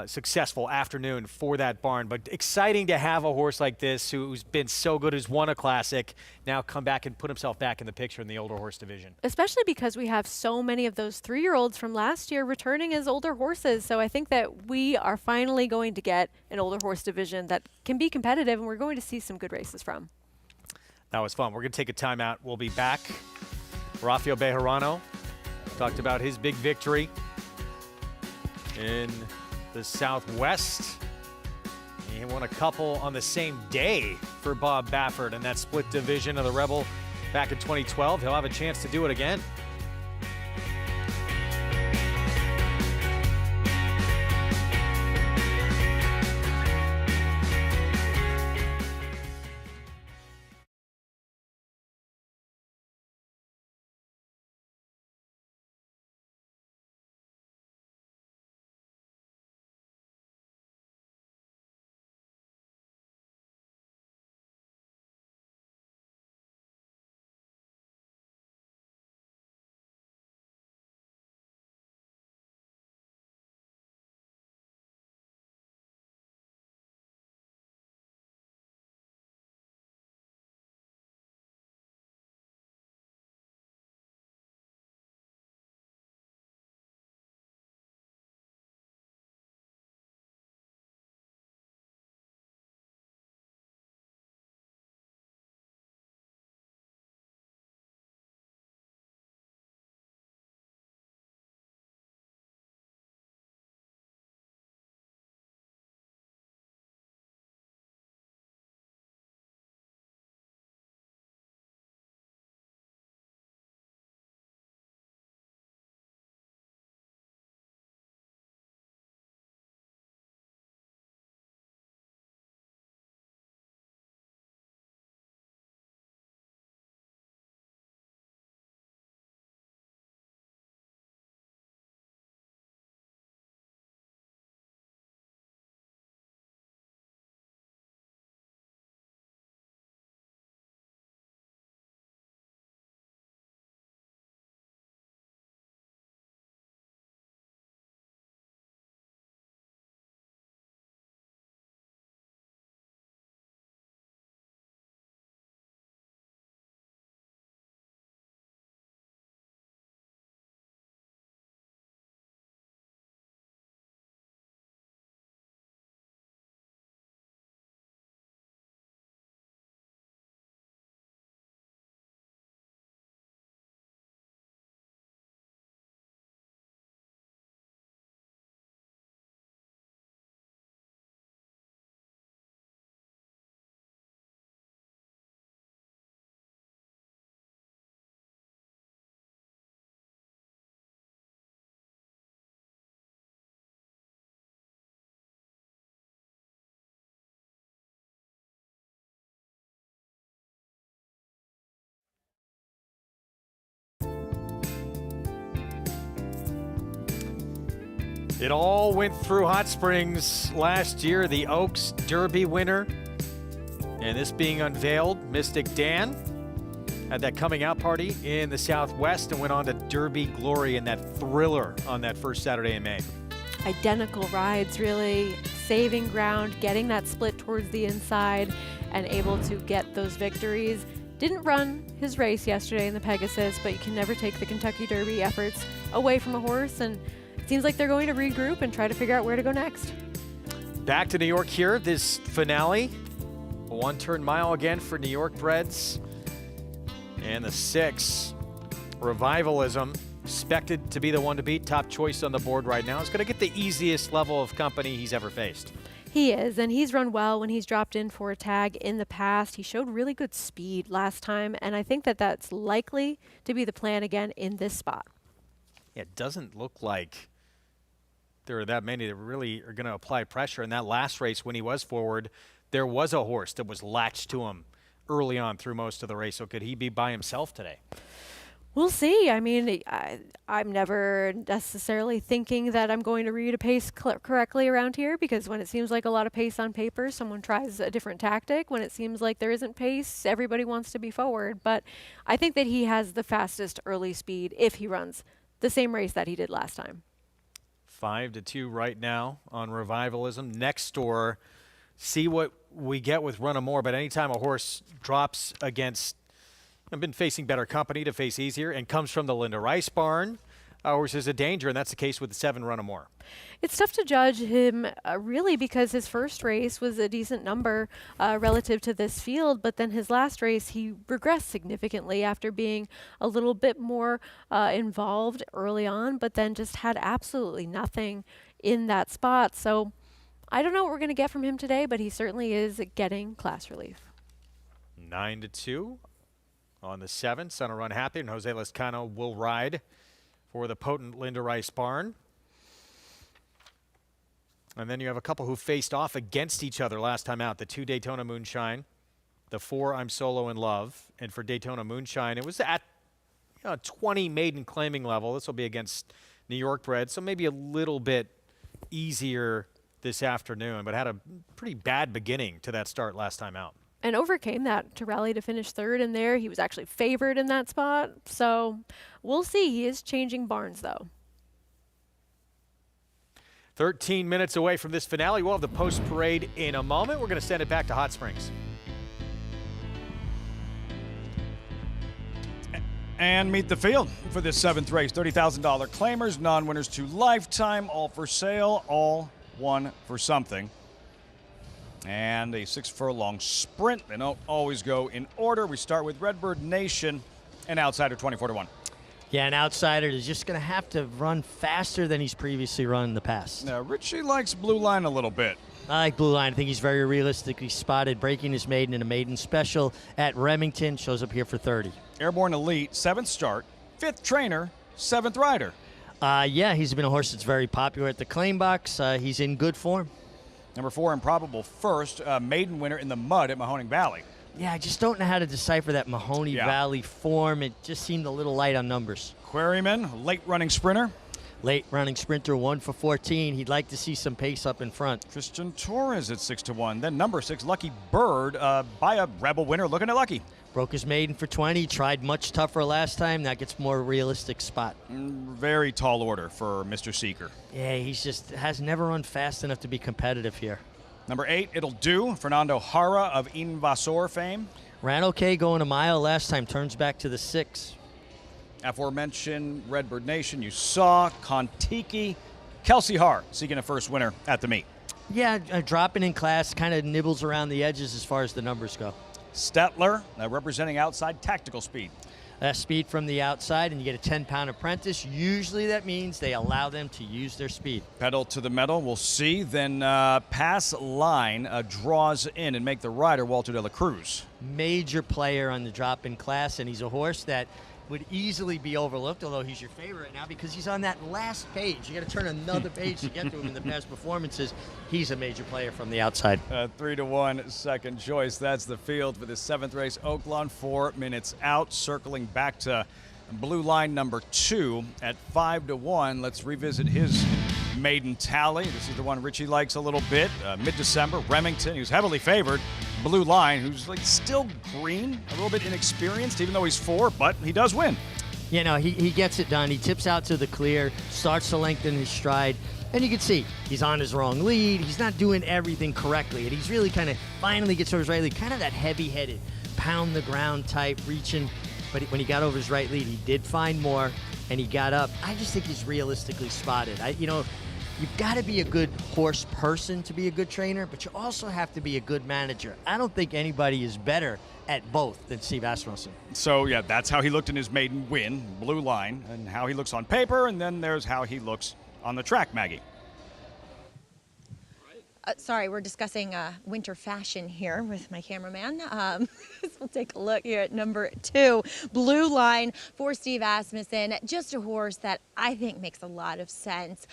[SPEAKER 1] successful afternoon for that barn, but exciting to have a horse like this who's been so good, who's won a Classic, now come back and put himself back in the picture in the older horse division.
[SPEAKER 2] Especially because we have so many of those 3-year-olds from last year returning as older horses, so I think that we are finally going to get an older horse division that can be competitive, and we're going to see some good races from.
[SPEAKER 1] That was fun. We're going to take a timeout. We'll be back. Rafael Bejarano talked about his big victory in the Southwest. He won a couple on the same day for Bob Baffert in that split division of the Rebel back in 2012. He'll have a chance to do it again. It all went through Hot Springs last year, the Oaks Derby winner. And this being unveiled, Mystic Dan had that coming out party in the Southwest and went on to Derby Glory in that thriller on that first Saturday in May.
[SPEAKER 2] Identical rides, really saving ground, getting that split towards the inside, and able to get those victories. Didn't run his race yesterday in the Pegasus, but you can never take the Kentucky Derby efforts away from a horse, and it seems like they're going to regroup and try to figure out where to go next.
[SPEAKER 1] Back to New York here, this finale. A one-turn mile again for New York breds. And the 6, Revivalism, expected to be the one to beat. Top choice on the board right now. He's going to get the easiest level of company he's ever faced.
[SPEAKER 2] He is, and he's run well when he's dropped in for a tag in the past. He showed really good speed last time, and I think that that's likely to be the plan again in this spot.
[SPEAKER 1] It doesn't look like there are that many that really are going to apply pressure. In that last race when he was forward, there was a horse that was latched to him early on through most of the race. So could he be by himself today?
[SPEAKER 2] We'll see. I mean, I'm never necessarily thinking that I'm going to read a pace correctly around here, because when it seems like a lot of pace on paper, someone tries a different tactic. When it seems like there isn't pace, everybody wants to be forward. But I think that he has the fastest early speed if he runs the same race that he did last time.
[SPEAKER 1] 5-2 right now on Revivalism. Next door, see what we get with Run 'Em More, but anytime a horse drops against, I've been facing better company to face easier, and comes from the Linda Rice barn, horse is a danger, and that's the case with the 7 Run 'Em More.
[SPEAKER 2] It's tough to judge him really, because his first race was a decent number relative to this field, but then his last race he regressed significantly after being a little bit more involved early on, but then just had absolutely nothing in that spot. So I don't know what we're going to get from him today, but he certainly is getting class relief.
[SPEAKER 1] 9-2. on the 7. Sun will run happy, and Jose Lescano will ride for the potent Linda Rice Barn. And then you have a couple who faced off against each other last time out. The 2 Daytona Moonshine, the 4 I'm Solo in Love. And for Daytona Moonshine, it was at 20 maiden claiming level. This will be against New York bred, so maybe a little bit easier this afternoon, but had a pretty bad beginning to that start last time out.
[SPEAKER 2] And overcame that to rally to finish 3rd in there. He was actually favored in that spot. So we'll see. He is changing barns, though.
[SPEAKER 1] 13 minutes away from this finale. We'll have the post parade in a moment. We're going to send it back to Hot Springs.
[SPEAKER 3] And meet the field for this 7th race. $30,000 claimers, non-winners to lifetime, all for sale, all one for something. And a 6-furlong sprint. They don't always go in order. We start with Redbird Nation, an outsider 24-1.
[SPEAKER 4] Yeah, an outsider is just going to have to run faster than he's previously run in the past.
[SPEAKER 3] Now, Richie likes Blue Line a little bit.
[SPEAKER 4] I like Blue Line. I think he's very realistically spotted, breaking his maiden in a maiden special at Remington. Shows up here for 30.
[SPEAKER 3] Airborne Elite, 7th start, 5th trainer, 7th rider.
[SPEAKER 4] Yeah, he's been a horse that's very popular at the claim box. He's in good form.
[SPEAKER 3] Number 4, Improbable First, maiden winner in the mud at Mahoning Valley.
[SPEAKER 4] Yeah, I just don't know how to decipher that Mahoney Valley form. It just seemed a little light on numbers.
[SPEAKER 3] Quarryman, late running sprinter.
[SPEAKER 4] Late running sprinter, 1 for 14. He'd like to see some pace up in front.
[SPEAKER 3] Christian Torres at 6-1. Then number 6, Lucky Bird, by a Rebel winner. Looking at Lucky.
[SPEAKER 4] Broke his maiden for 20. Tried much tougher last time. That gets more realistic spot.
[SPEAKER 3] Very tall order for Mr. Seeker.
[SPEAKER 4] Yeah, he's just has never run fast enough to be competitive here.
[SPEAKER 3] Number 8, It'll Do. Fernando Jara of Invasor fame.
[SPEAKER 4] Ran okay going a mile last time. Turns back to the 6.
[SPEAKER 3] Aforementioned Redbird Nation, you saw Kontiki. Kelsey Haar seeking a first winner at the meet.
[SPEAKER 4] Yeah, dropping in class, kind of nibbles around the edges as far as the numbers go.
[SPEAKER 3] Stetler, representing outside tactical speed.
[SPEAKER 4] That's speed from the outside, and you get a 10-pound apprentice. Usually that means they allow them to use their speed.
[SPEAKER 3] Pedal to the metal, we'll see. Then Pass Line draws in and make the rider Walter de la Cruz.
[SPEAKER 4] Major player on the drop-in class, and he's a horse that would easily be overlooked, although he's your favorite right now because he's on that last page. You got to turn another page to get to him in the past performances. He's a major player from the outside.
[SPEAKER 3] 3-1 second choice. That's the field for the 7th race. Oaklawn 4 minutes out. Circling back to Blue Line number 2 at 5-1. Let's revisit his maiden tally. This is the one Richie likes a little bit. Mid-December, Remington, who's heavily favored. Blue Line, who's like still green, a little bit inexperienced, even though he's 4, but he does win.
[SPEAKER 4] You know, he gets it done. He tips out to the clear, starts to lengthen his stride, and you can see he's on his wrong lead. He's not doing everything correctly, and he's really kind of finally gets over his right lead, kind of that heavy-headed, pound the ground type, reaching. But when he got over his right lead, he did find more, and he got up. I just think he's realistically spotted. You've got to be a good horse person to be a good trainer, but you also have to be a good manager. I don't think anybody is better at both than Steve Asmussen.
[SPEAKER 3] So, yeah, that's how he looked in his maiden win, Blue Line, and how he looks on paper, and then there's how he looks on the track, Maggie.
[SPEAKER 7] Sorry, we're discussing winter fashion here with my cameraman. We'll take a look here at number 2, Blue Line for Steve Asmussen. Just a horse that I think makes a lot of sense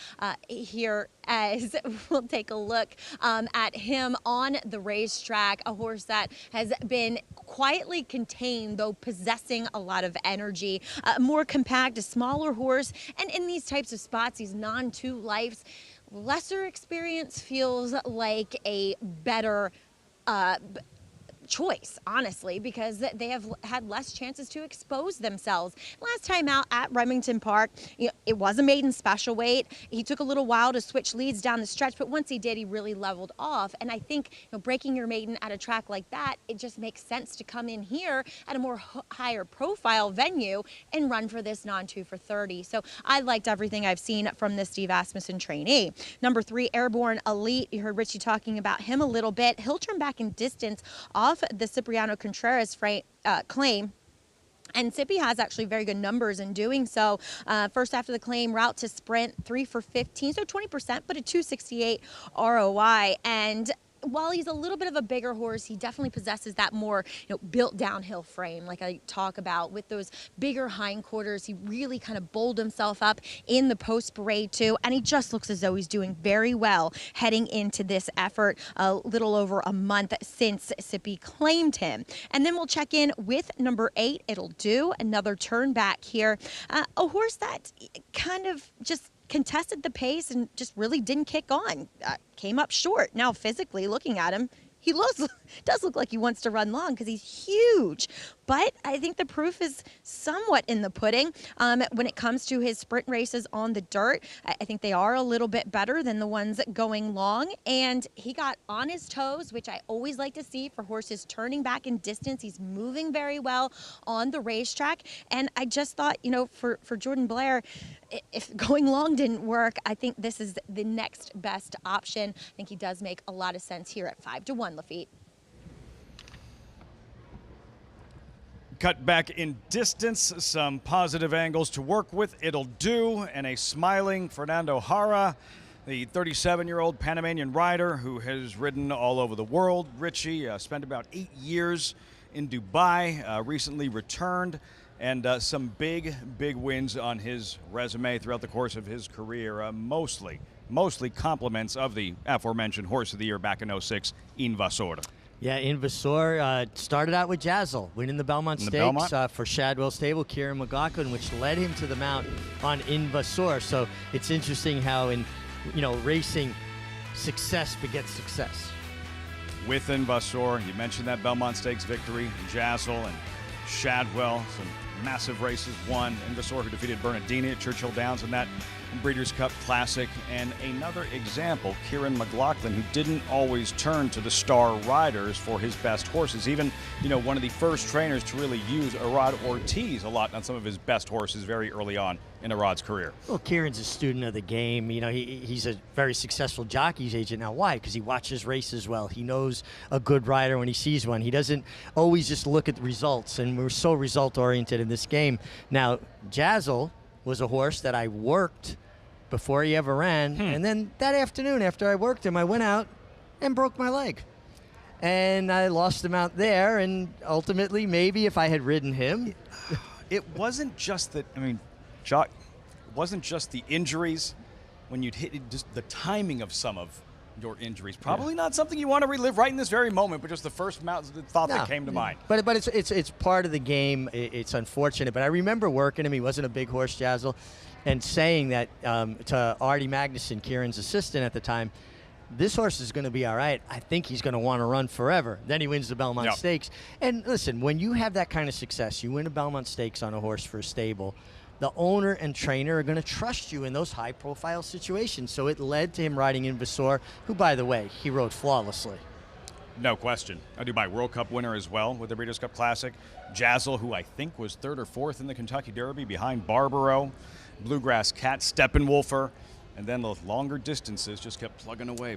[SPEAKER 7] here as we'll take a look at him on the racetrack. A horse that has been quietly contained, though possessing a lot of energy. More compact, a smaller horse. And in these types of spots, these non-2 lives, lesser experience feels like a better choice, honestly, because they have had less chances to expose themselves. Last time out at Remington Park, it was a maiden special weight. He took a little while to switch leads down the stretch, but once he did, he really leveled off. And I think breaking your maiden at a track like that, it just makes sense to come in here at a more higher profile venue and run for this non-2 for 30. So I liked everything I've seen from this Steve Asmussen trainee. Number 3, Airborne Elite. You heard Richie talking about him a little bit. He'll turn back in distance off the Cipriano Contreras claim. And Sippy has actually very good numbers in doing so. First after the claim, route to sprint, 3 for 15, so 20%, but a 268 ROI. And while he's a little bit of a bigger horse, he definitely possesses that more, built downhill frame, like I talk about, with those bigger hindquarters. He really kind of bowled himself up in the post parade too, and he just looks as though he's doing very well heading into this effort a little over a month since Sippy claimed him. And then we'll check in with number 8, It'll Do, another turn back here. A horse that kind of just contested the pace and just really didn't kick on. Came up short. Now, physically looking at him, he does look like he wants to run long because he's huge. But I think the proof is somewhat in the pudding when it comes to his sprint races on the dirt. I think they are a little bit better than the ones going long. And he got on his toes, which I always like to see for horses turning back in distance. He's moving very well on the racetrack. And I just thought, for Jordan Blair, if going long didn't work, I think this is the next best option. I think he does make a lot of sense here at 5-1, Lafitte.
[SPEAKER 3] Cut back in distance, some positive angles to work with. It'll Do, and a smiling Fernando Jara, the 37-year-old Panamanian rider who has ridden all over the world. Richie spent about 8 years in Dubai, recently returned, and some big wins on his resume throughout the course of his career, mostly compliments of the aforementioned Horse of the Year back in 06, Invasor.
[SPEAKER 4] Yeah, Invasor started out with Jazzle, winning the Belmont Stakes for Shadwell Stable, Kieran McLaughlin, which led him to the mount on Invasor. So it's interesting how in racing, success begets success.
[SPEAKER 3] With Invasor, you mentioned that Belmont Stakes victory, Jazzle and Shadwell, some massive races won. Invasor, who defeated Bernardini at Churchill Downs in that Breeders' Cup Classic. And another example, Kieran McLaughlin, who didn't always turn to the star riders for his best horses. Even, one of the first trainers to really use Arad Ortiz a lot on some of his best horses very early on in Arad's career.
[SPEAKER 4] Well, Kieran's a student of the game. He's a very successful jockey's agent now. Why? Because he watches races well. He knows a good rider when he sees one. He doesn't always just look at the results, and we're so result-oriented in this game. Now, Jazzle was a horse that I worked before he ever ran, and then that afternoon after I worked him, I went out and broke my leg. And I lost him out there, and ultimately, maybe if I had ridden him...
[SPEAKER 3] It wasn't just that, Jock, it wasn't just the injuries when you'd hit it, just the timing of some of your injuries. Probably not something you want to relive right in this very moment, but just the first thought that came to mind.
[SPEAKER 4] But it's part of the game. It's unfortunate, but I remember working him. He wasn't a big horse, Jazzle, and saying that to Artie Magnuson, Kieran's assistant at the time, this horse is going to be all right. I think he's going to want to run forever. Then he wins the Belmont Stakes. And listen, when you have that kind of success, you win a Belmont Stakes on a horse for a stable, the owner and trainer are going to trust you in those high-profile situations. So it led to him riding Invasor, who, by the way, he rode flawlessly.
[SPEAKER 3] No question. A Dubai World Cup winner as well with the Breeders' Cup Classic. Jazzle, who I think was 3rd or 4th in the Kentucky Derby behind Barbaro. Bluegrass Cat, Steppenwolfer. And then the longer distances just kept plugging away.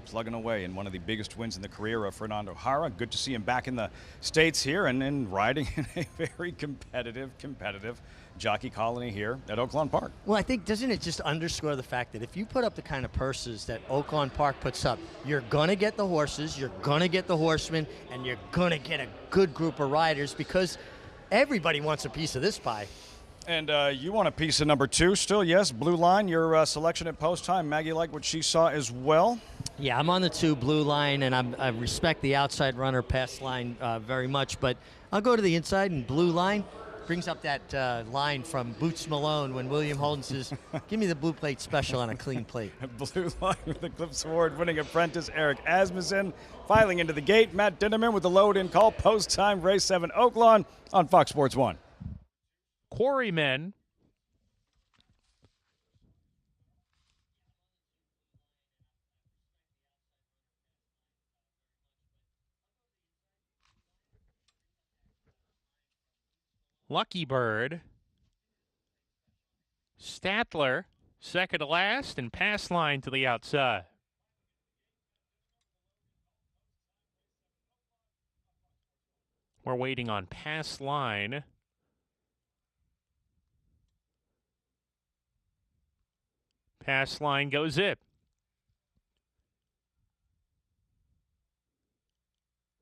[SPEAKER 3] And one of the biggest wins in the career of Fernando Jara. Good to see him back in the States here and riding in a very competitive jockey colony here at Oaklawn Park.
[SPEAKER 4] Well, I think, doesn't it just underscore the fact that if you put up the kind of purses that Oaklawn Park puts up, you're going to get the horses, you're going to get the horsemen, and you're going to get a good group of riders because everybody wants a piece of this pie.
[SPEAKER 3] And you want a piece of number 2 still, yes. Blue Line, your selection at post time. Maggie liked what she saw as well.
[SPEAKER 4] Yeah, I'm on the 2 Blue Line, and I respect the outside runner pass line very much, but I'll go to the inside, and Blue Line brings up that line from Boots Malone when William Holden says, give me the blue plate special on a clean plate.
[SPEAKER 3] Blue Line with the Clips Award winning apprentice Eric Asmussen filing into the gate. Matt Dinnerman with the load-in call. Post time, race 7 Oaklawn on Fox Sports 1.
[SPEAKER 8] Quarrymen Lucky Bird, Statler, second to last, and Pass Line to the outside. We're waiting on Pass Line. Pass Line goes it.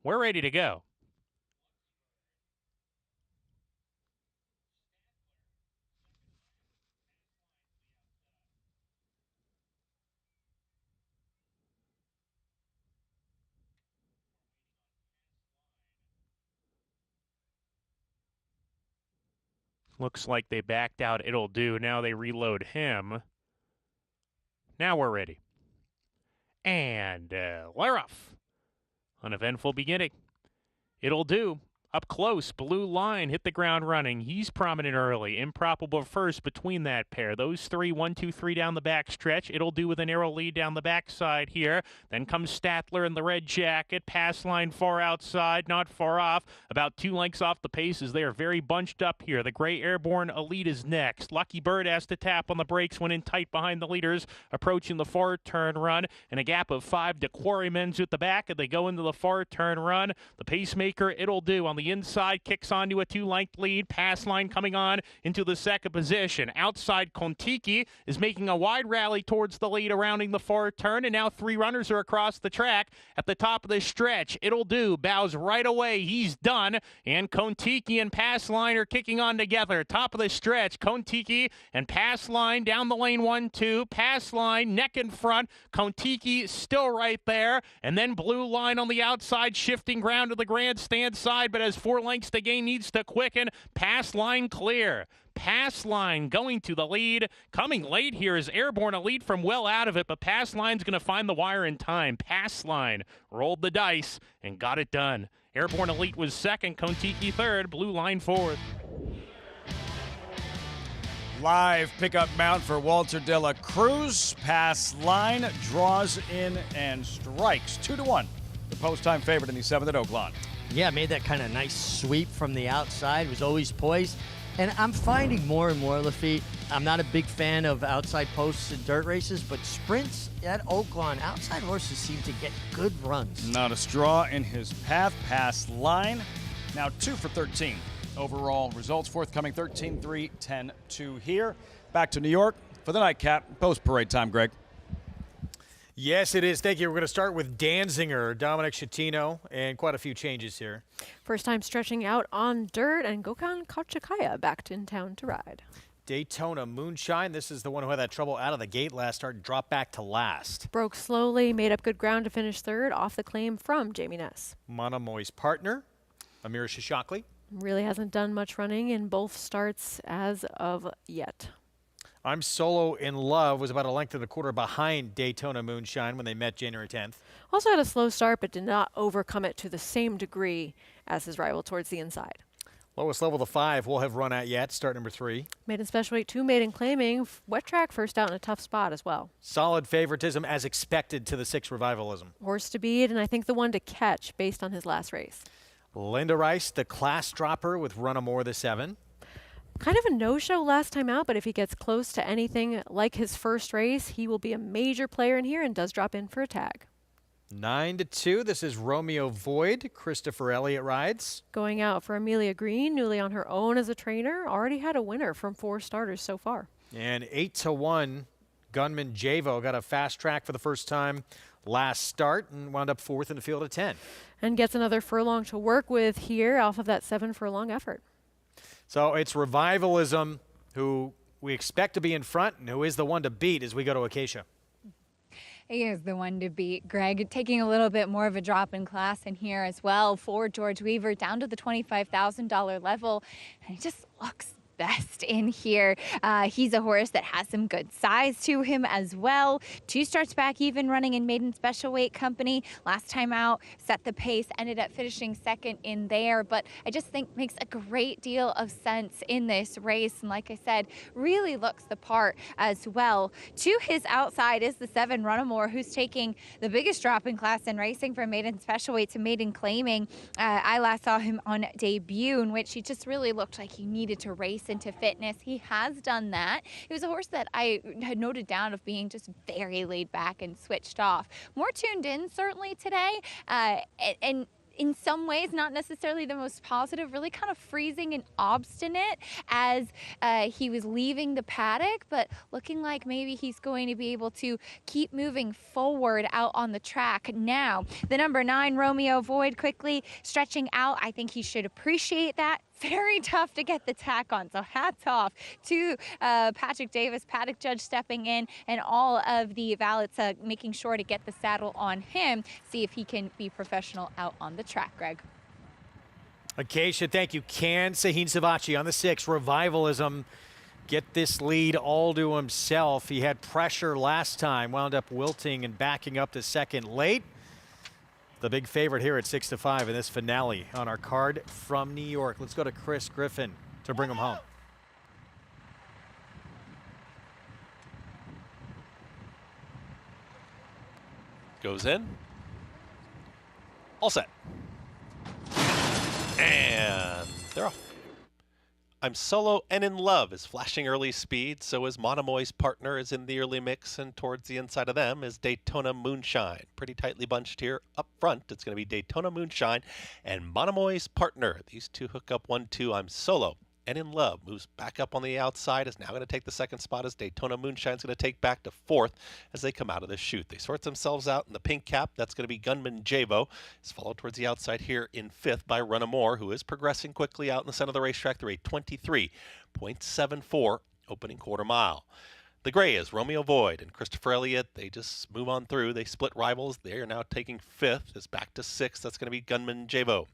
[SPEAKER 8] We're ready to go. Looks like they backed out. It'll do. Now they reload him. Now we're ready. And we're off. Uneventful beginning. It'll do. Up close, blue line, hit the ground running. He's prominent early. Improbable first between that pair. Those three, 1, 2, 3 down the back stretch. It'll do with a narrow lead down the backside here. Then comes Statler in the red jacket. Pass line far outside, not far off. About 2 lengths off the paces. They are very bunched up here. The gray airborne elite is next. Lucky Bird has to tap on the brakes, went in tight behind the leaders, approaching the far turn run. And a gap of 5 to Quarrymen's at the back, and they go into the far turn run. The pacemaker, it'll do on the inside, kicks onto a 2-length lead. Pass line coming on into the second position. Outside, Kontiki is making a wide rally towards the lead, rounding the far turn, and now 3 runners are across the track at the top of the stretch. It'll do. Bows right away. He's done, and Kontiki and Pass line are kicking on together. Top of the stretch, Kontiki and Pass line down the lane 1-2. Pass line neck in front. Kontiki still right there, and then blue line on the outside, shifting ground to the grandstand side, but as 4 lengths to gain, needs to quicken. Pass line clear. Pass line going to the lead. Coming late here is Airborne Elite from well out of it, but Pass line's going to find the wire in time. Pass line rolled the dice and got it done. Airborne Elite was second, Kontiki third, blue line fourth.
[SPEAKER 3] Live pickup mount for Walter de la Cruz. Pass line draws in and strikes 2-1. The post-time favorite in the 7th at Oaklawn.
[SPEAKER 4] Yeah, made that kind of nice sweep from the outside, was always poised. And I'm finding more and more, Lafitte, I'm not a big fan of outside posts in dirt races, but sprints at Oaklawn, outside horses seem to get good runs.
[SPEAKER 3] Not a straw in his path. Pass line. Now 2 for 13. Overall results forthcoming 13-3, 10-2 here. Back to New York for the nightcap. Post-parade time, Greg.
[SPEAKER 1] Yes, it is. Thank you. We're going to start with Danziger, Dominic Schettino, and quite a few changes here.
[SPEAKER 2] First time stretching out on dirt, and Gökhan Kochakaya back in town to ride.
[SPEAKER 1] Daytona Moonshine. This is the one who had that trouble out of the gate last start, dropped back to last.
[SPEAKER 2] Broke slowly, made up good ground to finish third, off the claim from Jamie Ness.
[SPEAKER 1] Monomoy's partner, Amira Shishakli.
[SPEAKER 2] Really hasn't done much running in both starts as of yet.
[SPEAKER 1] I'm Solo in Love was about a length and a quarter behind Daytona Moonshine when they met January 10th.
[SPEAKER 2] Also had a slow start, but did not overcome it to the same degree as his rival towards the inside.
[SPEAKER 1] Lowest level of the 5 we'll have run at yet, start number 3.
[SPEAKER 2] Maiden Special Weight 2 maiden claiming, wet track first out in a tough spot as well.
[SPEAKER 1] Solid favoritism as expected to the 6 Revivalism.
[SPEAKER 2] Horse to beat, and I think the one to catch based on his last race.
[SPEAKER 1] Linda Rice, the class dropper with Runamore the 7.
[SPEAKER 2] Kind of a no-show last time out, but if he gets close to anything like his first race, he will be a major player in here and does drop in for a tag.
[SPEAKER 1] 9-2. This is Romeo Void. Christopher Elliott rides.
[SPEAKER 2] Going out for Amelia Green, newly on her own as a trainer. Already had a winner from 4 starters so far.
[SPEAKER 1] And 8-1. Gunman Javo got a fast track for the first time last start and wound up 4th in the field of 10.
[SPEAKER 2] And gets another furlong to work with here off of that 7 furlong effort.
[SPEAKER 1] So it's Revivalism, who we expect to be in front and who is the one to beat as we go to Acacia.
[SPEAKER 5] He is the one to beat, Greg. Taking a little bit more of a drop in class in here as well for George Weaver, down to the $25,000 level. And he just looks best in here. He's a horse that has some good size to him as well. 2 starts back even running in Maiden Special Weight Company. Last time out, set the pace, ended up finishing second in there, but I just think makes a great deal of sense in this race. And like I said, really looks the part as well. To his outside is the 7 Runamore, who's taking the biggest drop in class in racing from Maiden Special Weight to Maiden Claiming. I last saw him on debut, in which he just really looked like he needed to race into fitness. He has done that. He was a horse that I had noted down of being just very laid back and switched off. More tuned in certainly today, and in some ways not necessarily the most positive, really kind of freezing and obstinate as he was leaving the paddock, but looking like maybe he's going to be able to keep moving forward out on the track. Now, the number 9, Romeo Void, quickly stretching out. I think he should appreciate that. Very tough to get the tack on, so hats off to Patrick Davis, paddock judge stepping in, and all of the valets making sure to get the saddle on him, see if he can be professional out on the track, Greg.
[SPEAKER 1] Acacia, thank you. Can Sahin Savachi on the 6, Revivalism, get this lead all to himself? He had pressure last time, wound up wilting and backing up to second late. The big favorite here at 6-5 in this finale on our card from New York. Let's go to Chris Griffin to bring him home.
[SPEAKER 6] Goes in. All set. And they're off. I'm Solo and in Love is flashing early speed, so is Monomoy's Partner is in the early mix, and towards the inside of them is Daytona Moonshine. Pretty tightly bunched here up front. It's going to be Daytona Moonshine and Monomoy's Partner. These two hook up 1-2. I'm Solo and in Love moves back up on the outside, is now going to take the second spot as Daytona Moonshine's going to take back to 4th as they come out of the chute. They sort themselves out in the pink cap. That's going to be Gunman Javo. Is followed towards the outside here in 5th by Runamore, who is progressing quickly out in the center of the racetrack through a 23.74 opening quarter mile. The gray is Romeo Void and Christopher Elliott. They just move on through. They split rivals. They are now taking 5th. It's back to 6th. That's going to be Gunman Javo.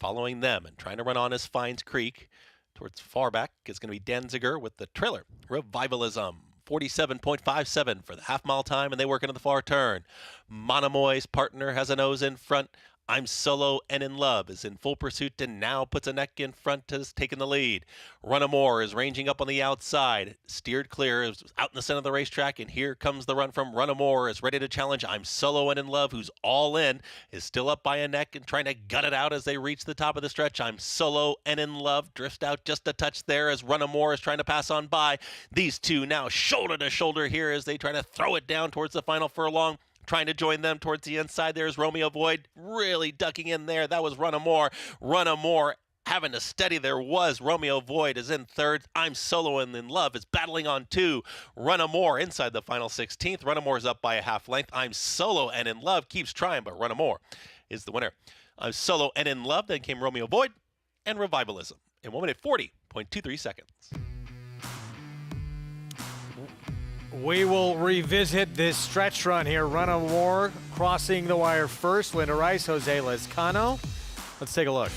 [SPEAKER 6] Following them and trying to run on is Fines Creek. Towards far back is going to be Danziger with the trailer. Revivalism, 47.57 for the half-mile time, and they work into the far turn. Monomoy's Partner has a nose in front. I'm Solo and in Love is in full pursuit and now puts a neck in front, has taken the lead. Runamore is ranging up on the outside, steered clear, is out in the center of the racetrack, and here comes the run from Runamore, is ready to challenge I'm Solo and in Love, who's all in, is still up by a neck and trying to gut it out as they reach the top of the stretch. I'm Solo and in Love drifts out just a touch there as Runamore is trying to pass on by. These two now shoulder to shoulder here as they try to throw it down towards the final furlong. Trying to join them towards the inside. There's Romeo Void really ducking in there. That was Runamore. Runamore having to steady. There was Romeo Void is in 3rd. I'm Solo and in Love is battling on 2. Runamore inside the final 16th. Runamore's up by a half length. I'm Solo and in Love keeps trying, but Runamore is the winner. I'm Solo and in Love. Then came Romeo Void and Revivalism in 1 minute 40.23 seconds.
[SPEAKER 1] We will revisit this stretch run here. Runamore crossing the wire first. Linda Rice, Jose Lezcano. Let's take a look.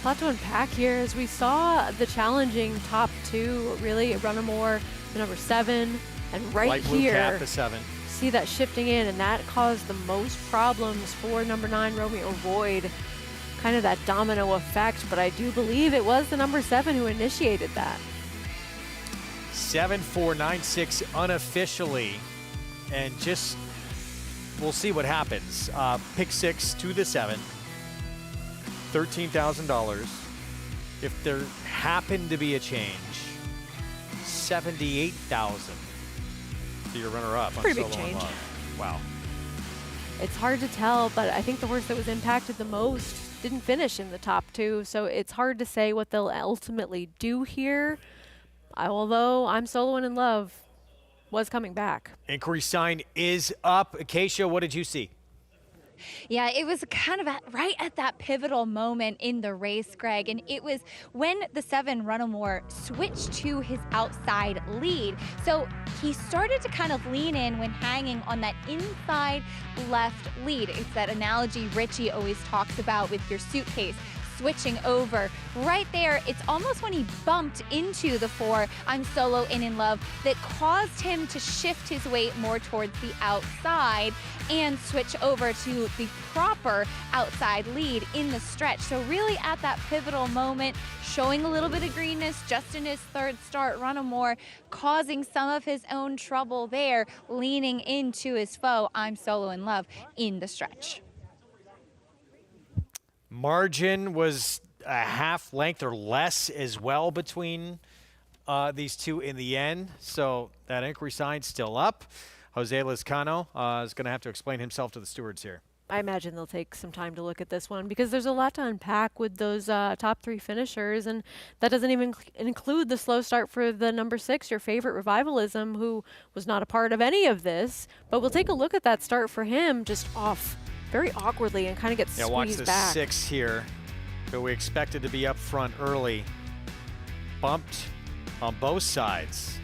[SPEAKER 2] A lot to unpack here as we saw the challenging top 2, really. Runamore, the number 7, and right
[SPEAKER 1] Light blue
[SPEAKER 2] here,
[SPEAKER 1] cap, the 7.
[SPEAKER 2] see that shifting in, and that caused the most problems for number 9, Romeo Void. Kind of that domino effect, but I do believe it was the number 7 who initiated that.
[SPEAKER 1] 7-4-9-6 unofficially, and just we'll see what happens. Pick 6 to the 7, $13,000. If there happened to be a change, $78,000 to your runner-up.
[SPEAKER 2] Pretty big change.
[SPEAKER 1] Wow.
[SPEAKER 2] It's hard to tell, but I think the horse that was impacted the most didn't finish in the top 2, so it's hard to say what they'll ultimately do here. Although I'm Solo and in Love was coming back.
[SPEAKER 1] Inquiry sign is up. Acacia, what did you see?
[SPEAKER 5] Yeah, it was kind of right at that pivotal moment in the race, Greg, and it was when the 7 Runamore switched to his outside lead. So he started to kind of lean in when hanging on that inside left lead. It's that analogy Richie always talks about with your suitcase. Switching over right there, it's almost when he bumped into the 4 I'm Solo and in Love that caused him to shift his weight more towards the outside and switch over to the proper outside lead in the stretch. So really at that pivotal moment, showing a little bit of greenness just in his 3rd start, Runamore causing some of his own trouble there, leaning into his foe I'm Solo in Love in the stretch.
[SPEAKER 1] Margin was a half length or less as well between these two in the end. So that inquiry sign's still up. Jose Lezcano is going to have to explain himself to the stewards here.
[SPEAKER 2] I imagine they'll take some time to look at this one because there's a lot to unpack with those top 3 finishers, and that doesn't even include the slow start for the number 6, your favorite, Revivalism, who was not a part of any of this. But we'll take a look at that start for him, just off very awkwardly and kind of gets squeezed
[SPEAKER 1] watch the
[SPEAKER 2] back.
[SPEAKER 1] 6 here, who we expected to be up front early. Bumped on both sides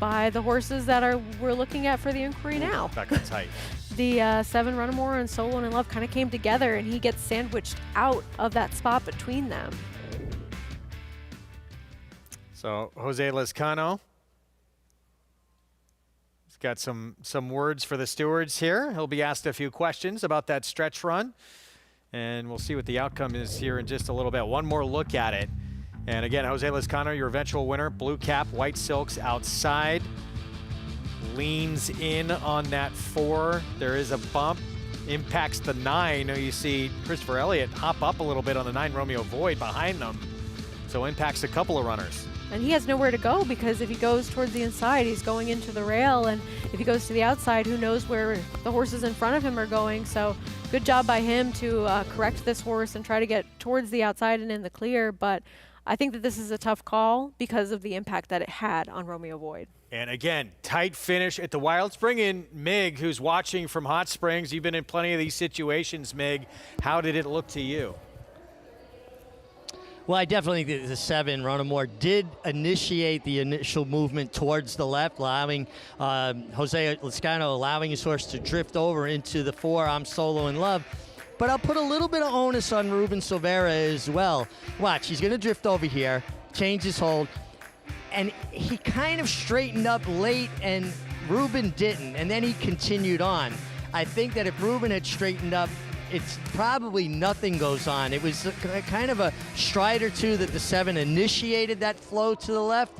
[SPEAKER 2] by the horses that we're looking at for the inquiry now.
[SPEAKER 1] Back on tight.
[SPEAKER 2] The 7 Runnamore and Solo and In Love kind of came together, and he gets sandwiched out of that spot between them.
[SPEAKER 1] So Jose Lezcano, he's got some words for the stewards here. He'll be asked a few questions about that stretch run, and we'll see what the outcome is here in just a little bit. One more look at it. And again, Jose Lezcano, your eventual winner. Blue cap, white silks outside. Leans in on that 4. There is a bump. Impacts the 9. You see Christopher Elliott hop up a little bit on the 9 Romeo Void behind them. So impacts a couple of runners.
[SPEAKER 2] And he has nowhere to go because if he goes towards the inside, he's going into the rail. And if he goes to the outside, who knows where the horses in front of him are going. So good job by him to correct this horse and try to get towards the outside and in the clear. But I think that this is a tough call because of the impact that it had on Romeo Void.
[SPEAKER 1] And again, tight finish at the Wild. Let's bring in Mig, who's watching from Hot Springs. You've been in plenty of these situations, Mig. How did it look to you?
[SPEAKER 4] Well, I definitely think the 7, Runnamore, did initiate the initial movement towards the left, allowing Jose Lezcano allowing his horse to drift over into the 4, I'm Solo in Love. But I'll put a little bit of onus on Ruben Silvera as well. Watch, he's going to drift over here, change his hold, and he kind of straightened up late, and Ruben didn't, and then he continued on. I think that if Ruben had straightened up, it's probably nothing goes on. It was kind of a stride or two that the 7 initiated that flow to the left,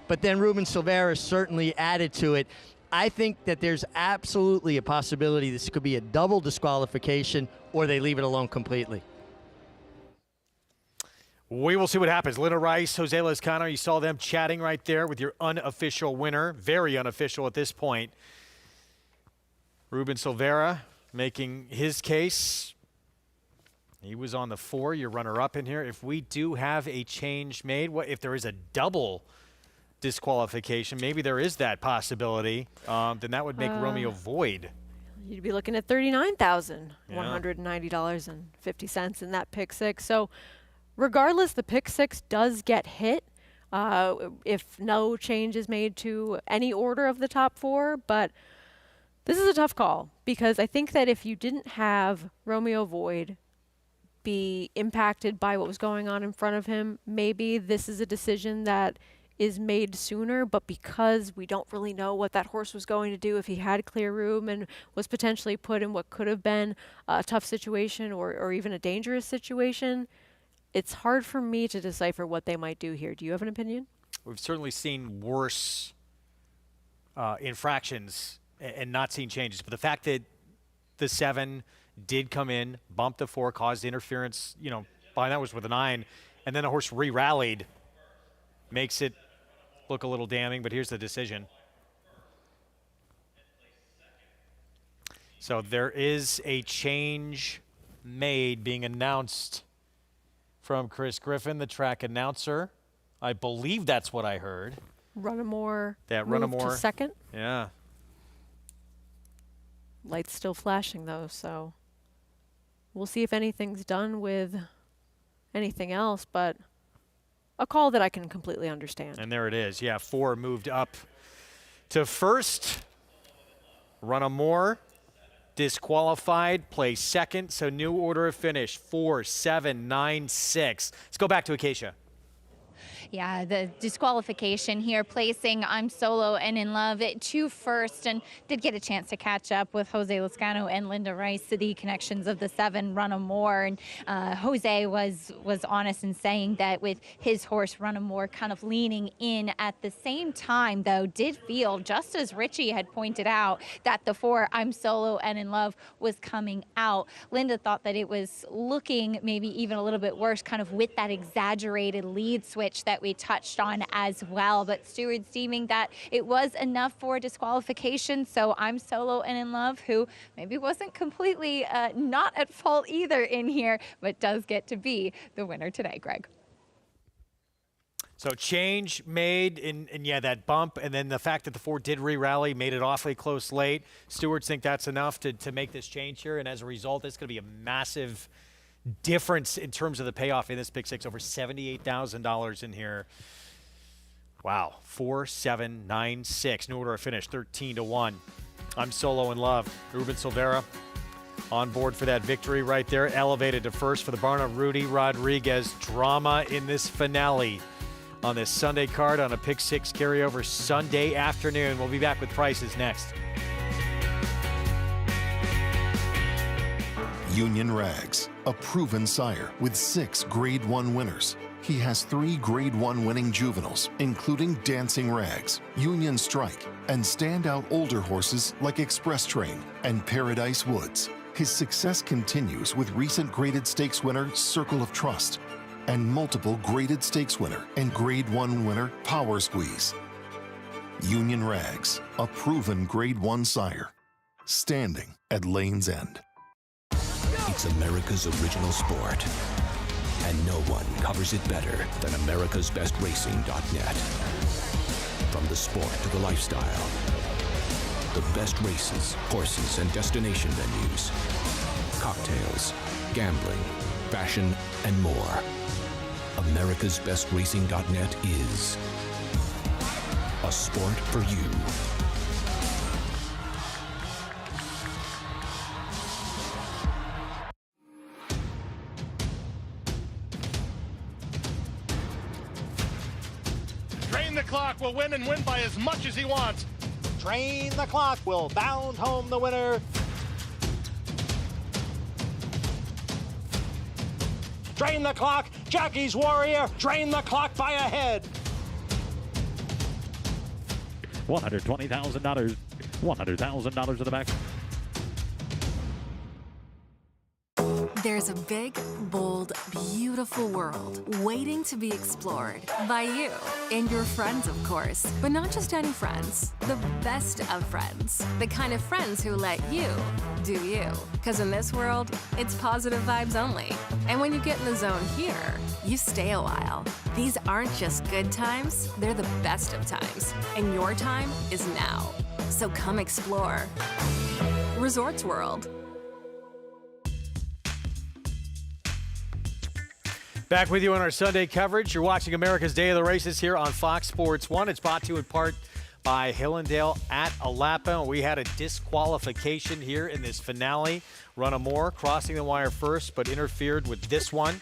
[SPEAKER 4] but then Ruben Silvera certainly added to it. I think that there's absolutely a possibility this could be a double disqualification or they leave it alone completely.
[SPEAKER 1] We will see what happens. Linda Rice, Jose Lezcano, you saw them chatting right there with your unofficial winner. Very unofficial at this point. Ruben Silvera making his case. He was on the 4, your runner-up in here. If we do have a change made, what if there is a double disqualification, maybe there is that possibility, then that would make Romeo Void.
[SPEAKER 2] You'd be looking at $39,190.50 in that pick 6. So regardless, the pick 6 does get hit if no change is made to any order of the top 4. But this is a tough call because I think that if you didn't have Romeo Void be impacted by what was going on in front of him, maybe this is a decision that is made sooner, but because we don't really know what that horse was going to do, if he had clear room and was potentially put in what could have been a tough situation or even a dangerous situation, it's hard for me to decipher what they might do here. Do you have an opinion?
[SPEAKER 1] We've certainly seen worse infractions and not seen changes, but the fact that the 7 did come in, bumped the 4, caused interference, behind that was with a 9, and then the horse re-rallied, makes it look a little damning, but here's the decision. So there is a change made being announced from Chris Griffin, the track announcer. I believe that's what I heard.
[SPEAKER 2] Runnamore
[SPEAKER 1] moved
[SPEAKER 2] to second.
[SPEAKER 1] Yeah.
[SPEAKER 2] Light's still flashing though, so we'll see if anything's done with anything else, but a call that I can completely understand.
[SPEAKER 1] And there it is. Yeah, 4 moved up to first. Runnamore disqualified, plays second. So new order of finish, 4, 7, 9, 6. Let's go back to Acacia.
[SPEAKER 5] Yeah, the disqualification here, placing I'm Solo and In Love to first, and did get a chance to catch up with Jose Lezcano and Linda Rice, the connections of the 7 Runnamore. And Jose was honest in saying that with his horse Runnamore kind of leaning in at the same time, though, did feel, just as Richie had pointed out, that the 4 I'm Solo and In Love was coming out. Linda thought that it was looking maybe even a little bit worse, kind of with that exaggerated lead switch that that we touched on as well. But Stewart's deeming that it was enough for disqualification. So I'm Solo and In Love, who maybe wasn't completely not at fault either in here, but does get to be the winner today, Greg.
[SPEAKER 1] So change made, and yeah, that bump, and then the fact that the 4 did re-rally made it awfully close late. Stewards think that's enough to make this change here, and as a result, it's going to be a massive difference in terms of the payoff in this pick six, over $78,000 in here. Wow, 4, 7, 9, 6. New order of finish, 13-1. I'm Solo In Love. Ruben Silvera on board for that victory right there. Elevated to first for the Barna Rudy Rodriguez. Drama in this finale on this Sunday card on a pick six carryover Sunday afternoon. We'll be back with prices next.
[SPEAKER 20] Union Rags, a proven sire with 6 Grade 1 winners. He has 3 Grade 1 winning juveniles, including Dancing Rags, Union Strike, and standout older horses like Express Train and Paradise Woods. His success continues with recent graded stakes winner Circle of Trust and multiple graded stakes winner and Grade 1 winner Power Squeeze. Union Rags, a proven Grade 1 sire, standing at Lane's End.
[SPEAKER 21] It's America's original sport, and no one covers it better than americasbestracing.net. From the sport to the lifestyle, the best races, horses, and destination venues, cocktails, gambling, fashion, and more. americasbestracing.net is a sport for you.
[SPEAKER 12] Drain the Clock will win and win by as much as he wants.
[SPEAKER 9] Drain the Clock will bound home the winner. Drain the Clock, Jackie's Warrior, drain the clock by a head.
[SPEAKER 22] $120,000. $100,000 to the back.
[SPEAKER 23] There's a big, bold, beautiful world waiting to be explored by you and your friends, of course. But not just any friends, the best of friends. The kind of friends who let you do you. Because in this world, it's positive vibes only. And when you get in the zone here, you stay a while. These aren't just good times, they're the best of times. And your time is now. So come explore. Resorts World.
[SPEAKER 1] Back with you on our Sunday coverage. You're watching America's Day of the Races here on Fox Sports 1. It's brought to you in part by Hillendale at Alapa. We had a disqualification here in this finale. Runnamore crossing the wire first, but interfered with this one,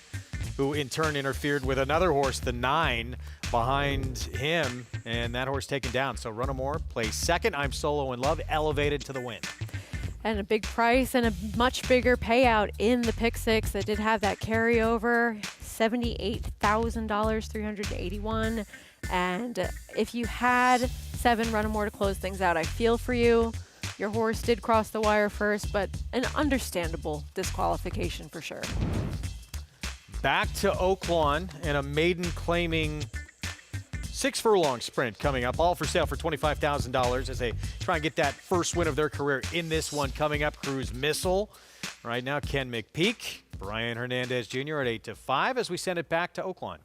[SPEAKER 1] who in turn interfered with another horse, the 9, behind him, and that horse taken down. So Runnamore plays second. I'm Solo In Love, elevated to the win.
[SPEAKER 2] And a big price and a much bigger payout in the pick six that did have that carryover, $78,000, 381. And if you had 7 Runnamore to close things out, I feel for you. Your horse did cross the wire first, but an understandable disqualification for sure.
[SPEAKER 1] Back to Oaklawn and a maiden claiming 6 furlong sprint coming up, all for sale for $25,000 as they try and get that first win of their career in this one coming up. Cruise Missile. Right now, Ken McPeak, Brian Hernandez Jr. at 8-5 as we send it back to Oaklawn.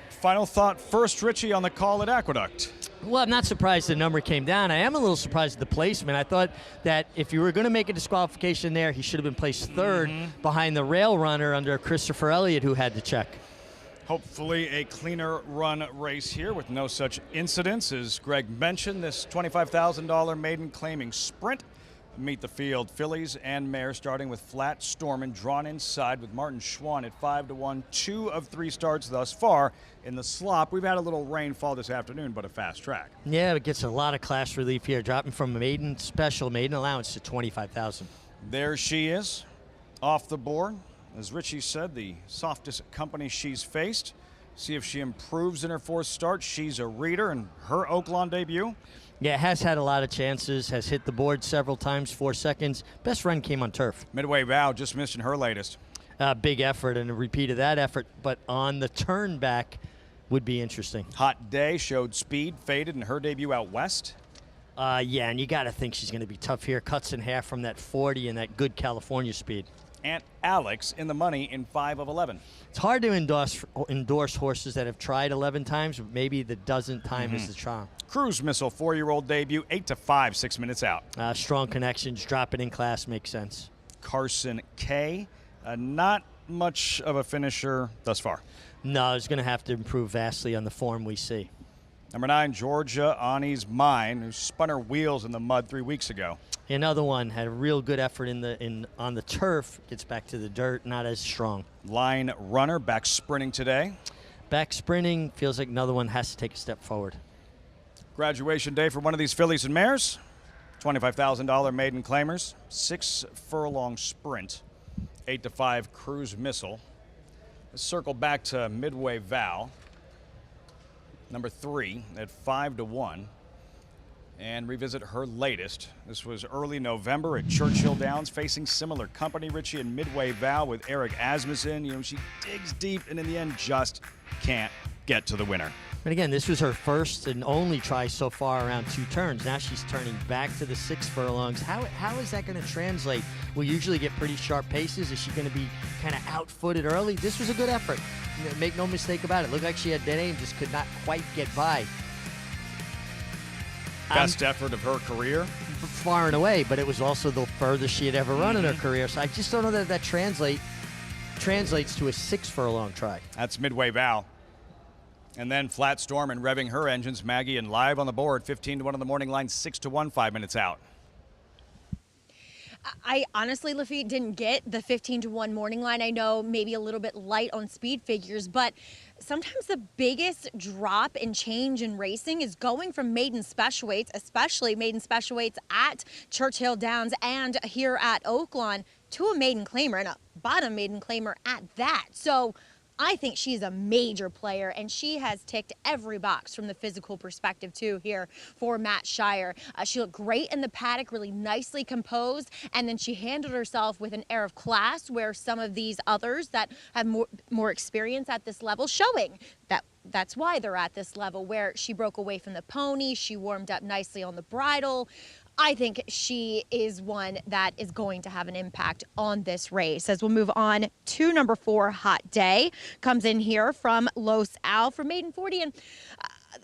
[SPEAKER 3] Final thought first, Richie, on the call at Aqueduct.
[SPEAKER 4] Well, I'm not surprised the number came down. I am a little surprised at the placement. I thought that if you were going to make a disqualification there, he should have been placed third behind the rail runner under Christopher Elliott, who had to check.
[SPEAKER 3] Hopefully a cleaner run race here with no such incidents. As Greg mentioned, this $25,000 maiden claiming sprint. Meet the field. Fillies and mares starting with Flat Stormin drawn inside with Martin Schwann at 5-1. 2 of 3 starts thus far in the slop. We've had a little rainfall this afternoon, but a fast track.
[SPEAKER 4] Yeah, it gets a lot of class relief here, dropping from a maiden allowance to $25,000.
[SPEAKER 3] There she is, off the board. As Richie said, the softest company she's faced. See if she improves in her 4th start. She's a reader in her Oaklawn debut.
[SPEAKER 4] Yeah, has had a lot of chances, has hit the board several times, 4 seconds. Best run came on turf.
[SPEAKER 3] Midway Vow just missed in her latest.
[SPEAKER 4] Big effort and a repeat of that effort, but on the turn back would be interesting.
[SPEAKER 3] Hot Day showed speed, faded in her debut out west.
[SPEAKER 4] Yeah, and you got to think she's going to be tough here. Cuts in half from that 40 and that good California speed.
[SPEAKER 3] Aunt Alex in the money in 5 of 11.
[SPEAKER 4] It's hard to endorse horses that have tried 11 times, but maybe the dozenth time is the charm.
[SPEAKER 3] Cruise Missile 4-year-old debut, 8 to 5, 6 minutes out.
[SPEAKER 4] Strong connections, dropping in class makes sense.
[SPEAKER 3] Carson K, not much of a finisher thus far.
[SPEAKER 4] No, he's going to have to improve vastly on the form we see.
[SPEAKER 3] Number 9, Georgia Ani's Mine, who spun her wheels in the mud 3 weeks ago.
[SPEAKER 4] Another one had a real good effort on the turf. Gets back to the dirt, not as strong.
[SPEAKER 3] Line Runner back sprinting today.
[SPEAKER 4] Back sprinting, feels like another one has to take a step forward.
[SPEAKER 3] Graduation day for one of these fillies and mares. $25,000 maiden claimers. 6 furlong sprint. 8 to 5 Cruise Missile. Let's circle back to Midway Val. Number 3 at 5 to 1. And revisit her latest. This was early November at Churchill Downs, facing similar company, Richie, and Midway Val with Eric Asmussen. You know, she digs deep and in the end just can't get to the winner.
[SPEAKER 4] And again, this was her first and only try so far around 2 turns. Now she's turning back to the 6 furlongs. How is that going to translate? We'll usually get pretty sharp paces. Is she going to be kind of out-footed early? This was a good effort. Make no mistake about it. Looked like she had dead aim, just could not quite get by.
[SPEAKER 3] Best effort of her career?
[SPEAKER 4] Far and away, but it was also the furthest she had ever run in her career. So I just don't know that that translates to a 6 furlong try.
[SPEAKER 3] That's Midway Val. And then Flat Storm and revving her engines. Maggie and live on the board, 15 to 1 on the morning line, 6 to 1, 5 minutes out.
[SPEAKER 7] I honestly, Lafitte, didn't get the 15 to 1 morning line. I know maybe a little bit light on speed figures, but sometimes the biggest drop in change in racing is going from maiden special weights, especially maiden special weights at Churchill Downs and here at Oaklawn, to a maiden claimer, and a bottom maiden claimer at that. So I think she's a major player, and she has ticked every box from the physical perspective, too, here for Matt Shire. She looked great in the paddock, really nicely composed, and then she handled herself with an air of class where some of these others that have more experience at this level showing that's why they're at this level, where she broke away from the pony, she warmed up nicely on the bridle. I think she is one that is going to have an impact on this race. As we'll move on to number 4, Hot Day. Comes in here from Los Al for maiden 40. And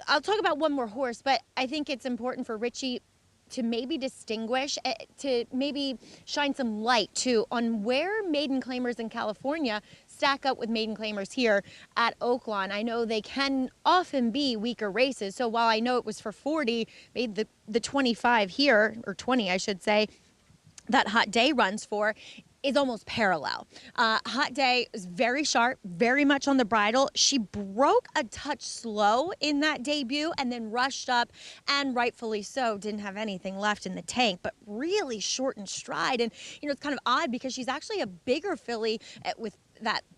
[SPEAKER 7] I'll talk about one more horse, but I think it's important for Richie to maybe distinguish, to maybe shine some light too on where maiden claimers in California stack up with maiden claimers here at Oaklawn. I know they can often be weaker races, so while I know it was for 40, maybe the 25 here, or 20 I should say, that Hot Day runs for, is almost parallel. Hot Day is very sharp, very much on the bridle. She broke a touch slow in that debut and then rushed up, and rightfully so, didn't have anything left in the tank, but really short in stride. And, you know, it's kind of odd because she's actually a bigger filly with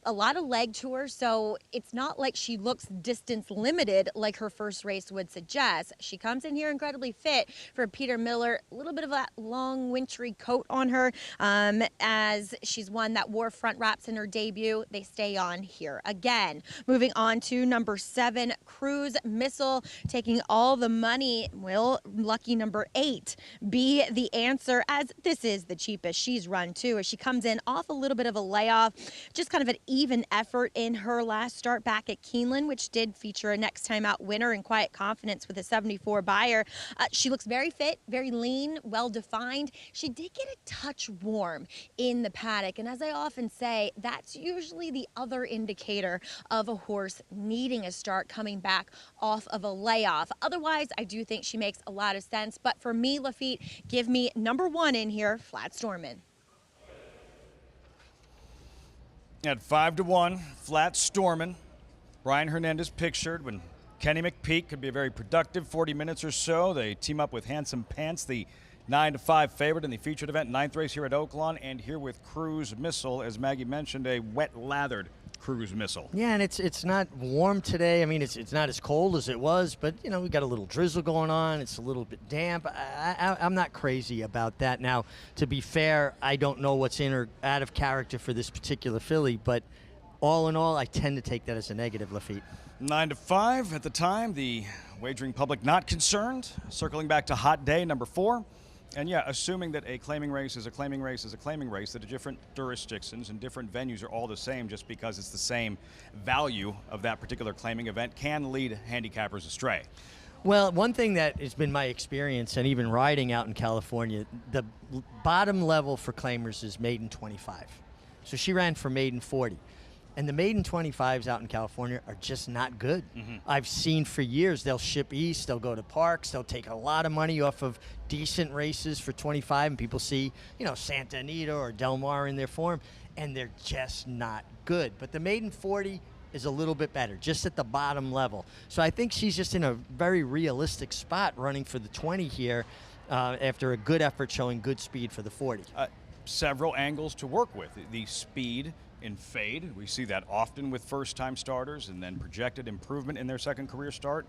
[SPEAKER 7] a lot of leg to her, so it's not like she looks distance limited like her first race would suggest. She comes in here incredibly fit for Peter Miller. A little bit of that long wintry coat on her, as she's one that wore front wraps in her debut. They stay on here again. Moving on to number 7, Cruise Missile, taking all the money. Will lucky number 8 be the answer, as this is the cheapest she's run too, as she comes in off a little bit of a layoff. Just kind of an even effort in her last start back at Keeneland, which did feature a next time out winner in Quiet Confidence with a 74 buyer. She looks very fit, very lean, well defined. She did get a touch warm in the paddock, and as I often say, that's usually the other indicator of a horse needing a start coming back off of a layoff. Otherwise, I do think she makes a lot of sense, but for me, Lafitte, give me number 1 in here, Flat Stormin'.
[SPEAKER 3] At 5 to 1, Flat Stormin'. Brian Hernandez pictured when Kenny McPeak could be a very productive 40 minutes or so. They team up with Handsome Pants, the 9 to 5 favorite in the featured event, 9th race here at Oaklawn, and here with Cruise Missile, as Maggie mentioned, a wet lathered Cruise Missile.
[SPEAKER 4] Yeah, and it's not warm today. I mean, it's not as cold as it was, but, you know, we got a little drizzle going on. It's a little bit damp. I'm not crazy about that. Now, to be fair, I don't know what's in or out of character for this particular filly, but all in all, I tend to take that as a negative, Lafitte.
[SPEAKER 3] 9-5 at the time. The wagering public not concerned. Circling back to Hot Day, number 4. And yeah, assuming that a claiming race is a claiming race is a claiming race, that the different jurisdictions and different venues are all the same just because it's the same value of that particular claiming event can lead handicappers astray.
[SPEAKER 4] Well, one thing that has been my experience, and even riding out in California, the bottom level for claimers is maiden 25. So she ran for maiden 40. And the maiden 25s out in California are just not good. I've seen for years they'll ship east, they'll go to parks, they'll take a lot of money off of decent races for 25, and people see, you know, Santa Anita or Del Mar in their form, and they're just not good. But the maiden 40 is a little bit better, just at the bottom level. So I think she's just in a very realistic spot running for the 20 here after a good effort showing good speed for the 40.
[SPEAKER 3] Several angles to work with. The speed in fade. We see that often with first-time starters, and then projected improvement in their second career start.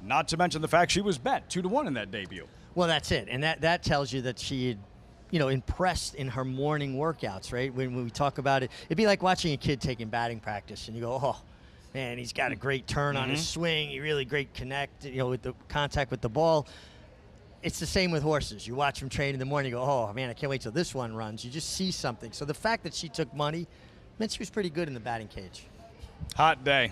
[SPEAKER 3] Not to mention the fact she was bet 2-1 in that debut.
[SPEAKER 4] Well, that's it, and that tells you that she had, you know, impressed in her morning workouts, right? When we talk about it, it'd be like watching a kid taking batting practice, and you go, oh, man, he's got a great turn on his swing, he really great connect, you know, with the contact with the ball. It's the same with horses. You watch them train in the morning, you go, oh, man, I can't wait till this one runs. You just see something. So the fact that she took money meant she was pretty good in the batting cage.
[SPEAKER 3] Hot Day.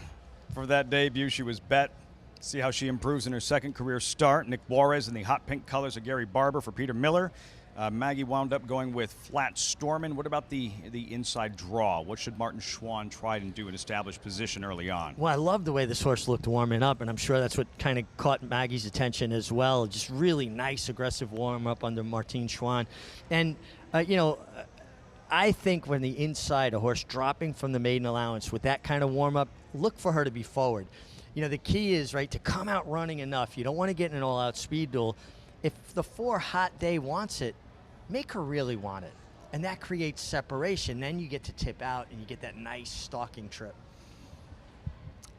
[SPEAKER 3] For that debut, she was bet. See how she improves in her second career start. Nick Juarez in the hot pink colors of Gary Barber for Peter Miller. Maggie wound up going with Flat Stormin. What about the inside draw? What should Martin Schwann try and do and establish position early on?
[SPEAKER 4] Well, I love the way this horse looked warming up, and I'm sure that's what kind of caught Maggie's attention as well. Just really nice, aggressive warm-up under Martin Schwann. And, you know, I think when the inside, a horse dropping from the maiden allowance with that kind of warm-up, look for her to be forward. You know, the key is, right, to come out running enough. You don't want to get in an all-out speed duel. If the 4 Hot Day wants it, make her really want it. And that creates separation. Then you get to tip out and you get that nice stalking trip.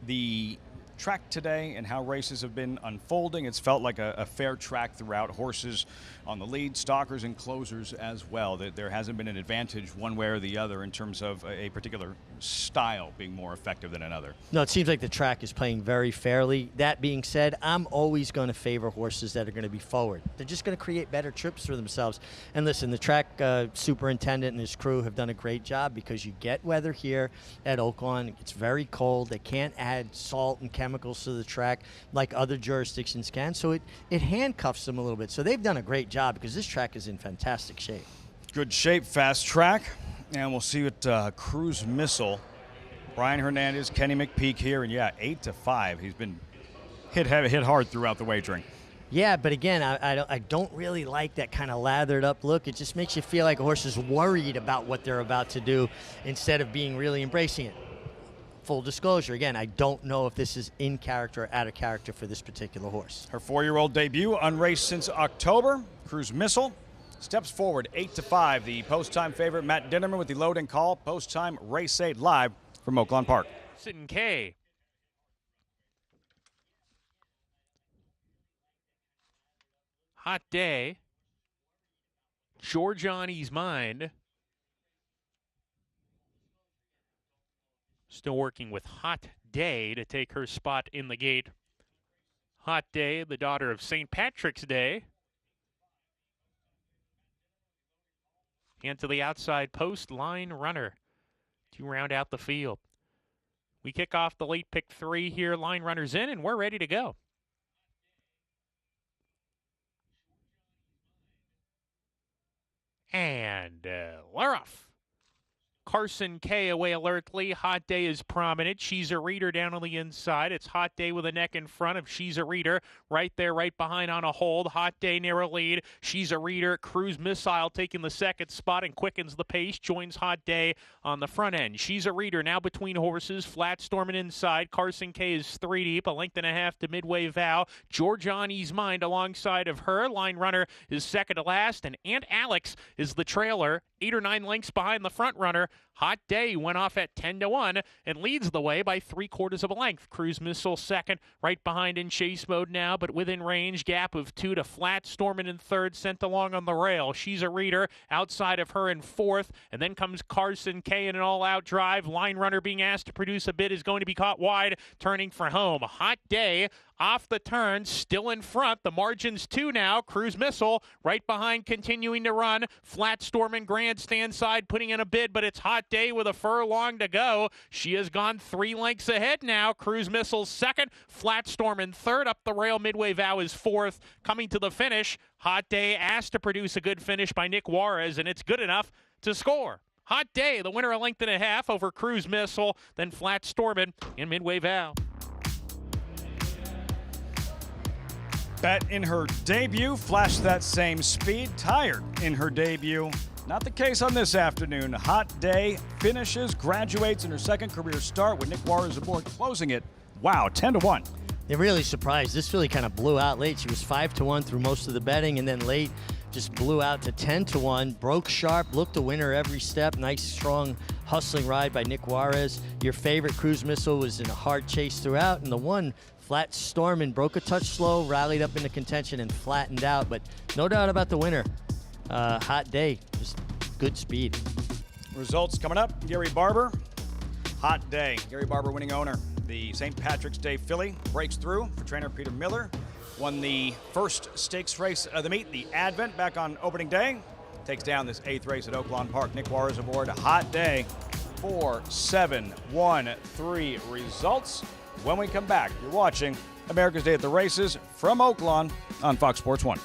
[SPEAKER 3] The track today and how races have been unfolding, it's felt like a fair track throughout. Horses on the lead, stalkers and closers as well. There hasn't been an advantage one way or the other in terms of a particular style being more effective than another.
[SPEAKER 4] No, it seems like the track is playing very fairly. That being said, I'm always going to favor horses that are going to be forward. They're just going to create better trips for themselves. And listen, the track superintendent and his crew have done a great job because you get weather here at Oaklawn. It's very cold. They can't add salt and chemicals to the track like other jurisdictions can. So it handcuffs them a little bit. So they've done a great job because this track is in fantastic shape.
[SPEAKER 3] Good shape, fast track. And we'll see what Cruise Missile, Brian Hernandez, Kenny McPeak here. And yeah, 8-5. He's been hit hard throughout the wagering.
[SPEAKER 4] Yeah, but again, I don't really like that kind of lathered up look. It just makes you feel like a horse is worried about what they're about to do instead of being really embracing it. Full disclosure, again, I don't know if this is in character or out of character for this particular horse.
[SPEAKER 3] Her 4-year-old debut, unraced since October. Cruise Missile steps forward 8-5. The post-time favorite, Matt Dinnerman, with the load and call. Post-time race 8 live from Oaklawn Park.
[SPEAKER 8] Sitting K. Hot Day. Giorgiani's Mind. Still working with Hot Day to take her spot in the gate. Hot Day, the daughter of St. Patrick's Day. And to the outside post, Line Runner to round out the field. We kick off the late pick 3 here. Line Runner's in, and we're ready to go. And we're off. Carson K away alertly. Hot Day is prominent. She's a reader down on the inside. It's Hot Day with a neck in front of She's a Reader. Right there, right behind on a hold. Hot Day near a lead. She's a Reader. Cruise Missile taking the second spot and quickens the pace. Joins Hot Day on the front end. She's a Reader now between horses. Flat Storming inside. Carson K is 3 deep. A length and a half to midway vow. Giorgiani's Mind alongside of her. Line Runner is second to last. And Aunt Alex is the trailer. 8 or 9 lengths behind the front runner. Hot Day went off at 10-1 and leads the way by 3/4 of a length. Cruise Missile second, right behind in chase mode now, but within range. Gap of 2 to Flat. Stormin in third, sent along on the rail. She's a reader outside of her in fourth, and then comes Carson K in an all-out drive. Line Runner being asked to produce a bid is going to be caught wide, turning for home. Hot Day off the turn, still in front. The margin's 2 now. Cruise Missile right behind, continuing to run. Flat Stormin grandstand side, putting in a bid, but it's Hot Day with a furlong to go. She has gone 3 lengths ahead now. Cruise Missile second, Flat Stormin third. Up the rail, Midway Vow is fourth. Coming to the finish, Hot Day asked to produce a good finish by Nick Juarez, and it's good enough to score. Hot Day, the winner, a length and a half over Cruise Missile, then Flat Stormin in Midway Vow.
[SPEAKER 3] Bet in her debut, flashed that same speed. Tired in her debut. Not the case on this afternoon. Hot Day finishes, graduates in her second career start with Nick Juarez aboard, closing it. Wow, 10-1.
[SPEAKER 4] They're really surprised. This filly kind of blew out late. She was 5-1 through most of the betting, and then late just blew out to 10-1. Broke sharp, looked to win her every step. Nice, strong, hustling ride by Nick Juarez. Your favorite, Cruise Missile, was in a hard chase throughout, and the one, Flat Stormin, broke a touch slow, rallied up into contention, and flattened out. But no doubt about the winner. Hot Day, just good speed.
[SPEAKER 3] Results coming up. Gary Barber, Hot Day. Gary Barber, winning owner. The St. Patrick's Day filly breaks through for trainer Peter Miller. Won the first stakes race of the meet, the Advent, back on opening day. Takes down this 8th race at Oaklawn Park. Nick Juarez aboard. Hot Day. 4, 7, 1, 3 results. When we come back, you're watching America's Day at the Races from Oaklawn on Fox Sports 1.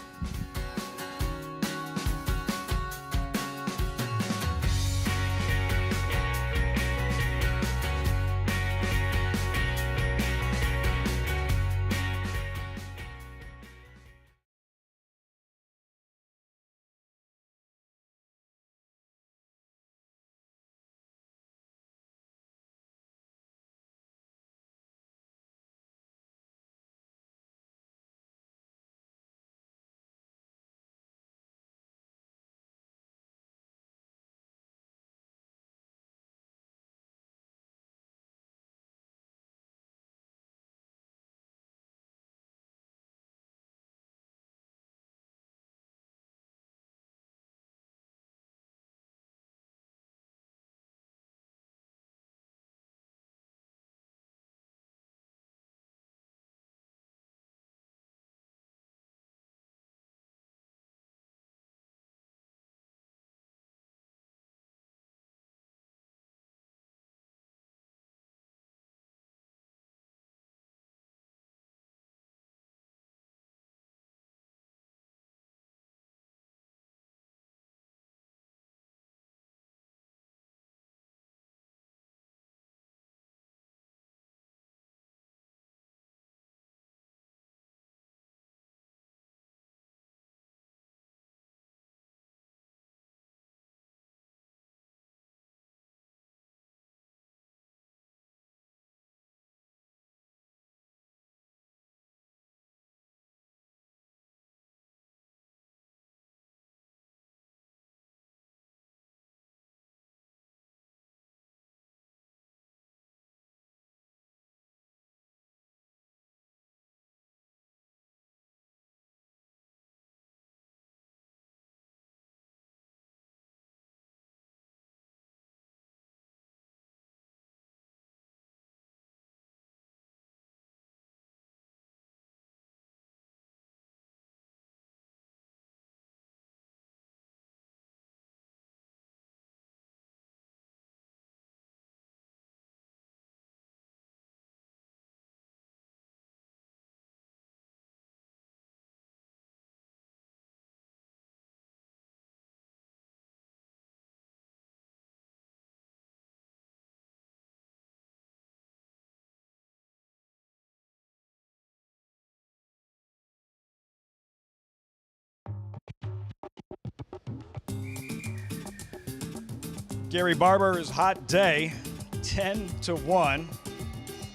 [SPEAKER 3] Gary Barber's Hot Day, 10-1.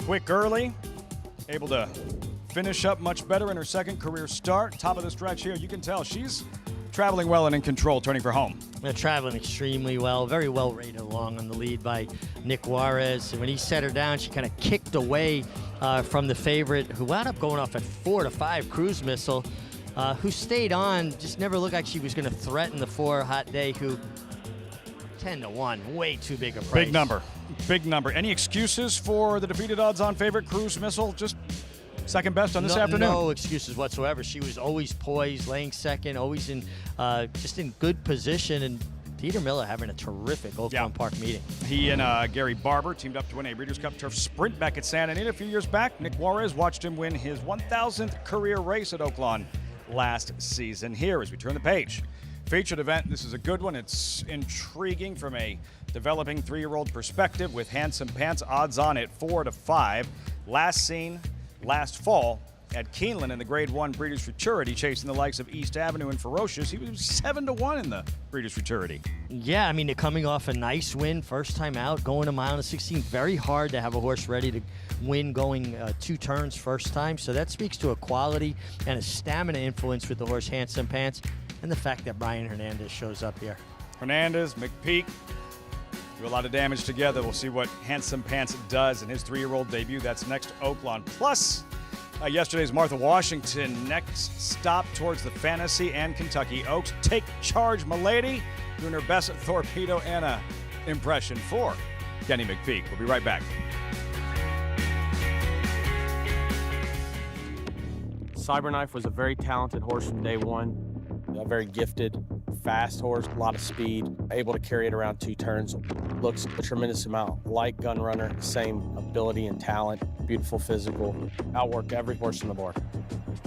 [SPEAKER 3] Quick early, able to finish up much better in her second career start. Top of the stretch here, you can tell she's traveling well and in control, turning for home.
[SPEAKER 4] They're traveling extremely well, very well rated along on the lead by Nick Juarez. And when he set her down, she kind of kicked away from the favorite, who wound up going off at 4-5 cruise missile, who stayed on, just never looked like she was going to threaten the 4 Hot Day, who 10-1, way too big a price.
[SPEAKER 3] Big number. Big number. Any excuses for the defeated odds-on favorite Cruise Missile? Just second best on this afternoon?
[SPEAKER 4] No excuses whatsoever. She was always poised, laying second, always in just in good position. And Peter Miller having a terrific Oakland Park meeting.
[SPEAKER 3] He and Gary Barber teamed up to win a Breeders' Cup Turf Sprint back at Santa Anita a few years back. Nick Juarez watched him win his 1,000th career race at Oakland last season. Here, as we turn the page, featured event. This is a good one. It's intriguing from a developing 3-year-old perspective with Handsome Pants odds on at 4-5. Last seen last fall at Keeneland in the Grade 1 Breeders' Futurity, chasing the likes of East Avenue and Ferocious. He was 7-1 in the Breeders' Futurity.
[SPEAKER 4] Yeah, I mean, they're coming off a nice win, first time out, going a mile and 16. Very hard to have a horse ready to win going 2 turns first time. So that speaks to a quality and a stamina influence with the horse Handsome Pants, and the fact that Brian Hernandez shows up here.
[SPEAKER 3] Hernandez, McPeak, do a lot of damage together. We'll see what Handsome Pants does in his 3-year-old debut. That's next Oakland. Plus, yesterday's Martha Washington next stop towards the Fantasy and Kentucky Oaks. Take Charge, Milady, doing her best Torpedo Anna impression for Kenny McPeak. We'll be right back.
[SPEAKER 10] Cyberknife was a very talented horse from day one. A very gifted, fast horse, a lot of speed, able to carry it around 2 turns. Looks a tremendous amount like Gun Runner, same ability and talent, beautiful physical, outworked every horse on the board.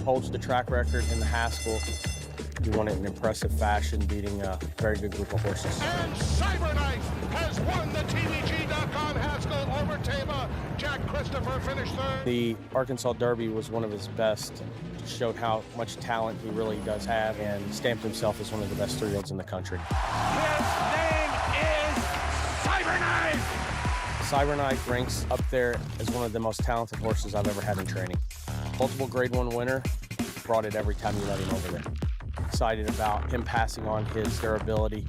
[SPEAKER 10] Holds the track record in the Haskell. You won it in impressive fashion, beating a very good group of horses.
[SPEAKER 12] And Cyberknife has won the TVG.com Haskell over Tama. Jack Christopher finished 3rd.
[SPEAKER 10] The Arkansas Derby was one of his best. Showed how much talent he really does have and stamped himself as one of the best 3-year-olds in the country.
[SPEAKER 16] His name is Cyberknife!
[SPEAKER 10] Cyberknife ranks up there as one of the most talented horses I've ever had in training. Multiple Grade 1 winner, brought it every time you let him over there. Excited about him passing on his durability,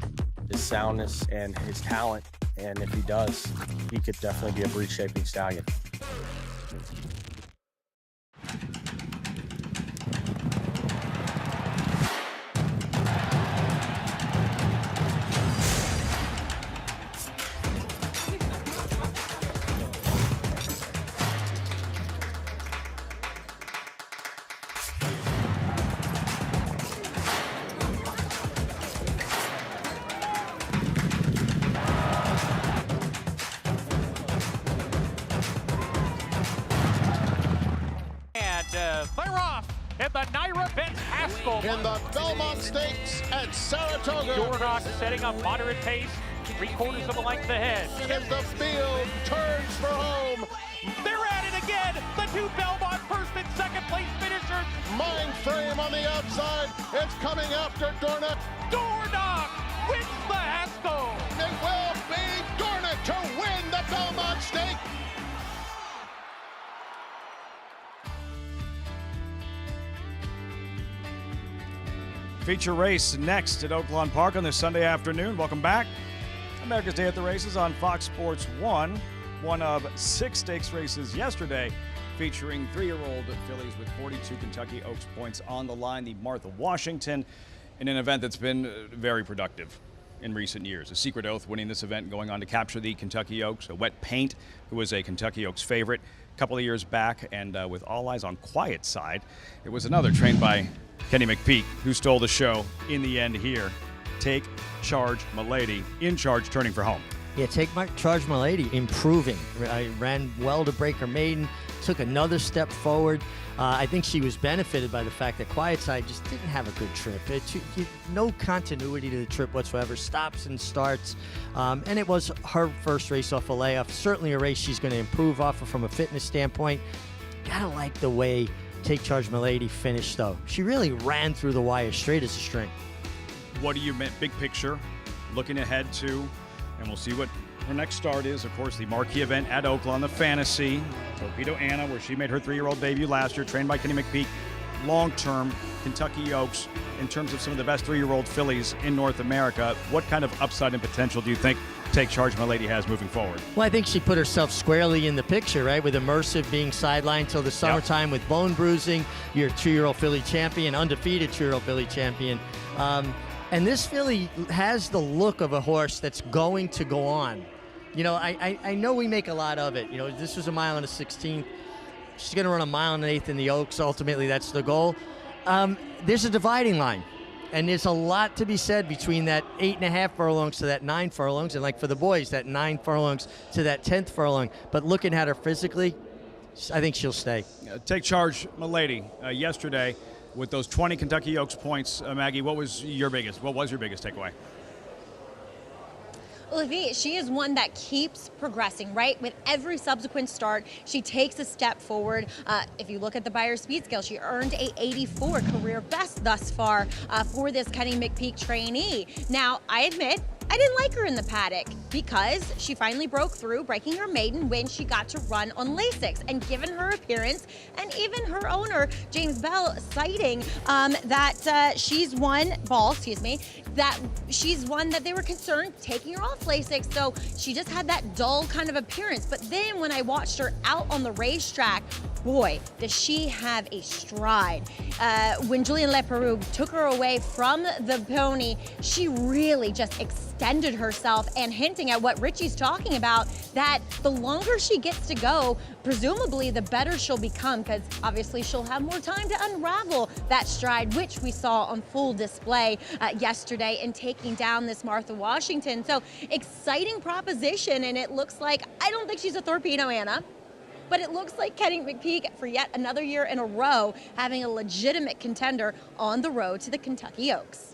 [SPEAKER 10] his soundness, and his talent. And if he does, he could definitely be a breed-shaping stallion.
[SPEAKER 16] They're off in the Naira Benz Haskell.
[SPEAKER 12] In the Belmont Stakes at Saratoga.
[SPEAKER 16] Dornock setting up moderate pace, 3/4 of a length ahead.
[SPEAKER 12] As the field turns for home.
[SPEAKER 16] They're at it again. The 2 Belmont first and second place finishers.
[SPEAKER 12] Mind Frame on the outside. It's coming after Dornock.
[SPEAKER 16] Dornock wins the Haskell.
[SPEAKER 12] It will be Dornock to win the Belmont Stake.
[SPEAKER 3] Feature race next at Oakland Park on this Sunday afternoon. Welcome back. America's Day at the Races on Fox Sports 1. One of 6 stakes races yesterday featuring 3-year-old fillies with 42 Kentucky Oaks points on the line. The Martha Washington in an event that's been very productive in recent years. A Secret Oath winning this event, going on to capture the Kentucky Oaks. A Wet Paint, who was a Kentucky Oaks favorite a couple of years back, and with All Eyes on Quiet Side, it was another trained by Kenny McPeak who stole the show in the end here. Take Charge, Milady, in charge, turning for home.
[SPEAKER 4] Yeah, Take Charge, Milady, improving. Ran well to break her maiden, took another step forward. I think she was benefited by the fact that Quiet Side just didn't have a good trip. No continuity to the trip whatsoever, stops and starts. And it was her first race off a layoff. Certainly a race she's going to improve off of from a fitness standpoint. Gotta like the way Take Charge, Milady finished, though. She really ran through the wire straight as a string.
[SPEAKER 3] What do you mean, big picture, looking ahead to, and we'll see what her next start is. Of course, the marquee event at Oakland, the Fantasy. Torpedo Anna, where she made her 3-year-old debut last year, trained by Kenny McPeak. long-term Kentucky Oaks in terms of some of the best 3-year-old fillies in North America. What kind of upside and potential do you think Take Charge My Lady has moving forward?
[SPEAKER 4] Well, I think she put herself squarely in the picture, right? With Immersive being sidelined till the summertime with bone bruising, your 2-year-old filly champion, undefeated 2-year-old filly champion. And this filly has the look of a horse that's going to go on. You know, I know we make a lot of it. You know, this was a mile and a 16th. She's going to run a mile and an 1/8 in the Oaks. Ultimately, that's the goal. There's a dividing line. And there's a lot to be said between that 8.5 furlongs to that 9 furlongs. And like for the boys, that 9 furlongs to that 10th furlong. But looking at her physically, I think she'll stay.
[SPEAKER 3] Take Charge My Lady. Yesterday, with those 20 Kentucky Oaks points, Maggie, what was your biggest takeaway?
[SPEAKER 7] Olivia, she is one that keeps progressing, right? With every subsequent start, she takes a step forward. If you look at the Beyer Speed Scale, she earned a 84 career best thus far for this Kenny McPeek trainee. Now, I admit, I didn't like her in the paddock because she finally broke through, breaking her maiden when she got to run on Lasix. And given her appearance, and even her owner, James Bell, citing that she's one that they were concerned taking her off Lasix. So she just had that dull kind of appearance. But then when I watched her out on the racetrack, boy, does she have a stride. When Julien Leperoux took her away from the pony, she really just extended herself, and hinting at what Richie's talking about, that the longer she gets to go, presumably the better she'll become, because obviously she'll have more time to unravel that stride, which we saw on full display yesterday in taking down this Martha Washington. So exciting proposition, and it looks like, I don't think she's a torpedo, Anna, but it looks like Kenny McPeek, for yet another year in a row, having a legitimate contender on the road to the Kentucky Oaks.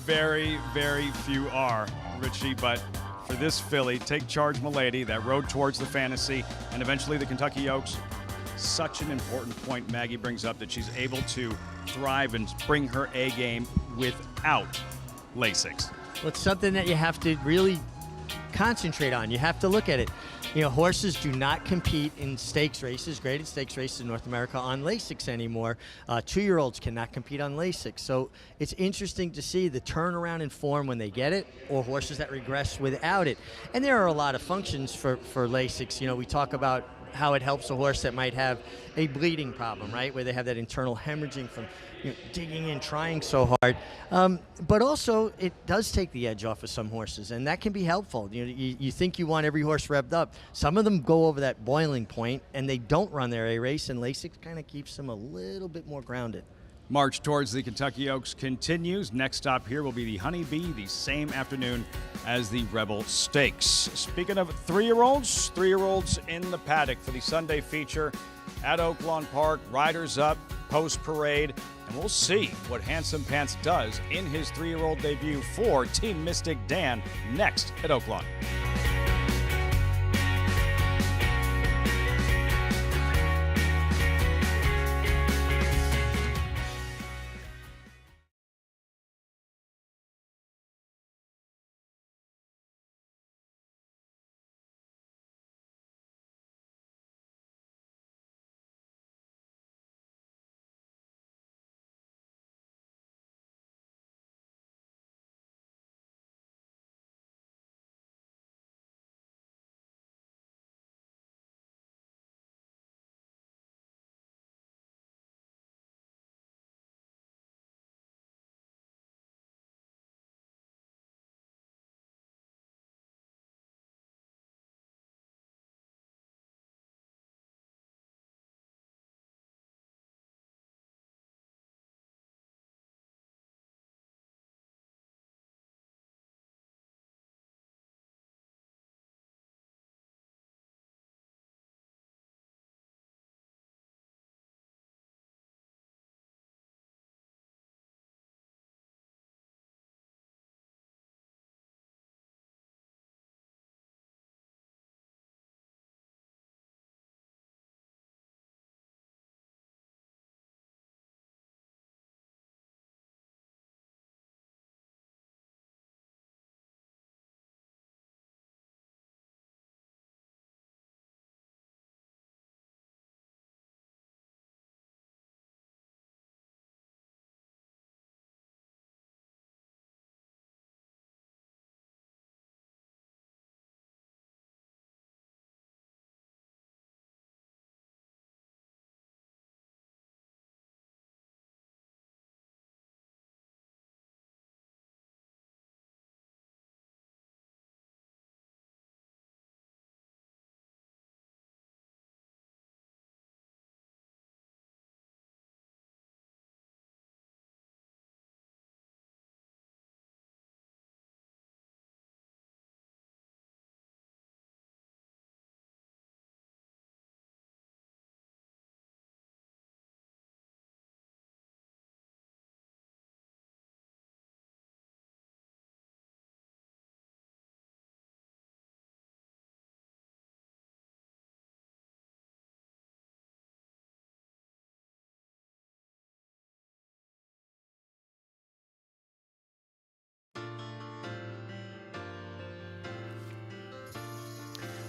[SPEAKER 3] Very, very few are, Richie, but for this filly, Take Charge My Lady, that road towards the fantasy and eventually the Kentucky Oaks, such an important point Maggie brings up, that she's able to thrive and bring her A game without Lasix.
[SPEAKER 4] Well, it's something that you have to really concentrate on. You have to look at it. You know, horses do not compete in stakes races, graded stakes races in North America, on Lasix anymore. 2-year-olds cannot compete on Lasix. So it's interesting to see the turnaround in form when they get it, or horses that regress without it. And there are a lot of functions for Lasix. You know, we talk about how it helps a horse that might have a bleeding problem, right? Where they have that internal hemorrhaging from digging in, trying so hard. But also, it does take the edge off of some horses, and that can be helpful. You know, you think you want every horse revved up. Some of them go over that boiling point, and they don't run their A race, and Lasix kind of keeps them a little bit more grounded.
[SPEAKER 3] March towards the Kentucky Oaks continues. Next stop here will be the Honeybee, the same afternoon as the Rebel Stakes. Speaking of 3-year-olds in the paddock for the Sunday feature at Oaklawn Park. Riders up, post-parade, and we'll see what Handsome Pants does in his 3-year-old debut for Team Mystic Dan next at Oaklawn.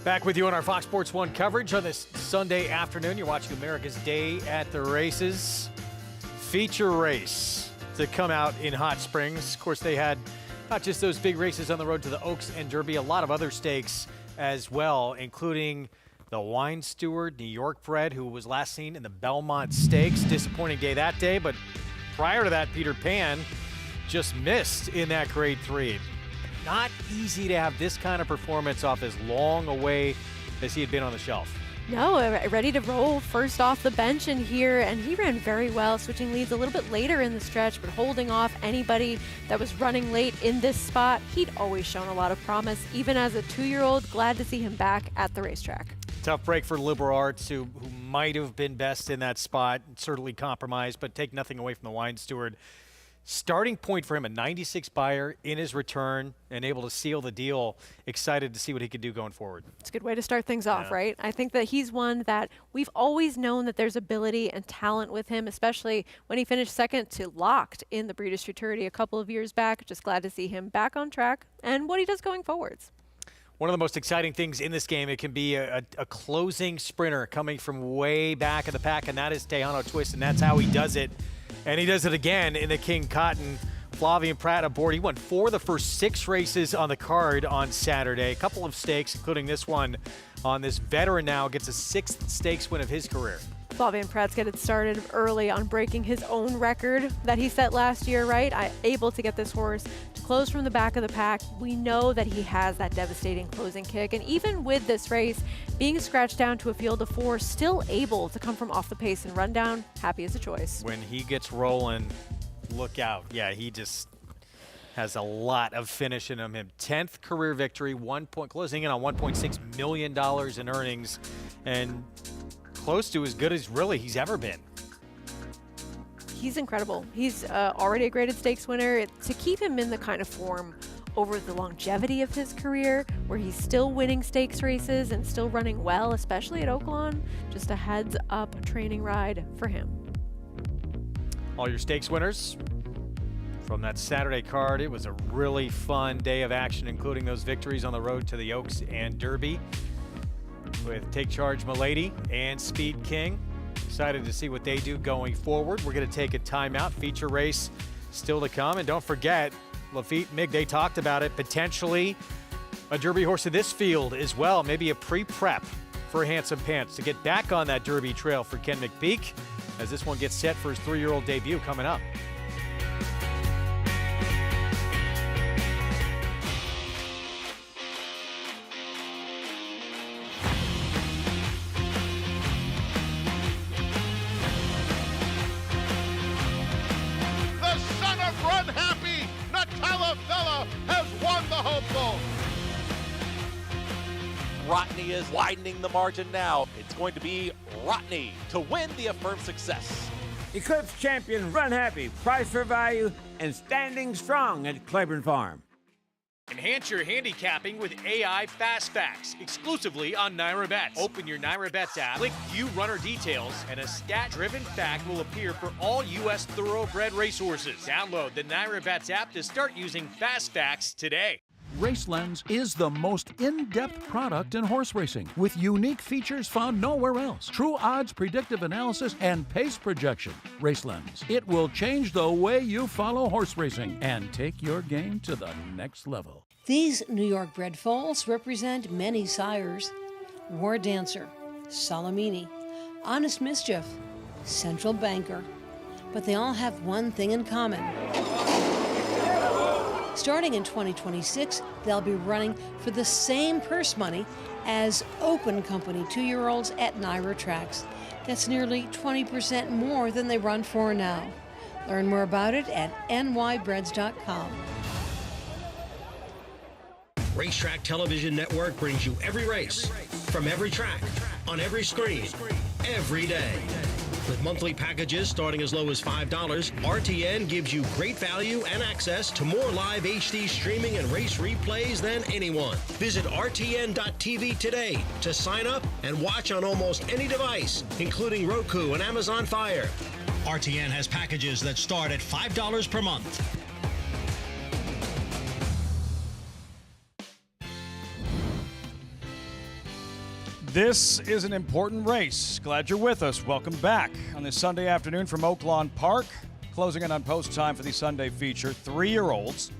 [SPEAKER 1] Back with you on our Fox Sports 1 coverage on this Sunday afternoon. You're watching America's Day at the Races. Feature race to come out in Hot Springs. Of course, they had not just those big races on the road to the Oaks and Derby, a lot of other stakes as well, including the Wine Steward, New York bred, who was last seen in the Belmont Stakes. Disappointing day that day, but prior to that, Peter Pan just missed in that Grade 3. Not easy to have this kind of performance off as long away as he had been on the shelf.
[SPEAKER 2] No, ready to roll first off the bench in here, and he ran very well, switching leads a little bit later in the stretch, but holding off anybody that was running late in this spot. He'd always shown a lot of promise, even as a 2-year-old. Glad to see him back at the racetrack.
[SPEAKER 1] Tough break for Liberal Arts, who might have been best in that spot, certainly compromised, but take nothing away from the Wine Steward. Starting point for him, a 96 buyer in his return and able to seal the deal. Excited to see what he could do going forward.
[SPEAKER 2] It's a good way to start things off, right? I think that he's one that we've always known that there's ability and talent with him, especially when he finished second to Locked in the Breeders' Futurity a couple of years back. Just glad to see him back on track and what he does going forwards.
[SPEAKER 1] One of the most exciting things in this game, it can be a closing sprinter coming from way back in the pack, and that is Tejano Twist, and that's how he does it. And he does it again in the King Cotton. Flavien Prat aboard. He won 4 of the first 6 races on the card on Saturday. A couple of stakes, including this one on this veteran now, gets a 6th stakes win of his career.
[SPEAKER 2] Flavien Prat's getting started early on breaking his own record that he set last year, right? Able to get this horse to close from the back of the pack. We know that he has that devastating closing kick. And even with this race, being scratched down to a field of 4, still able to come from off the pace and run down, happy as a choice.
[SPEAKER 1] When he gets rolling, look out. Yeah, he just has a lot of finish in him. 10th career victory, closing in on $1.6 million in earnings, and close to as good as really he's ever been.
[SPEAKER 2] He's incredible. He's already a graded stakes winner. To keep him in the kind of form over the longevity of his career, where he's still winning stakes races and still running well, especially at Oaklawn, just a heads up training ride for him.
[SPEAKER 1] All your stakes winners from that Saturday card. It was a really fun day of action, including those victories on the road to the Oaks and Derby with Take Charge Milady and Speed King. Excited to see what they do going forward. We're going to take a timeout. Feature race still to come. And don't forget, Lafitte, Mig, they talked about it, potentially a Derby horse in this field as well. Maybe a pre-prep for Handsome Pants to get back on that Derby trail for Ken McPeak as this one gets set for his 3-year-old debut coming up.
[SPEAKER 18] Rodney is widening the margin now. It's going to be Rodney to win the Affirmed Success.
[SPEAKER 13] Eclipse champion Run Happy, price for value, and standing strong at Claiborne Farm.
[SPEAKER 1] Enhance your handicapping with AI Fast Facts, exclusively on Naira Bets. Open your Naira Bets app, click View Runner Details, and a stat-driven fact will appear for all U.S. thoroughbred racehorses. Download the Naira Bets app to start using Fast Facts today.
[SPEAKER 14] RaceLens is the most in-depth product in horse racing with unique features found nowhere else. True odds, predictive analysis, and pace projection. RaceLens. It will change the way you follow horse racing and take your game to the next level.
[SPEAKER 15] These New York bred foals represent many sires. War Dancer, Salamini, Honest Mischief, Central Banker. But they all have one thing in common. Starting in 2026, they'll be running for the same purse money as Open Company 2-year-olds at Naira Tracks. That's nearly 20% more than they run for now. Learn more about it at nybreds.com.
[SPEAKER 17] Racetrack Television Network brings you every race, from every track, on every screen, every day. With monthly packages starting as low as $5, RTN gives you great value and access to more live HD streaming and race replays than anyone. Visit RTN.tv today to sign up and watch on almost any device, including Roku and Amazon Fire. RTN has packages that start at $5 per month.
[SPEAKER 3] This is an important race. Glad you're with us. Welcome back on this Sunday afternoon from Oaklawn Park. Closing in on post time for the Sunday feature, 3-year-olds.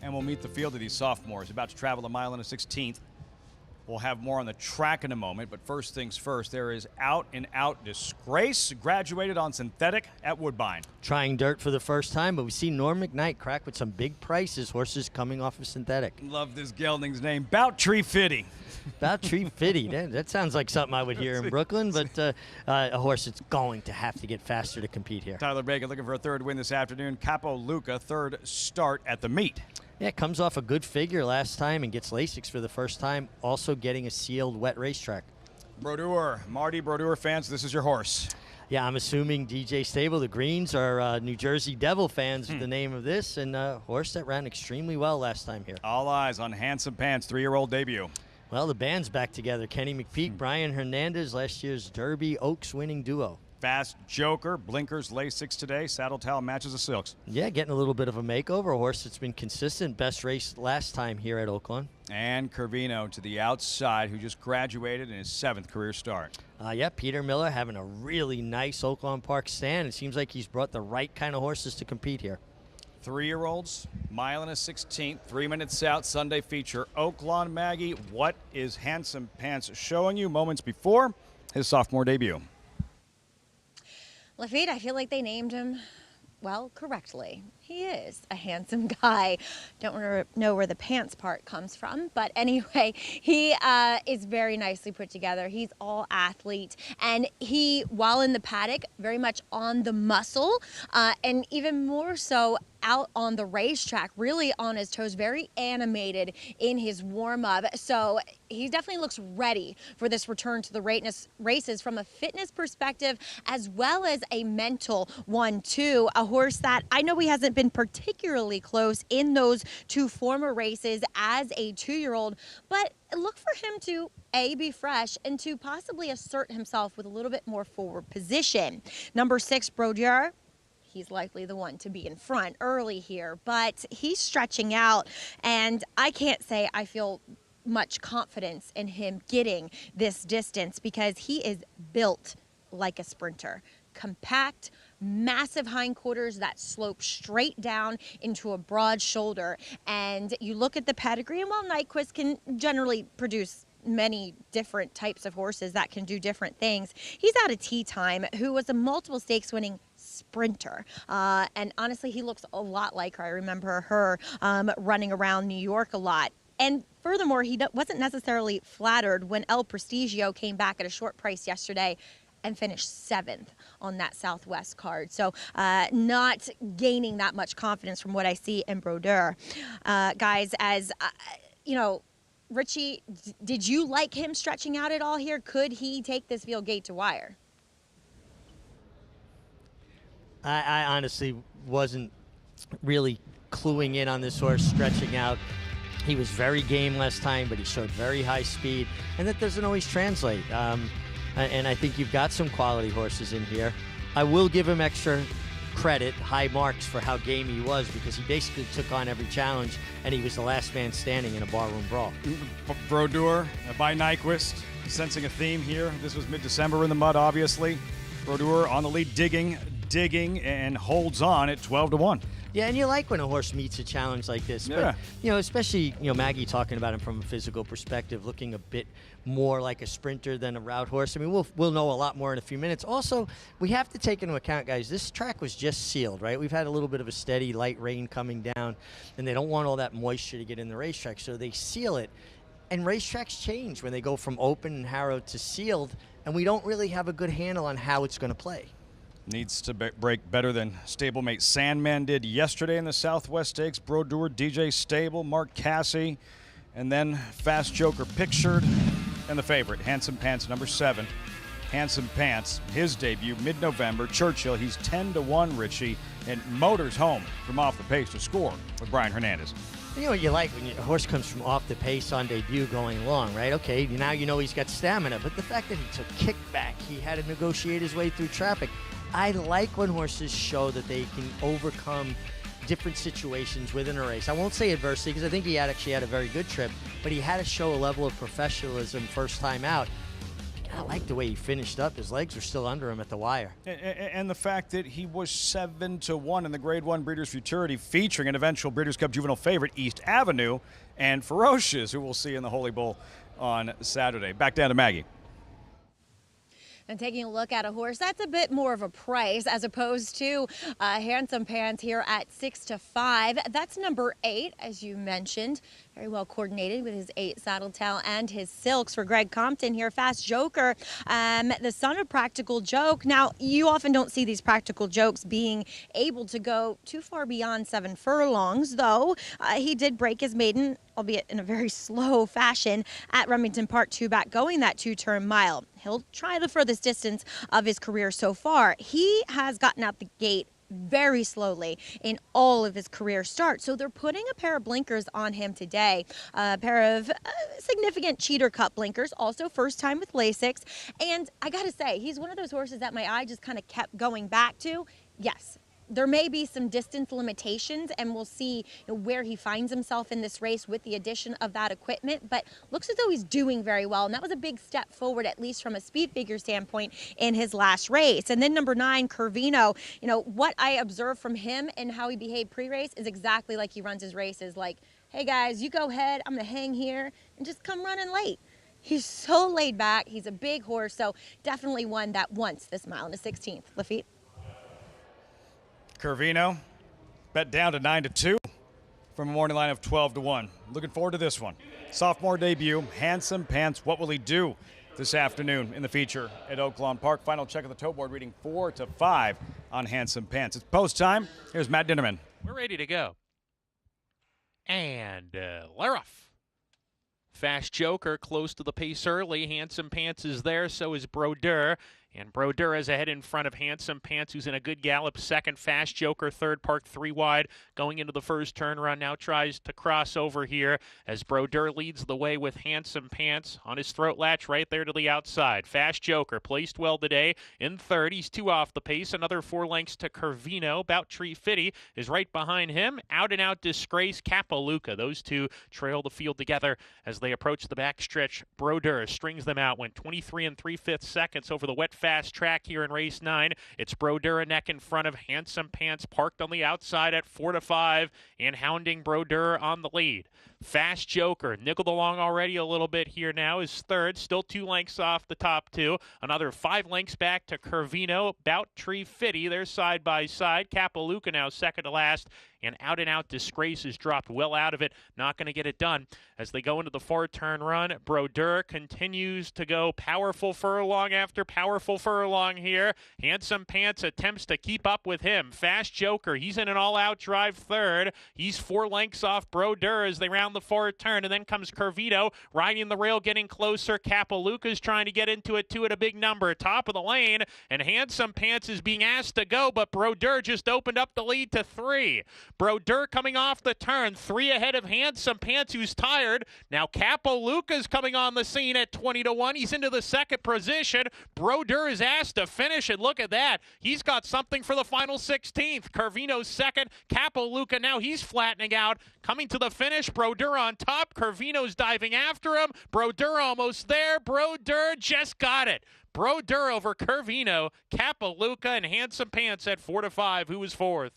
[SPEAKER 3] And we'll meet the field of these sophomores about to travel a mile and a 16th. We'll have more on the track in a moment, but first things first, there is out-and-out disgrace. Graduated on synthetic at Woodbine.
[SPEAKER 4] Trying dirt for the first time, but we see Norm McKnight crack with some big prices, horses coming off of synthetic.
[SPEAKER 3] Love this gelding's name, Bout Tree Fitty.
[SPEAKER 4] Bout Tree Fitty, that sounds like something I would hear in Brooklyn, but a horse that's going to have to get faster to compete here.
[SPEAKER 3] Tyler Bacon looking for a third win this afternoon. Capo Luca, third start at the meet.
[SPEAKER 4] Yeah, comes off a good figure last time and gets Lasix for the first time, also getting a sealed wet racetrack.
[SPEAKER 3] Brodeur, Marty Brodeur fans, this is your horse.
[SPEAKER 4] Yeah, I'm assuming DJ Stable, the Greens, are New Jersey Devil fans of the name of this, and a horse that ran extremely well last time here.
[SPEAKER 3] All eyes on Handsome Pants, 3-year-old debut.
[SPEAKER 4] Well, the band's back together. Kenny McPeak, Brian Hernandez, last year's Derby Oaks winning duo.
[SPEAKER 3] Fast Joker, blinkers, Lasix today. Saddle towel matches the silks.
[SPEAKER 4] Yeah, getting a little bit of a makeover. A horse that's been consistent. Best race last time here at Oaklawn.
[SPEAKER 3] And Curvino to the outside, who just graduated in his 7th career start.
[SPEAKER 4] Yeah, Peter Miller having a really nice Oaklawn Park stand. It seems like he's brought the right kind of horses to compete here.
[SPEAKER 3] 3-year-olds, mile and a 16th, 3 minutes out, Sunday feature. Oaklawn Maggie, what is Handsome Pants showing you moments before his sophomore debut?
[SPEAKER 7] Lafitte, I feel like they named him, well, correctly. He is a handsome guy. Don't know where the pants part comes from, but anyway, he is very nicely put together. He's all athlete, and he, while in the paddock, very much on the muscle, and even more so out on the racetrack, really on his toes, very animated in his warm-up. So he definitely looks ready for this return to the races from a fitness perspective, as well as a mental one too. A horse that I know he hasn't been particularly close in those 2 former races as a 2-year-old, but look for him to A, be fresh, and to possibly assert himself with a little bit more forward position. Number 6, Brodeur. He's likely the one to be in front early here, but he's stretching out, and I can't say I feel much confidence in him getting this distance because he is built like a sprinter. Compact, massive hindquarters that slope straight down into a broad shoulder. And you look at the pedigree, and while Nyquist can generally produce many different types of horses that can do different things, he's out of Tea Time, who was a multiple stakes winning sprinter. And honestly, he looks a lot like her. I remember her running around New York a lot. And furthermore, he wasn't necessarily flattered when El Prestigio came back at a short price yesterday and finished 7th on that Southwest card. So not gaining that much confidence from what I see in Brodeur. Guys, as you know, Richie, did you like him stretching out at all here? Could he take this field gate to wire?
[SPEAKER 4] I honestly wasn't really cluing in on this horse stretching out. He was very game last time, but he showed very high speed, and that doesn't always translate. And I think you've got some quality horses in here. I will give him extra credit, high marks for how game he was, because he basically took on every challenge, and he was the last man standing in a barroom brawl.
[SPEAKER 3] Brodeur by Nyquist, sensing a theme here. This was mid-December in the mud, obviously. Brodeur on the lead, digging, and holds on at 12-1.
[SPEAKER 4] Yeah, and you like when a horse meets a challenge like this.
[SPEAKER 3] Yeah.
[SPEAKER 4] But, especially, Maggie talking about him from a physical perspective, looking a bit more like a sprinter than a route horse. I mean, we'll know a lot more in a few minutes. Also, we have to take into account, guys, this track was just sealed, right? We've had a little bit of a steady light rain coming down, and they don't want all that moisture to get in the racetrack, so they seal it. And racetracks change when they go from open and harrowed to sealed, and we don't really have a good handle on how it's going to play.
[SPEAKER 3] Needs to break better than stablemate Sandman did yesterday in the Southwest Stakes. Brodeur, DJ Stable, Mark Casse, and then Fast Joker pictured, and the favorite, Handsome Pants, number 7. Handsome Pants, his debut, mid-November. Churchill, he's 10-1, Richie, and motors home from off the pace to score with Brian Hernandez.
[SPEAKER 4] You know what you like when a horse comes from off the pace on debut going long, right? Okay, now you know he's got stamina, but the fact that he took kickback, he had to negotiate his way through traffic. I like when horses show that they can overcome different situations within a race. I won't say adversity because I think he actually had a very good trip, but he had to show a level of professionalism first time out. I like the way he finished up. His legs are still under him at the wire.
[SPEAKER 3] And the fact that he was 7-1 in the Grade 1 Breeders' Futurity, featuring an eventual Breeders' Cup Juvenile favorite, East Avenue, and Ferocious, who we'll see in the Holy Bull on Saturday. Back down to Maggie.
[SPEAKER 7] And taking a look at a horse that's a bit more of a price as opposed to Handsome Pants here at 6-5. That's number 8, as you mentioned. Very well coordinated with his 8 Saddle Tail and his silks for Greg Compton here. Fast Joker, the son of Practical Joke. Now, you often don't see these Practical Jokes being able to go too far beyond 7 furlongs, though he did break his maiden, albeit in a very slow fashion, at Remington Park 2 back, going that 2-turn mile. He'll try the furthest distance of his career so far. He has gotten out the gate very slowly in all of his career starts. So they're putting a pair of blinkers on him today, a pair of significant cheater cut blinkers, also first time with Lasix. And I gotta say, he's one of those horses that my eye just kind of kept going back to. Yes, there may be some distance limitations, and we'll see where he finds himself in this race with the addition of that equipment, but looks as though he's doing very well, and that was a big step forward, at least from a speed figure standpoint, in his last race. And then number 9, Curvino, what I observed from him and how he behaved pre-race is exactly like he runs his races. Like, hey guys, you go ahead, I'm gonna hang here and just come running late. He's so laid back. He's a big horse, so definitely one that wants this mile in the 16th. Lafitte?
[SPEAKER 3] Curvino, bet down to 9-2 from a morning line of 12-1. Looking forward to this one. Sophomore debut, Handsome Pants. What will he do this afternoon in the feature at Oaklawn Park? Final check of the toe board reading 4-5 on Handsome Pants. It's post time. Here's Matt Dinnerman.
[SPEAKER 8] We're ready to go. And they're off. Fast Joker close to the pace early. Handsome Pants is there, so is Brodeur. And Brodeur is ahead in front of Handsome Pants, who's in a good gallop. Second, Fast Joker, third, Park 3 wide. Going into the first turn run, now tries to cross over here as Brodeur leads the way with Handsome Pants on his throat latch right there to the outside. Fast Joker placed well today in third. He's 2 off the pace. Another 4 lengths to Curvino. Bout Tree Fitty is right behind him. Out and Out Disgrace, Kapaluka. Those two trail the field together as they approach the backstretch. Brodeur strings them out, went 23 3/5 seconds over the wet fast track here in race 9. It's Brodeur a neck in front of Handsome Pants, parked on the outside at 4-5 and hounding Brodeur on the lead. Fast Joker nickeled along already a little bit here now, is third, still 2 lengths off the top 2. Another 5 lengths back to Curvino. Bout Tree Fitty, they're side by side. Kapaluka now second to last. And Out and Out Disgrace is dropped well out of it. Not going to get it done. As they go into the 4-turn run, Brodeur continues to go powerful furlong after powerful furlong here. Handsome Pants attempts to keep up with him. Fast Joker, he's in an all-out drive third. He's 4 lengths off Brodeur as they round the 4th turn. And then comes Curvino riding the rail, getting closer. Kapaluka's trying to get into it, too, at a big number. Top of the lane, and Handsome Pants is being asked to go, but Brodeur just opened up the lead to 3. Brodeur coming off the turn, 3 ahead of Handsome Pants, who's tired. Now Kapaluka's coming on the scene at 20-1. He's into the 2nd position. Brodeur is asked to finish, and look at that. He's got something for the final 16th. Curvino's 2nd. Kapaluka now he's flattening out. Coming to the finish, Brodeur on top. Curvino's diving after him. Brodeur almost there. Brodeur just got it. Brodeur over Curvino, Kapaluka, and Handsome Pants at 4-5. Who was 4th?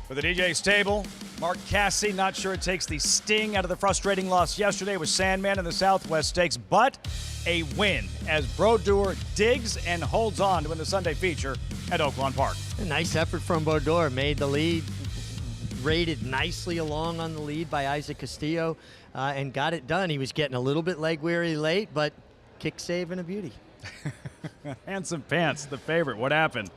[SPEAKER 3] For the DJ stable, Mark Cassie, not sure it takes the sting out of the frustrating loss yesterday with Sandman in the Southwest Stakes, but a win as Brodeur digs and holds on to win the Sunday feature at Oaklawn Park.
[SPEAKER 4] A nice effort from Brodeur. Made the lead, rated nicely along on the lead by Isaac Castillo, and got it done. He was getting a little bit leg weary late, but kick save and a beauty.
[SPEAKER 3] Handsome Pants, the favorite. What happened?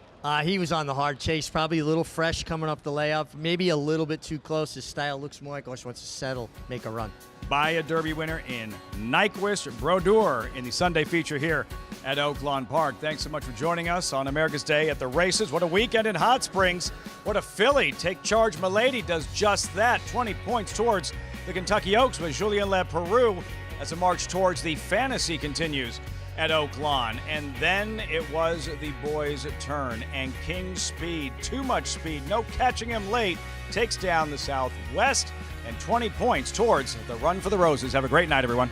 [SPEAKER 4] He was on the hard chase, probably a little fresh coming up the layoff, maybe a little bit too close. His style looks more like, wants to settle, make a run.
[SPEAKER 3] By a Derby winner in Nyquist, Brodeur in the Sunday feature here at Oaklawn Park. Thanks so much for joining us on America's Day at the Races. What a weekend in Hot Springs. What a filly. Take Charge Milady does just that. 20 points towards the Kentucky Oaks with Julien Leperoux as the march towards the Fantasy continues at Oaklawn. And then it was the boys' turn, and King Speed, too much speed, no catching him late, takes down the Southwest and 20 points towards the Run for the Roses. Have a great night, everyone.